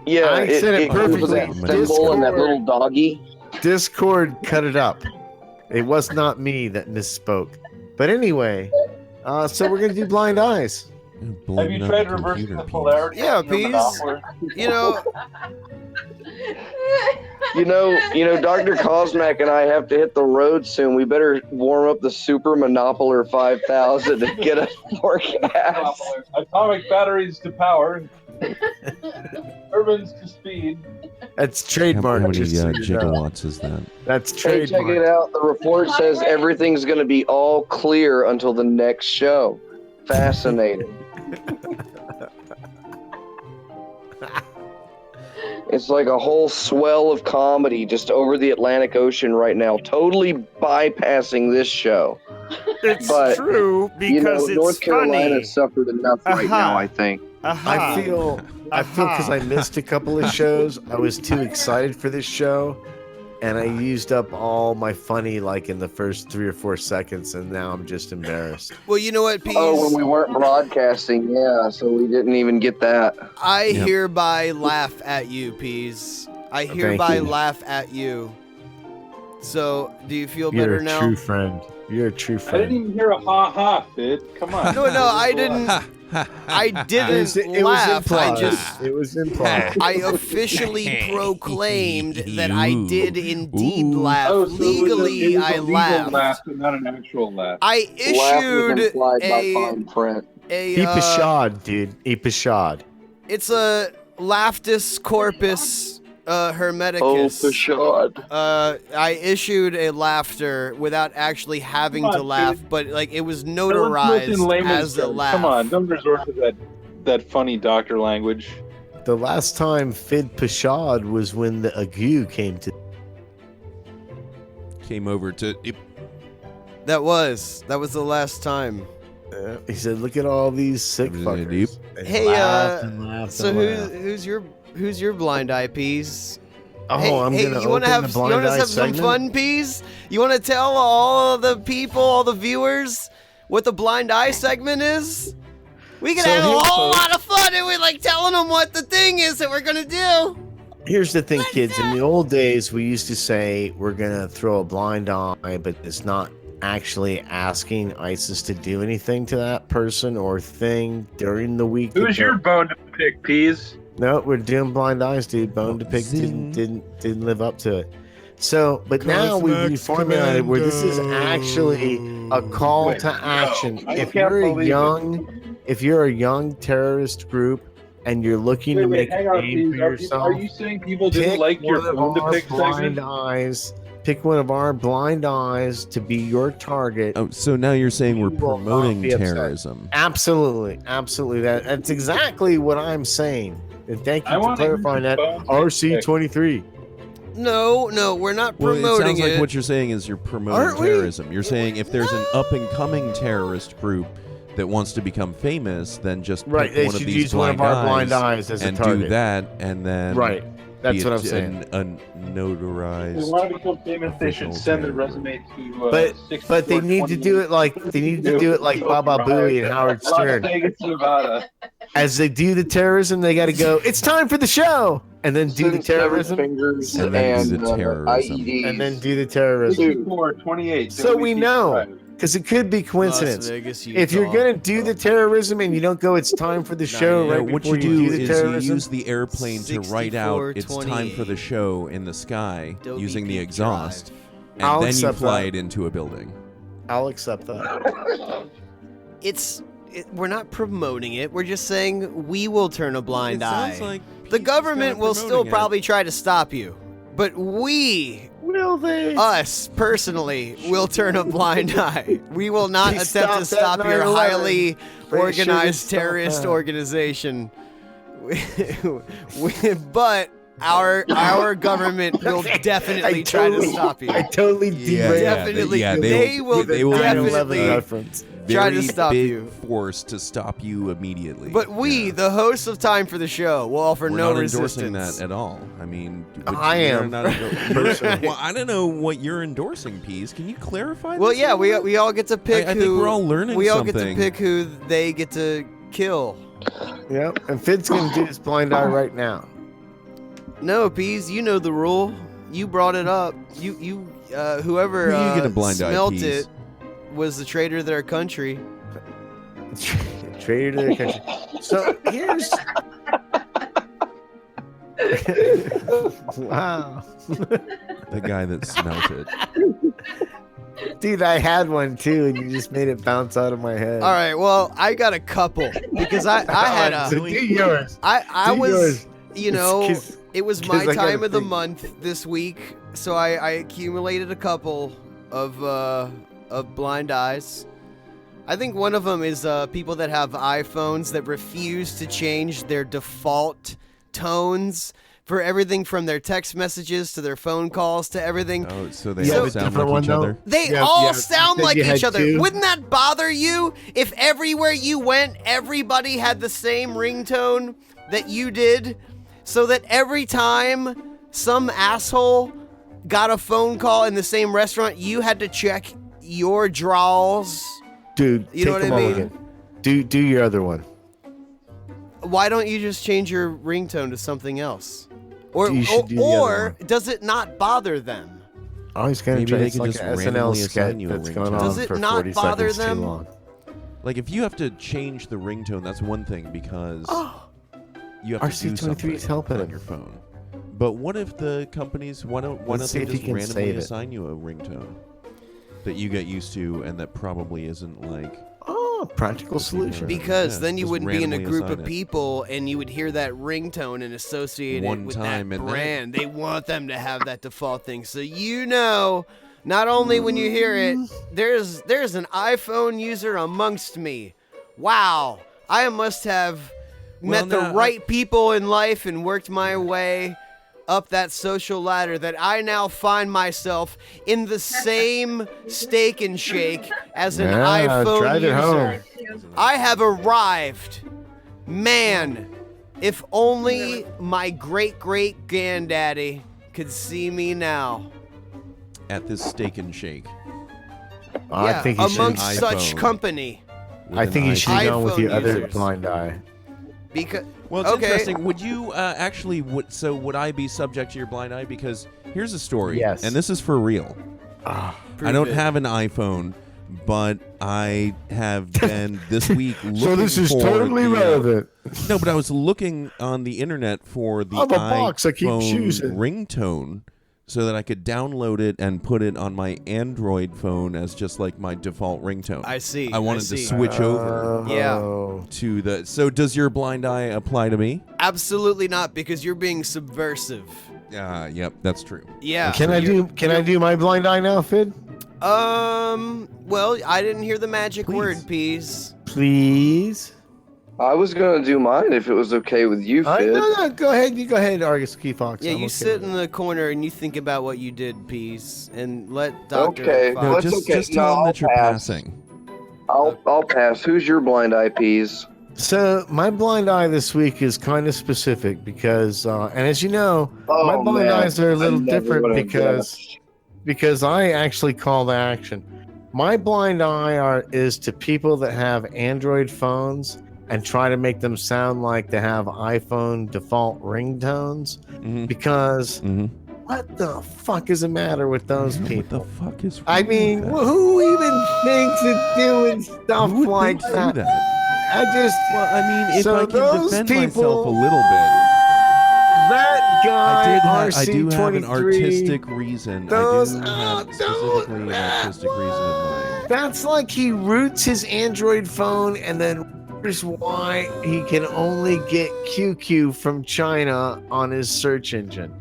Yeah, I said it was perfectly. that symbol and that little doggy. Discord cut it up. It was not me that misspoke. But anyway, so we're gonna do blind eyes. Have you tried reversing the polarity? Yeah, of your Peas. monocular? You know, Dr. Cosmac and I have to hit the road soon. We better warm up the Super Monopolar 5000 to get a forecast. Atomic batteries to power. Turbines to speed. That's trademark. How many just so you know. gigawatts is that? That's Hey, trademark. check it out. The report says everything's going to be all clear until the next show. Fascinating. It's like a whole swell of comedy just over the Atlantic Ocean right now, totally bypassing this show. It's But, true because it's North Carolina funny. suffered enough right now, I think. I feel because I missed a couple of shows. I was too excited for this show, and I used up all my funny like in the first 3 or 4 seconds, and now I'm just embarrassed. Well, you know what, Peas? Oh, when we weren't broadcasting, yeah, so we didn't even get that. I hereby laugh at you, Peas. I hereby laugh at you. So, do you feel You're better a now? true friend. You're a true I friend. didn't even hear a ha-ha, Fid. Come on. No, I didn't. I didn't It was laugh. I implied. just. It was implied. I officially proclaimed that I did indeed laugh. Oh, so Legally, it was a I legal laughed. laugh, but not an actual laugh. I Laugh was issued implied by a fine print. He pashad, dude. He pashad. It's a laftus corpus Oh, hermeticus. Pashad. I issued a laughter without actually having Come on, to laugh, dude. but like it was Let's do it in notarized layman's as a terms. laugh. Come on, don't resort to that funny doctor language. The last time Fid Pashad was when the ague came over to. That was the last time. He said, "Look at all these sick fuckers." Hey, so laughed. who's your blind eye, Peas? Oh, hey, I'm gonna you wanna open have the blind eye some segment? fun, Peas? You wanna tell all the people, all the viewers, what the blind eye segment is? We can have a whole lot of fun, and we're like telling them what the thing is that we're gonna do. Here's the thing, kids. In the old days, we used to say we're gonna throw a blind eye, but it's not actually asking ISIS to do anything to that person or thing during the week. Who's your bone to pick, Peas? No, we're doing blind eyes, dude. Bone to pick didn't live up to it. So, but now we've reformulated where this is actually a call to action. If you're a young terrorist group and you're looking to make a name for yourself, Are you saying people didn't like your bone to pick segment? Pick one of our blind eyes to be your target. Oh, so now you're saying we're promoting terrorism? Absolutely. That's exactly what I'm saying. And thank you for clarifying that. RC23. No, we're not promoting it sounds like it. what you're saying is you're promoting terrorism. You're saying if there's an up-and-coming terrorist group that wants to become famous, then just Right, pick they one of should these use one of our blind eyes as a and target. do that, and then That's be what I'm saying. A notarized. If they want to become famous, they should send their resume to. But they need to do it like Baba Booey and Howard Stern. Las Vegas, Nevada. As they do the terrorism, they got to go. It's time for the show, and then do the terrorism, and then do the terrorism. and then do the terrorism. 64, 28. So we know, because it could be coincidence. Vegas, If you're gonna do the terrorism and you don't go, it's time for the show. Right what before you do the is terrorism. you use the airplane to write out "It's time for the show" in the sky using the exhaust, and I'll then you accept fly that. it into a building. I'll accept that. We're not promoting it. We're just saying we will turn a blind eye. sounds like the government will still promoting it. probably try to stop you, but we, us personally, will turn a blind eye. We will not Please attempt to stop that stop your 9/11. highly Pretty organized sure you terrorist stop that. organization. But our government will definitely try to stop you. I totally derailed. Definitely, they will definitely reference. try to Very stop big you. force to stop you immediately. But we, the hosts of Time for the Show, will offer We're no not resistance. endorsing that at all. I mean, I you're am. not Personally. well, I don't know what you're endorsing, Peas. Can you clarify? Well, this yeah, a little we all get to pick I who. think we're all learning We all get to something. pick who they get to kill. Yep, and Fid's gonna do his blind eye right now. No, Peas, you know the rule. You brought it up. Whoever Who you get a blind eye, smelt Peas? it was the traitor to their country. Traitor to their country. So here's. Wow. The guy that smelt it. Dude, I had one too, and you just made it bounce out of my head. All right, well, I got a couple because I had a. So do yours. I Do was, yours. you know, 'Cause- it was 'cause my I gotta time of the think. month this week, so I accumulated a couple of blind eyes. I think one of them is people that have iPhones that refuse to change their default tones for everything from their text messages to their phone calls to everything. Oh, so they You all have a sound different like one, each though? other. They Yeah, all yeah, sound you like had each other. two? Wouldn't that bother you if everywhere you went, everybody had the same ringtone that you did? So that every time some asshole got a phone call in the same restaurant, you had to check your draws. Dude, You know take what I them all mean? again. Do your other one. Why don't you just change your ringtone to something else? Or You should do the other or does it not bother them? I was gonna Maybe try. they It's can like just an SNL randomly sketch assign you a that's going ringtone. on Does it for not 40 bother seconds them? too long. Like if you have to change the ringtone, that's one thing because you have to do RC23 something is helping on him. your phone. But what if the companies why don't Let's see they if he just can randomly save it. assign you a ringtone that you get used to and that probably isn't like Oh, practical solution. Because Yeah, then you just wouldn't be in a randomly group assign of it. people and you would hear that ringtone and associate it One with time that and then- brand. They want them to have that default thing. So you know, not only when you hear it, there's an iPhone user amongst me. Wow. I must have met the right people in life and worked my way up that social ladder that I now find myself in the same Steak and Shake as an iPhone drive it user. home. I have arrived. Man, if only my great granddaddy could see me now. At this Steak and Shake. I think you amongst should. such company. I think you should have gone with the other users. blind eye. Because Well, it's interesting. Would you actually? Would I be subject to your blind eye? Because here's a story. Yes. And this is for real. I don't have an iPhone, but I have been this week looking So this is for totally the, relevant. No, but I was looking on the internet for the Oh, the box I keep iPhone choosing. ringtone so that I could download it and put it on my Android phone as just like my default ringtone. I see. I wanted to switch over to the... So does your blind eye apply to me? Absolutely not, because you're being subversive. Yep, that's true. Yeah. Can I do my blind eye now, Fid? Well, I didn't hear the magic word, Peas. Please. I was gonna do mine if it was okay with you, Fid. No, go ahead. You go ahead, Argus Key Fox. Yeah, I'm you okay sit with in the corner and you think about what you did, Peas, and let Dr. Okay, Fox... no, just tell them that you're passing. I'll pass. Who's your blind eye, Peas? So my blind eye this week is kind of specific because, and as you know, my blind eyes are a little different because I actually call the action. My blind eye is to people that have Android phones and try to make them sound like they have iPhone default ringtones because what the fuck is the matter with those people? What the fuck is I mean, who even thinks of doing stuff like that? I just, well, I mean, if so I can those defend people, myself a little bit. That guy, I do have an RC23, artistic reason. those- I do have specifically an artistic reason in mind. That's like he roots his Android phone and then wonders why he can only get QQ from China on his search engine.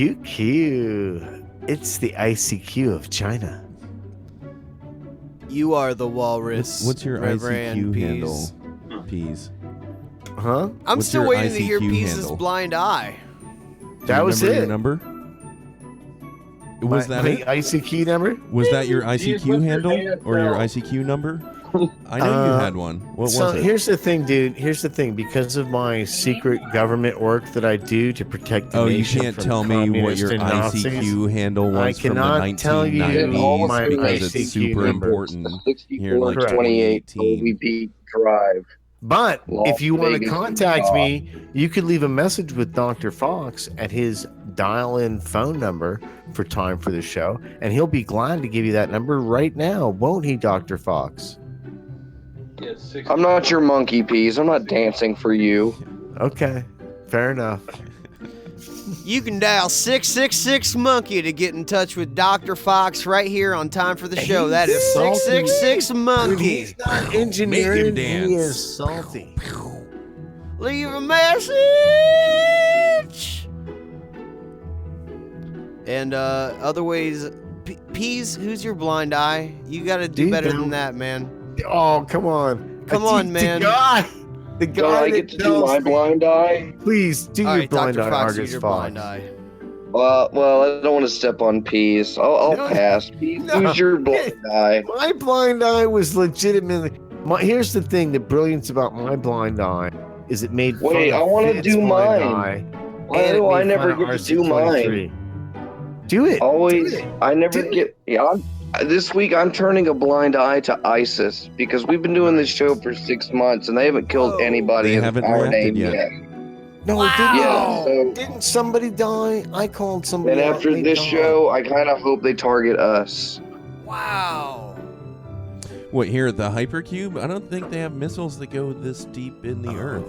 QQ. It's the ICQ of China. You are the walrus. What's your Reverend ICQ Peas. handle? Peas. Huh? I'm What's still your waiting to hear ICQ Peas' handle? blind eye. That was Remember it. Your number? Was that my it? ICQ number? Was that your ICQ handle or your ICQ number? I know you had one. What was So it? here's the thing, dude. Here's the thing. Because of my secret government work that I do to protect the Oh, you nation can't from tell me what communists your and Nazis, ICQ handle I was from the cannot tell you 1990s my because it's ICQ super number. important here in like 28 2018. Drive. But Las if you want to Vegas, contact Utah. me, you could leave a message with Dr. Fox at his dial-in phone number for time for the show, and he'll be glad to give you that number right now, won't he, Dr. Fox? I'm not your monkey, Peas. I'm not dancing for you. Okay, fair enough. You can dial 666 Monkey to get in touch with Dr. Fox right here on Time for the Show. That is 666 Monkey. He's not engineering, Make him he dance. is salty. Leave a message. And other ways, Peas, who's your blind eye? You got to do Dude, better don't- than that, man. Oh, come on. Come on, The man. guy, the Don't guy I that get to do tells my me- blind eye? Please do All your right, blind Dr. eye, Fox, Argus use your Fox. blind eye. Well, I don't want to step on Peas. I'll No. pass. Peas, No. who's your blind eye? My blind eye was legitimately. Here's the thing: the brilliance about my blind eye is it made. Wait, fun I of want to Fid's do blind mine. eye, Why and it do I made never fun of get to do RC23. mine? Do it. Always, Do it. I never Do get. Yeah, this week I'm turning a blind eye to ISIS because we've been doing this show for 6 months and they haven't killed anybody They in haven't our reacted name yet. yet. No, Yeah, so didn't somebody die? I called somebody. and out after and they this died. show, I kind of hope they target us. Wow. What, here at the Hypercube? I don't think they have missiles that go this deep in the earth.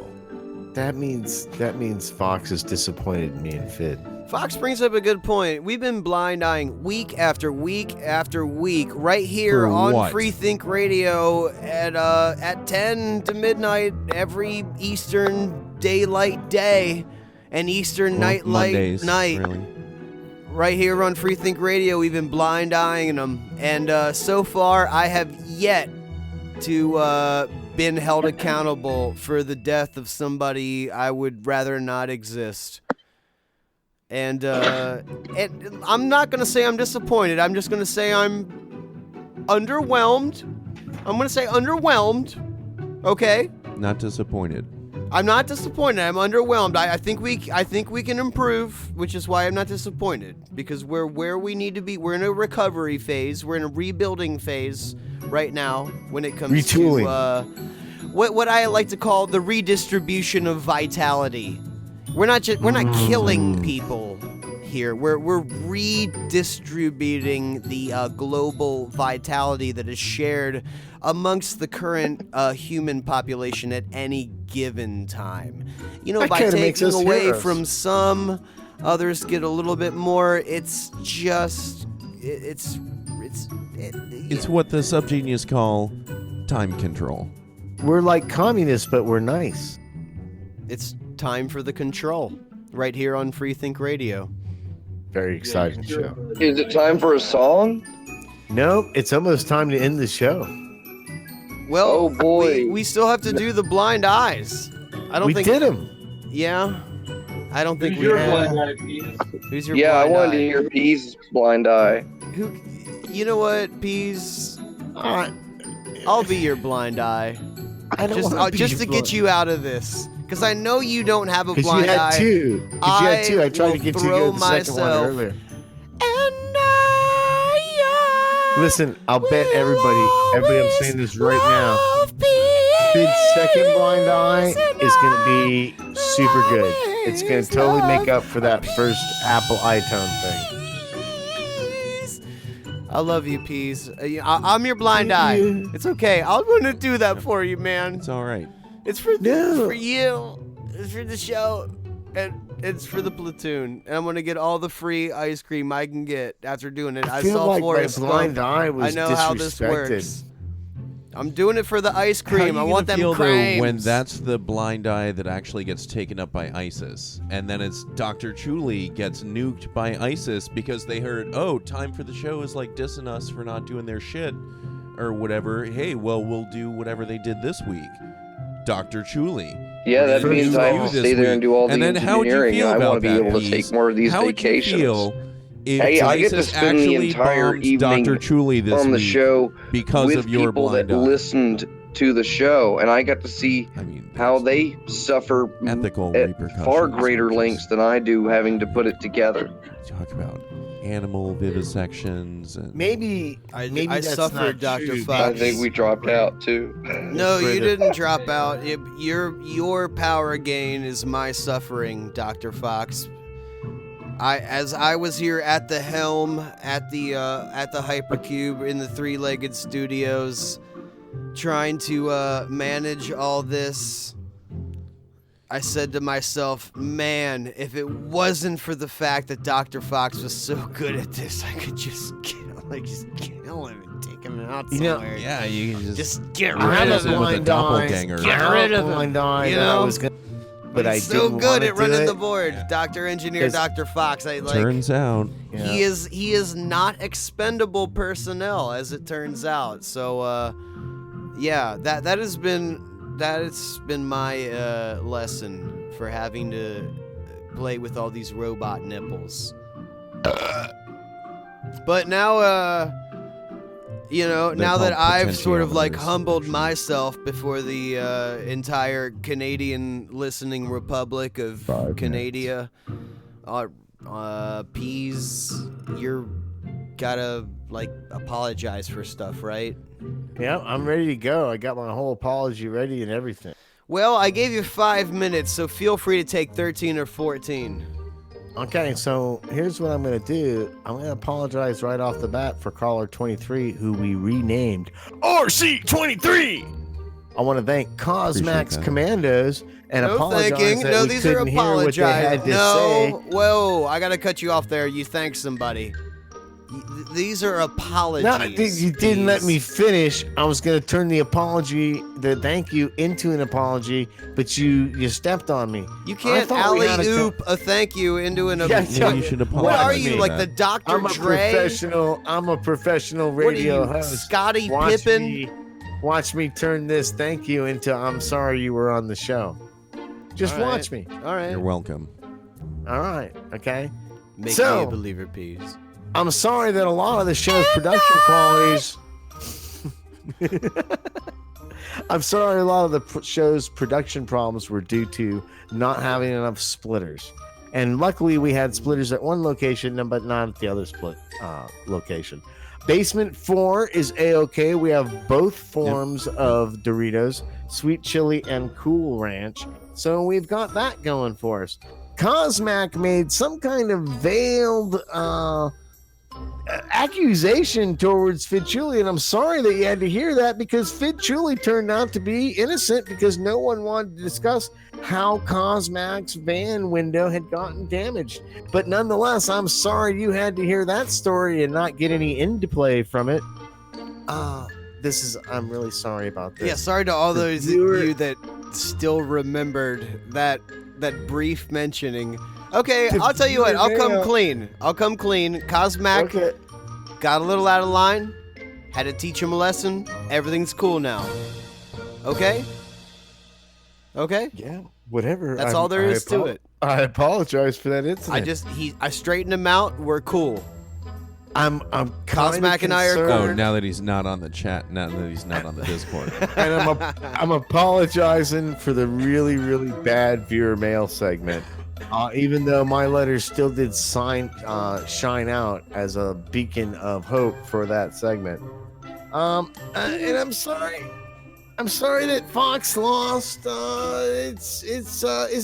That means Fox is disappointed in me and Fid. Fox brings up a good point. We've been blind eyeing week after week after week right here For on what? Free Think Radio at 10 to midnight every Eastern daylight day and Eastern Well, nightlight Mondays, night. really. Right here on Free Think Radio, we've been blind eyeing them, and so far I have yet to been held accountable for the death of somebody I would rather not exist. And I'm not going to say I'm disappointed. I'm just going to say I'm underwhelmed. I'm going to say underwhelmed. Okay? Not disappointed. I'm not disappointed. I'm underwhelmed. I think we can improve, which is why I'm not disappointed, because we're where we need to be. We're in a recovery phase. We're in a rebuilding phase right now when it comes retooling. To what I like to call the redistribution of vitality. We're not killing people here. We're redistributing the global vitality that is shared amongst the current human population at any given time. You know, That by kinda makes taking us away heroes. from some, others get a little bit more. It's just it's what the subgenius call time control. We're like communists, but we're nice. It's time for the control right here on Free Think Radio. Very exciting show. Is it time for a song? No, it's almost time to end the show. Well, oh boy, we still have to do the blind eyes. I don't We think did them. Yeah, I don't think Who's we your have. blind eye, Pete? Who's your Yeah, I blind wanted eye? to hear P's blind eye. Who? You know what, Peas? I'll be your blind eye. I don't wanna be just your to blind- get you out of this, because I know you don't have a Because you blind had eye. two. Because you had two. I tried to will get you to throw go to the second one myself- earlier. Listen, I'll bet everybody I'm saying this right now. Bid's second blind eye is going to be super good. It's going to totally make up for that first Apple iTunes thing. I love you, Peas. I'm your blind eye. It's okay. I'm going to do that for you, man. It's all right. It's for for you. It's for the show. And it's for the platoon. And I'm going to get all the free ice cream I can get after doing it. I feel saw like Forrest my blind Gump. eye was I know how this disrespected. works. I'm doing it for the ice How cream. you I gonna want them feel, though, creams. when that's the blind eye that actually gets taken up by ISIS, and then it's Dr. Chuli gets nuked by ISIS because they heard, oh, time for the show is like dissing us for not doing their shit or whatever. Hey, well, we'll do whatever they did this week. Dr. Chuli. Yeah, that We're gonna means do I you have to this stay there week. and do all the And then how would you engineering. feel I about want to be that, able to Pease? take more of these How would you vacations. feel if Hey, I get to ISIS spend the actually entire bombed evening Dr. Chuli this on the week show because with of your people blind that eye? listened to the show, and I got to see how they suffer ethical at repercussions. far greater lengths than I do having to put it together. Talk about animal vivisections and Maybe I that's suffered, not Dr. true, Fox. I think we dropped out too. No, you didn't drop out. Your power gain is my suffering, Dr. Fox. As I was here at the helm at the Hypercube in the three-legged studios, trying to manage all this, I said to myself, man, if it wasn't for the fact that Dr. Fox was so good at this, I could just kill him and take him out You know, somewhere. yeah, you can just get I rid have of a him. blind eye. Get I rid have of a him. blind eye You that I know? was gonna, but I He's didn't so good wanna at running do the it. board, Dr. Engineer, Yes. Dr. Fox. turns out. He is not expendable personnel, as it turns out. So yeah, that's been my lesson for having to play with all these robot nipples. But now now that I've sort of like humbled myself before the entire Canadian listening republic of Canada, Peas, you're gotta like apologize for stuff, right? Yeah, I'm ready to go. I got my whole apology ready and everything. Well, I gave you 5 minutes, so feel free to take 13 or 14. Okay, so here's what I'm going to do. I'm going to apologize right off the bat for caller 23, who we renamed RC23. I want to thank Cosmax Commandos and No apologize thanking. that No, we these are couldn't hear what they had apologize. to No, say. whoa, I gotta cut you off there. You thank somebody. These are apologies. No, you didn't let me finish. I was going to turn the thank you into an apology, but you stepped on me. You can't alley-oop a thank you into an Yeah, what, you should what are apologize you, for like that. the Dr. I'm a Dre? professional What are radio you, host. Scottie Watch Pippen? me. watch me turn this thank you into I'm sorry you were on the show. Just watch me. All right. You're welcome. All right. Okay. Make So, me a believer, please. I'm sorry that a lot of the show's production qualities. I'm sorry a lot of the show's production problems were due to not having enough splitters. And luckily we had splitters at one location, but not at the other location. Basement 4 is A-OK. We have both forms of Doritos, sweet chili and Cool Ranch. So we've got that going for us. Cosmac made some kind of veiled accusation towards Fitchuli, and I'm sorry that you had to hear that, because Fitchuli turned out to be innocent because no one wanted to discuss how Cosmac's van window had gotten damaged. But nonetheless, I'm sorry you had to hear that story and not get any into play from it. I'm really sorry about this. Yeah, sorry to all those of you that still remembered that brief mentioning. Okay, I'll tell you what. I'll come clean. Cosmac got a little out of line. Had to teach him a lesson. Everything's cool now. Okay? Okay? Yeah, whatever. That's all there is to it. I apologize for that incident. I straightened him out. We're cool. I'm Cosmac and I are cool. Oh, now that he's not on the chat, now that he's not on the Discord. And I'm apologizing for the really, really bad viewer mail segment. Even though my letters still did shine out as a beacon of hope for that segment. And I'm sorry. I'm sorry that Fox lost. Is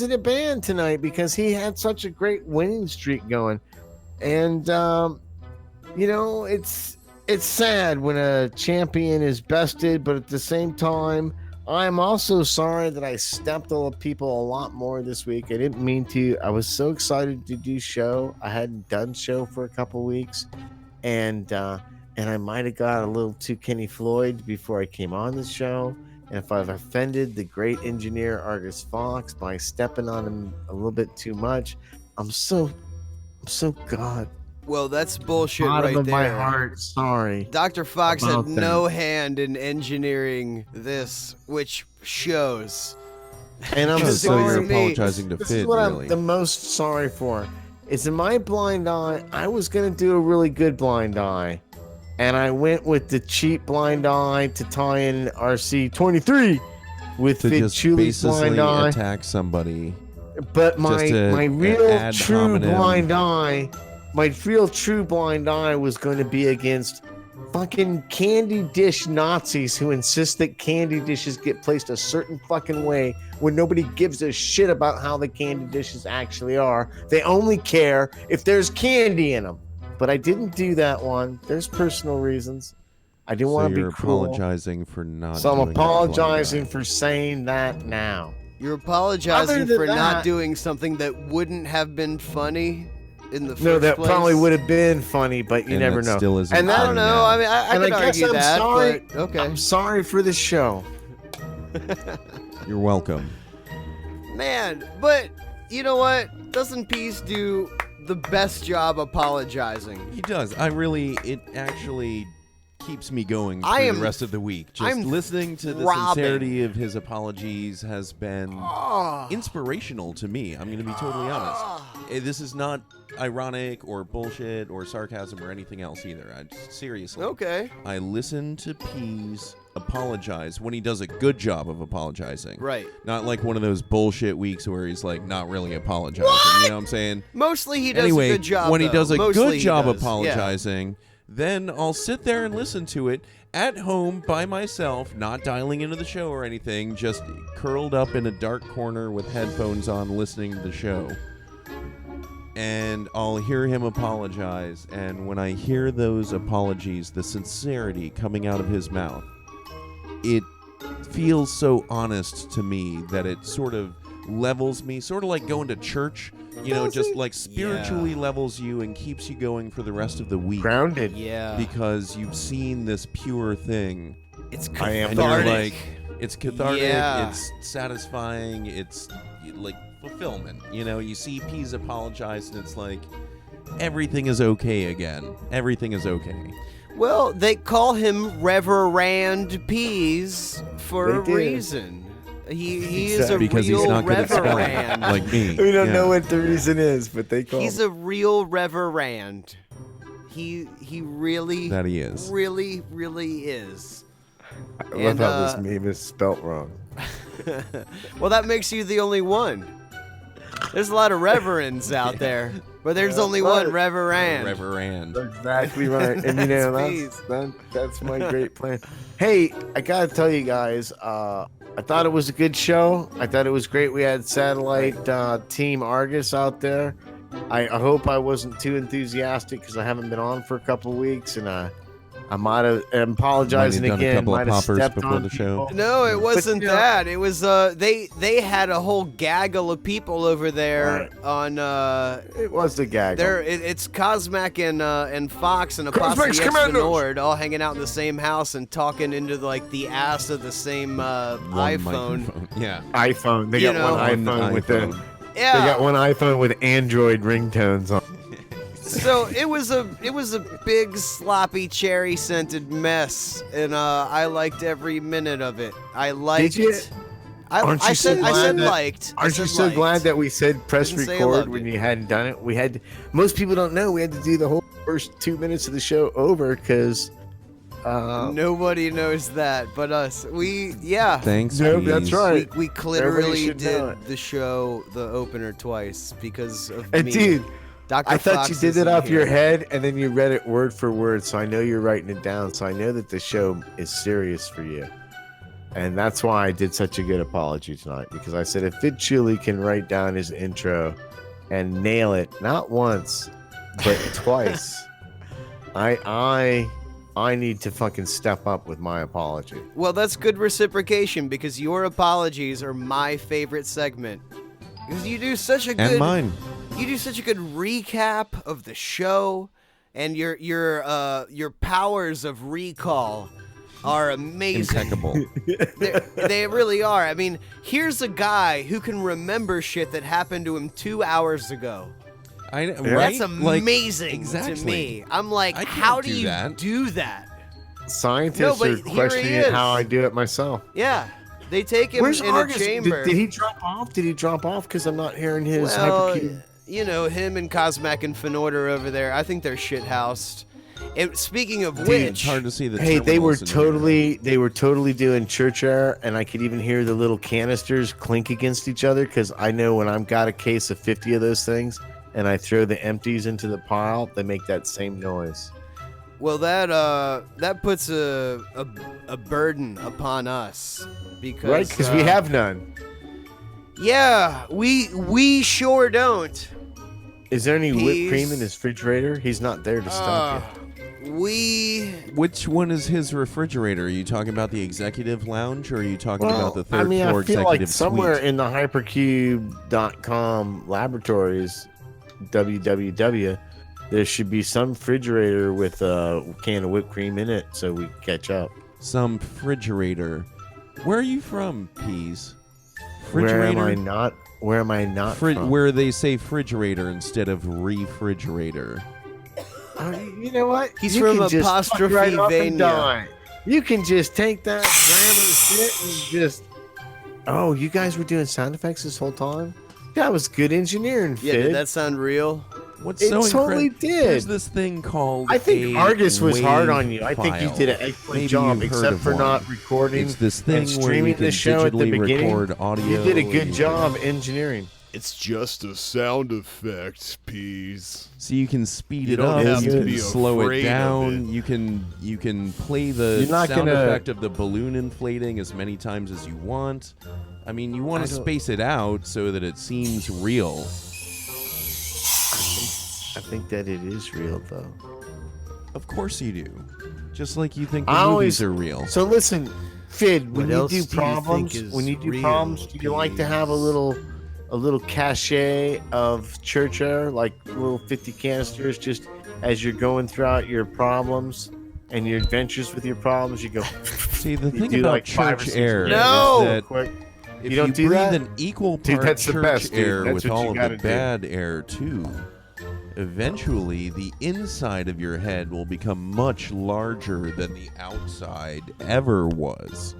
it a ban tonight because he had such a great winning streak going, and it's sad when a champion is bested, but at the same time, I'm also sorry that I stepped on people a lot more this week. I didn't mean to. I was so excited to do show. I hadn't done show for a couple weeks, and I might have got a little too Kenny Floyd before I came on the show. And if I've offended the great engineer Argus Fox by stepping on him a little bit too much, I'm so God. Well, that's bullshit Bottom right of there. my heart, sorry. Dr. Fox had about no that. hand in engineering this, which shows. And I'm So you're sorry. apologizing to This Fid, is what really. I'm the most sorry for. It's in my blind eye. I was gonna do a really good blind eye, and I went with the cheap blind eye to tie in RC23 with To just Fitchuli's basically blind eye. attack somebody. But Just a- my an real ad true hominem. blind eye, my real true blind eye was going to be against fucking candy dish Nazis who insist that candy dishes get placed a certain fucking way when nobody gives a shit about how the candy dishes actually are. They only care if there's candy in them. But I didn't do that one. There's personal reasons. I didn't want to you're be cruel. apologizing for not So I'm doing that blind apologizing eye. for saying that now. You're apologizing Other than for that- not doing something that wouldn't have been funny in the first No, that place. probably would have been funny, but you And never that know. still isn't and I don't know. I mean, I and could I guess argue I'm that, sorry. but okay. I'm sorry for the show. You're welcome. Man, but you know what? Doesn't Peace do the best job apologizing? He does. It actually keeps me going for I the am- rest of the week. Just I'm listening to the throbbing. sincerity of his apologies has been inspirational to me. I'm going to be totally honest. This is not ironic or bullshit or sarcasm or anything else either. Seriously. Okay. I listen to Pease apologize when he does a good job of apologizing. Right. Not like one of those bullshit weeks where he's like not really apologizing. You know what I'm saying? Mostly he does Anyway, a good job. when he though. does a Mostly good he job does. apologizing, then I'll sit there and listen to it at home by myself, not dialing into the show or anything, just curled up in a dark corner with headphones on listening to the show. And I'll hear him apologize, and when I hear those apologies, the sincerity coming out of his mouth, it feels so honest to me that it sort of levels me, sort of like going to church, just like spiritually levels you and keeps you going for the rest of the week. Grounded. Yeah. Because you've seen this pure thing. It's And cathartic. you're like, it's cathartic, Yeah. it's satisfying, it's like fulfillment. You see Pease apologize and it's like, everything is okay again. Everything is okay. Well, they call him Reverend Peas for a reason. He is a because real he's not good at spelling, Reverend. like me. We don't know what the reason is, but they call He's him. a real Reverend. He really That he is. really is. I love how this meme is spelt wrong. Well, that makes you the only one. There's a lot of reverends out there, but there's only one Reverend. Reverend. Exactly right. And you know, that's my great plan. Hey, I gotta tell you guys, I thought it was a good show. I thought it was great. We had Satellite Team Argus out there. I hope I wasn't too enthusiastic because I haven't been on for a couple of weeks, and I might have. I'm apologizing Might have done again. a couple of Might have poppers stepped before on the show. people. No, it wasn't you know- that. It was they had a whole gaggle of people over there on. It was the gaggle. There, it's Cosmac and Fox and Cosmac's Apostle Commandos! Nord all hanging out in the same house and talking into like the ass of the same iPhone. Yeah. iPhone. They You got one know. iPhone with the. Yeah. They got one iPhone with Android ringtones on. So it was a big sloppy cherry scented mess, and I liked every minute of it. I liked. Did you? I said liked. Aren't you so glad that we said press Didn't say I record loved when it. you hadn't done it? We had. Most people don't know we had to do the whole first 2 minutes of the show over because. Nobody knows that but us. Yeah. Thanks. No, Peas. that's right. We Everybody literally should know did the show, the opener twice because of And me. dude, Dr. I thought Fox you did it isn't off your here. head and then you read it word for word, so I know you're writing it down. So I know that the show is serious for you. And that's why I did such a good apology tonight, because I said if Vid Chuli can write down his intro and nail it, not once, but twice, I need to fucking step up with my apology. Well, that's good reciprocation because your apologies are my favorite segment. Because you do such a good And mine. You do such a good recap of the show, and your powers of recall are amazing. Impeccable. They really are. I mean, here's a guy who can remember shit that happened to him 2 hours ago. Right? That's Like, amazing exactly. to me. I'm like, I can't how do do you that. do that? Scientists No, but are here he questioning is. how I do it myself. Yeah, they take him Where's in Argus? a chamber. Did he drop off? Did he drop off? Because I'm not hearing his Well, hypercube. you know, him and Cosmac and Fenord over there. I think they're shithoused. Speaking of Dude, which, it's hard to see the Hey, they were terminals in here. totally doing church air, and I could even hear the little canisters clink against each other because I know when I've got a case of 50 of those things and I throw the empties into the pile, they make that same noise. well, that puts a burden upon us because Right? Because we have none. Yeah, we sure don't. Is there any whipped Peas. cream in his refrigerator? He's not there to stop you. Which one is his refrigerator? Are you talking about the executive lounge, or are you talking about the third I mean, floor I feel executive like somewhere suite? in the hypercube.com laboratories, www, there should be some refrigerator with a can of whipped cream in it so we can catch up. Some refrigerator. Where are you from, Peas? Where am I Refrigerator? not? Where am I not from? Where they say refrigerator instead of refrigerator. You know what? He's You from can just fuck apostrophe right up and Vania. die. You can just take that grammar shit and just. Oh, you guys were doing sound effects this whole time? That was good engineering, Yeah, Fid. did that sound real? What's It so totally incredible? did. There's this thing called I think a Argus was hard wave on you. I think you file. did an excellent Maybe job, you've heard except of for one. not recording It's this and thing where streaming you can the show at the digitally beginning. record audio. You did a good and- job engineering. It's just a sound effect, Peas. So you can speed You it don't up, have you to can be slow afraid it of down, you can play the You're not sound gonna- effect of the balloon inflating as many times as you want. I mean, you want I to don't- space it out so that it seems real. I think that it is real, though. Of course you do. Just like you think the I movies always are real. So listen, Fid, when What you else do do you think problems, is when you do real, problems, do you like to have a little cachet of church air, like little 50 canisters, just as you're going throughout your problems and your adventures with your problems? You go. See, the you thing do about like 5 or church 6 air minutes No! real that quick. if You don't do breathe that? an equal Dude, part that's the church best, dude. air That's with what you all of the gotta do. bad air too, eventually the inside of your head will become much larger than the outside ever was.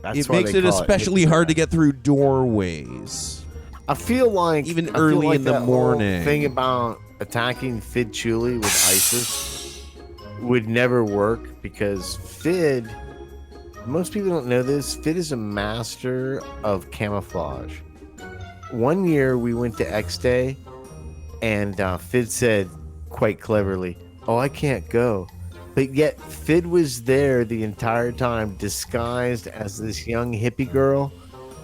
It makes it especially hard to get through doorways. I feel like even early in the morning. The thing about attacking Fid Chuli with ISIS would never work because Fid, most people don't know this, Fid is a master of camouflage. One year we went to X Day and Fid said quite cleverly, "Oh, I can't go." But yet Fid was there the entire time disguised as this young hippie girl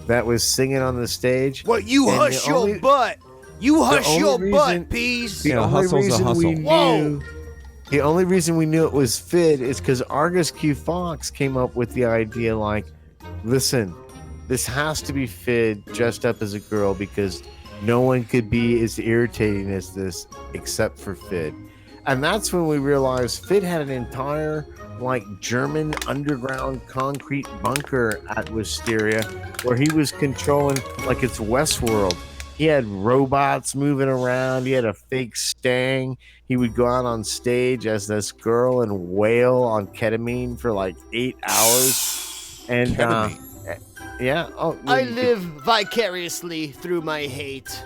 that was singing on the stage. What, you hush your butt? You hush your butt, Peas. The only reason we knew, the only reason we knew it was Fid is because Argus Q Fox came up with the idea like, listen, this has to be Fid dressed up as a girl because no one could be as irritating as this except for Fid. And that's when we realized Fid had an entire German underground concrete bunker at Wisteria where he was controlling like it's Westworld. He had robots moving around. He had a fake Stang. He would go out on stage as this girl and wail on ketamine for 8 hours. And yeah. Oh, I live vicariously through my hate,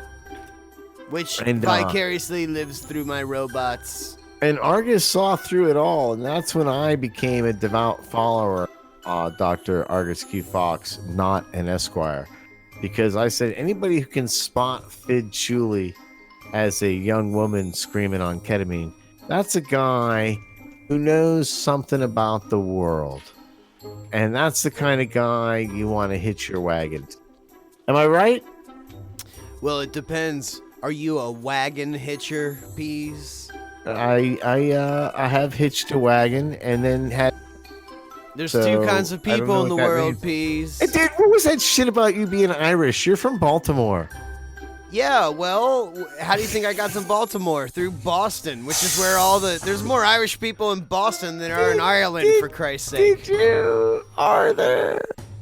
which vicariously lives through my robots. And Argus saw through it all, and that's when I became a devout follower of Dr. Argus Q Fox, not an Esquire. Because I said, anybody who can spot Fid Chuli as a young woman screaming on ketamine, that's a guy who knows something about the world. And that's the kind of guy you want to hitch your wagon to. Am I right? Well, it depends. Are you a wagon hitcher, Peas? I have hitched a wagon and then had. There's two kinds of people in the world, Peas. Hey, dude, what was that shit about you being Irish? You're from Baltimore. Yeah, well, how do you think I got to Baltimore? Through Boston, which is where there's more Irish people in Boston than there are in Ireland, for Christ's sake. Did you? Are there?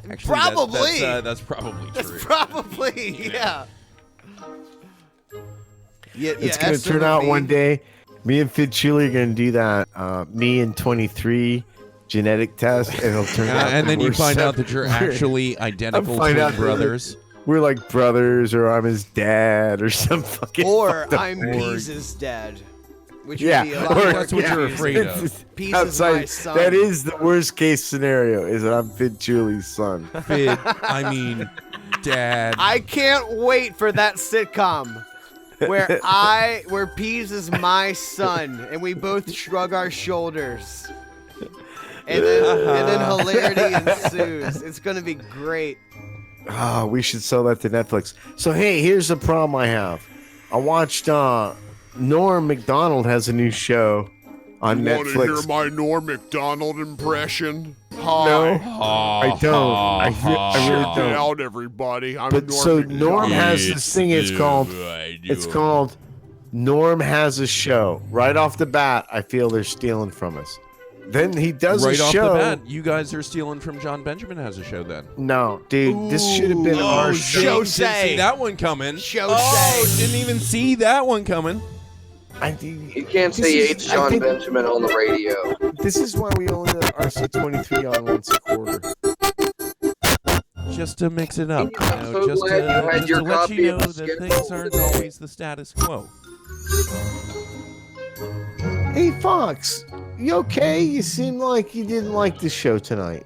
Actually, probably. That's probably true. That's probably, yeah. It's going to turn out one day, me and Fid Chuli are going to do that me and 23 genetic test, and it'll turn out. And then you find out that you're actually identical twin brothers. We're like brothers, or I'm his dad, or some fucking. Or I'm Peas' dad. Which would be a lot or that's what you're afraid of. Peas is my son. That is the worst case scenario, is that I'm Fid Chuli's son. Fid, I mean, dad. I can't wait for that sitcom where Peas is my son, and we both shrug our shoulders. And then hilarity ensues. It's going to be great. Oh, we should sell that to Netflix. So, hey, here's the problem I have. I watched Norm Macdonald has a new show on Netflix. Want to hear my Norm Macdonald impression? Hi. No, I don't. I really Check don't. it out, everybody. I'm But Norm so Macdonald. Norm has this thing. It's called Norm Has a Show. Right off the bat, I feel they're stealing from us. Then he does right a off show. the bat, you guys are stealing from John Benjamin Has a Show then. No, dude, this should have been our show. Didn't see that one coming. Say. Didn't even see that one coming. You can't say H. John Benjamin on the radio. This is why we only let RC23 on once a quarter. Just to mix it up, I'm so glad you had your to let copy you know of the that things aren't always the status quo. Hey, Fox, you okay? You seem like you didn't like the show tonight.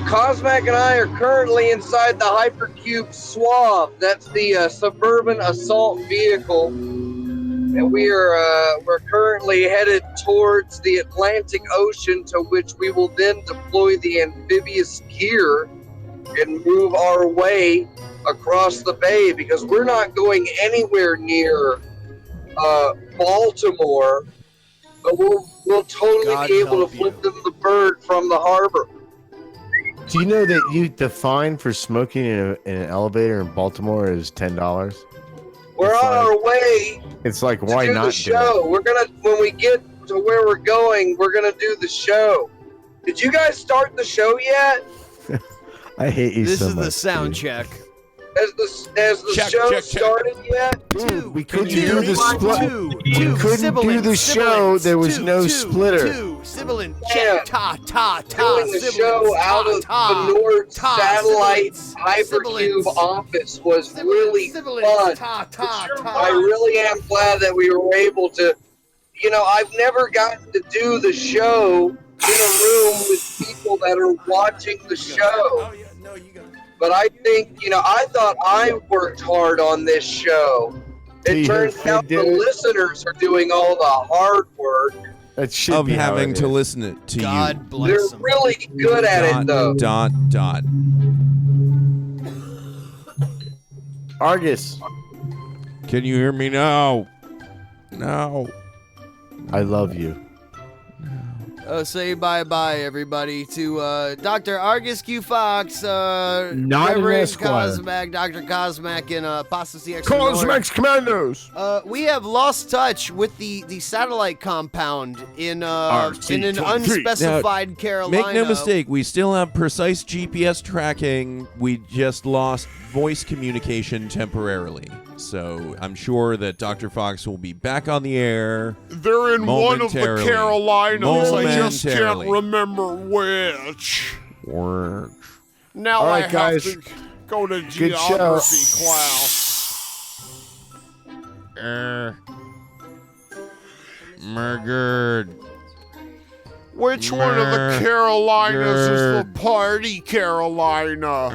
Cosmac and I are currently inside the Hypercube Suave. That's the suburban assault vehicle. And we're currently headed towards the Atlantic Ocean, to which we will then deploy the amphibious gear and move our way across the bay, because we're not going anywhere near Baltimore, but we'll totally be able to flip them the bird from the harbor. Do you know that the fine for smoking in an elevator in Baltimore is $10? We're on our way. It's like, why to do not the show? We're gonna, when we get to where we're going, we're gonna do the show. Did you guys start the show yet? I hate you This so is much. the sound dude. check. Has the show started yet? Dude, we couldn't do the split. We couldn't do the show. There was no splitter. Sibilant, check, doing the show out of the Nord satellite hypercube office was really fun. I really am glad that we were able to. You know, I've never gotten to do the show in a room with people that are watching the show. But I think, you know, I thought I worked hard on this show. It turns out the listeners are doing all the hard work. That should of be having to listen to God you. bless They're really good at it, though. Dot. Argus. Can you hear me now? No. I love you. Say bye-bye, everybody, to Dr. Argus Q. Fox, Not an Reverend Esquire. Cosmac, Dr. Cosmac, and Apostasy X. Cosmac's Commandos. We have lost touch with the satellite compound in an unspecified Carolina. Make no mistake, we still have precise GPS tracking. We just lost voice communication temporarily. So I'm sure that Dr. Fox will be back on the air. They're in one of the Carolinas. I just can't Momentarily. remember which. Work. Now All I right, guys. have to go to Good show. geography class. Murdered. Which one of the Carolinas is the party Carolina?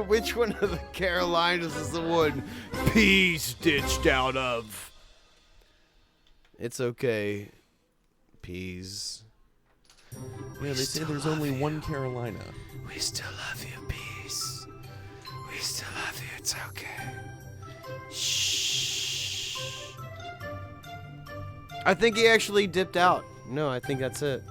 Which one of the Carolinas is the one P stitched out of? It's okay. Peas. Yeah, they say there's only one Carolina. We still love you, Peas. We still love you. It's okay. Shh. I think he actually dipped out. No, I think that's it.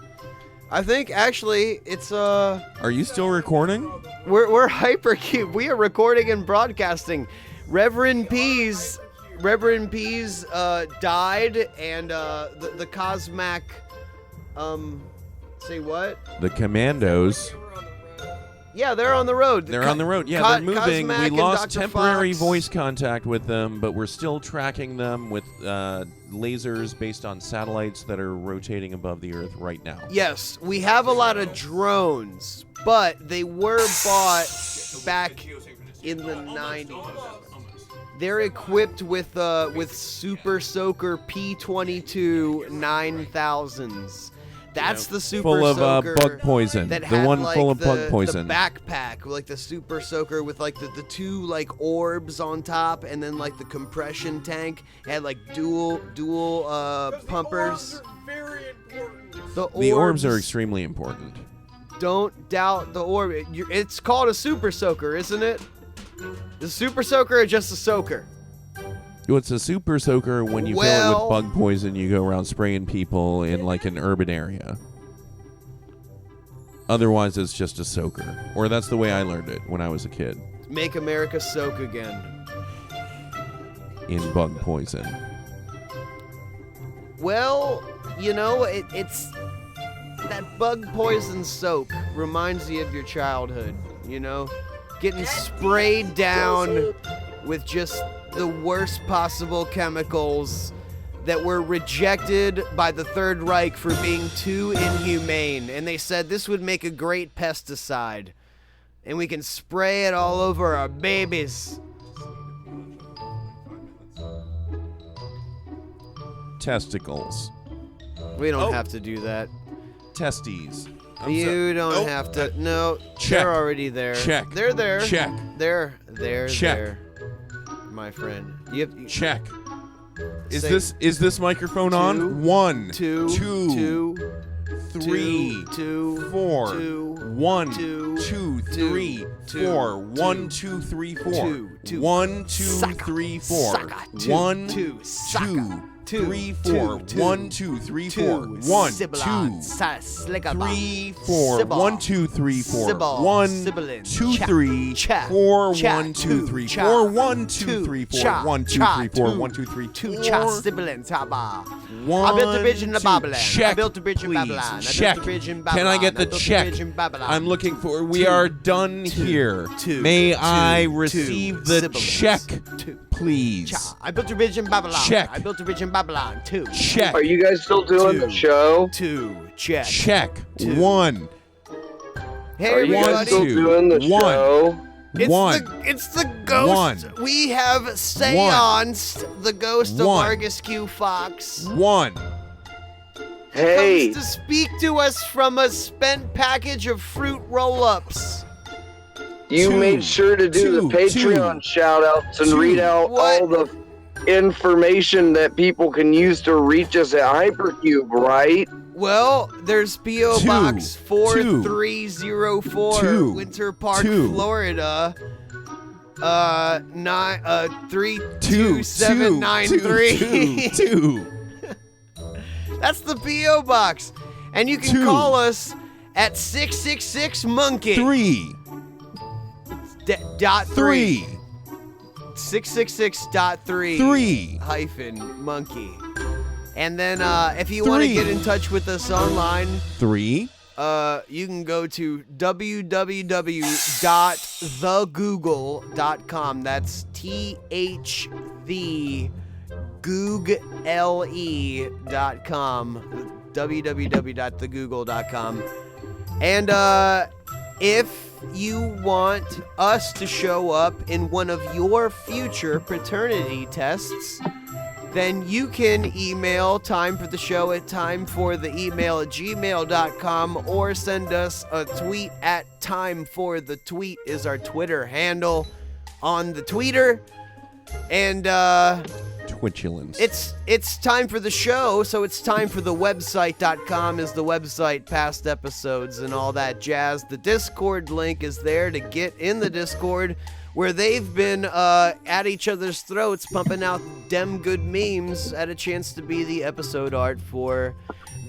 I think actually it's Are you still recording? We're Hypercube. We are recording and broadcasting. Reverend Peas died, and the Cosmac say what? The Commandos. Yeah, they're on the road. They're on the road. Yeah, they're moving. Cosmac We and lost Dr. temporary Fox. voice contact with them, but we're still tracking them with lasers based on satellites that are rotating above the Earth right now. Yes, we have a lot of drones, but they were bought back in the 90s. They're equipped with Super Soaker P22 9000s. That's the Super full of Soaker bug poison. that The had, one like, full of the, bug poison. The backpack, like the Super Soaker with like the two like orbs on top, and then like the compression tank. It had like dual pumpers. The orbs are extremely important. Don't doubt the orb. It's called a Super Soaker, isn't it? The Super Soaker or just a soaker? It's a super soaker when you fill it with bug poison, you go around spraying people in like an urban area. Otherwise, it's just a soaker. Or that's the way I learned it when I was a kid. Make America soak again. In bug poison. Well, you know, it's that bug poison soak reminds you of your childhood, you know? Getting sprayed down with just the worst possible chemicals that were rejected by the Third Reich for being too inhumane. And they said this would make a great pesticide. And we can spray it all over our babies. Testicles. We don't have to do that. Testes. You don't have to. No, Check. they're already there. Check. They're there. Check. They're Check. there. My friend. Check. Is Say- this microphone on? 1, 2, 2, 3, 4. 1, 2, 3, 4. 1, 2, 3, 4. 1, 2, 3, 4. 1, 2, 3, 4. 1, 2, 3, 4. 1, 2, 3, 4. 1, 2, 3, 4. 1, 2, 3, 4. 1, 2, 3, 4. 1, 2, 3, 4. 1, 2, 3, 4. 1, 2, 3, 4. I built a bridge in the Babylon. Check, I built a bridge in please. Babylon. Check. I built a bridge in Babylon. Can I get the check? I'm looking for. We are done here. May I receive the check, please? I built a bridge in Babylon. Check. I built a bridge in Babylon. 2. Check. Are you guys still doing the show? 2. Check. Check. 1. Hey, Are you guys everybody. still doing the show? It's the ghost. We have seanced the ghost of Argus Q Fox. 1. Hey. Comes to speak to us from a spent package of fruit roll-ups. You made sure to do the Patreon shout-outs and read out all the information that people can use to reach us at Hypercube, right? Well, there's P.O. Box 4304, Winter Park, Florida. 32793. That's the P.O. Box. And you can call us at 666-MONKEY. 3. Dot 3. 666.3 3 hyphen monkey. And then if you want to get in touch with us online, 3. You can go to www.thegoogle.com. That's THEGoogle.com. www.thegoogle.com. And if you want us to show up in one of your future paternity tests, then you can email timefortheshow at timefortheemail@gmail.com or send us a tweet at timeforthetweet is our Twitter handle on the Tweeter. And Twitulence. it's time for the show, so it's time for the website.com is the website, past episodes and all that jazz. The Discord link is there to get in the Discord, where they've been at each other's throats, pumping out dem good memes, at a chance to be the episode art for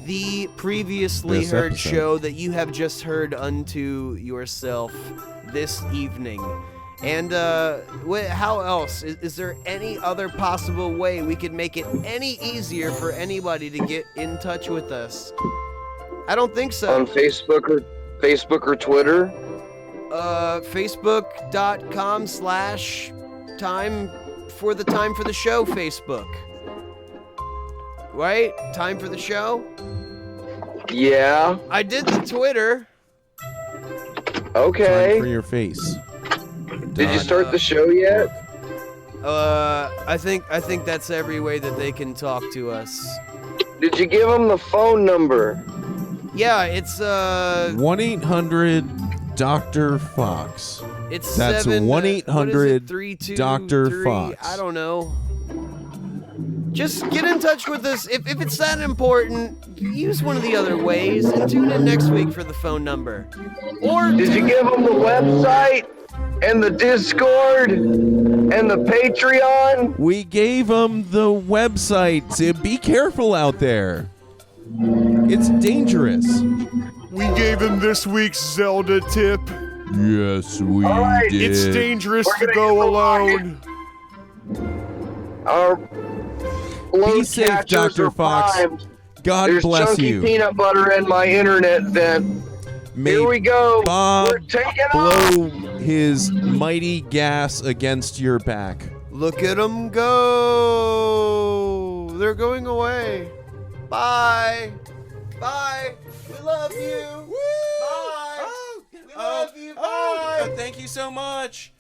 the previously This heard episode. show that you have just heard unto yourself this evening. And how else? Is there any other possible way we could make it any easier for anybody to get in touch with us? I don't think so. On Facebook or Twitter? Facebook.com/time for the show Facebook. Right? Time for the show? Yeah. I did the Twitter. Okay. Time for your face. Did you start the show yet? I think that's every way that they can talk to us. Did you give them the phone number? Yeah, it's 1-800-Dr. Fox. It's That's 1-800-Dr. Fox. I don't know. Just get in touch with us. If it's that important, use one of the other ways and tune in next week for the phone number. Or did you give them the website and the Discord and the Patreon? We gave them the website. Be careful out there. It's dangerous. We gave him this week's Zelda tip. Yes, we did. It's dangerous to go alone. Our Be safe, Dr. Fox. God There's bless chunky you. peanut butter in my internet vent. Here we go. Bob We're taking blow his mighty gas against your back. look at them go. They're going away. Bye. Bye. We love you. Bye. We love you. Bye. Thank you so much.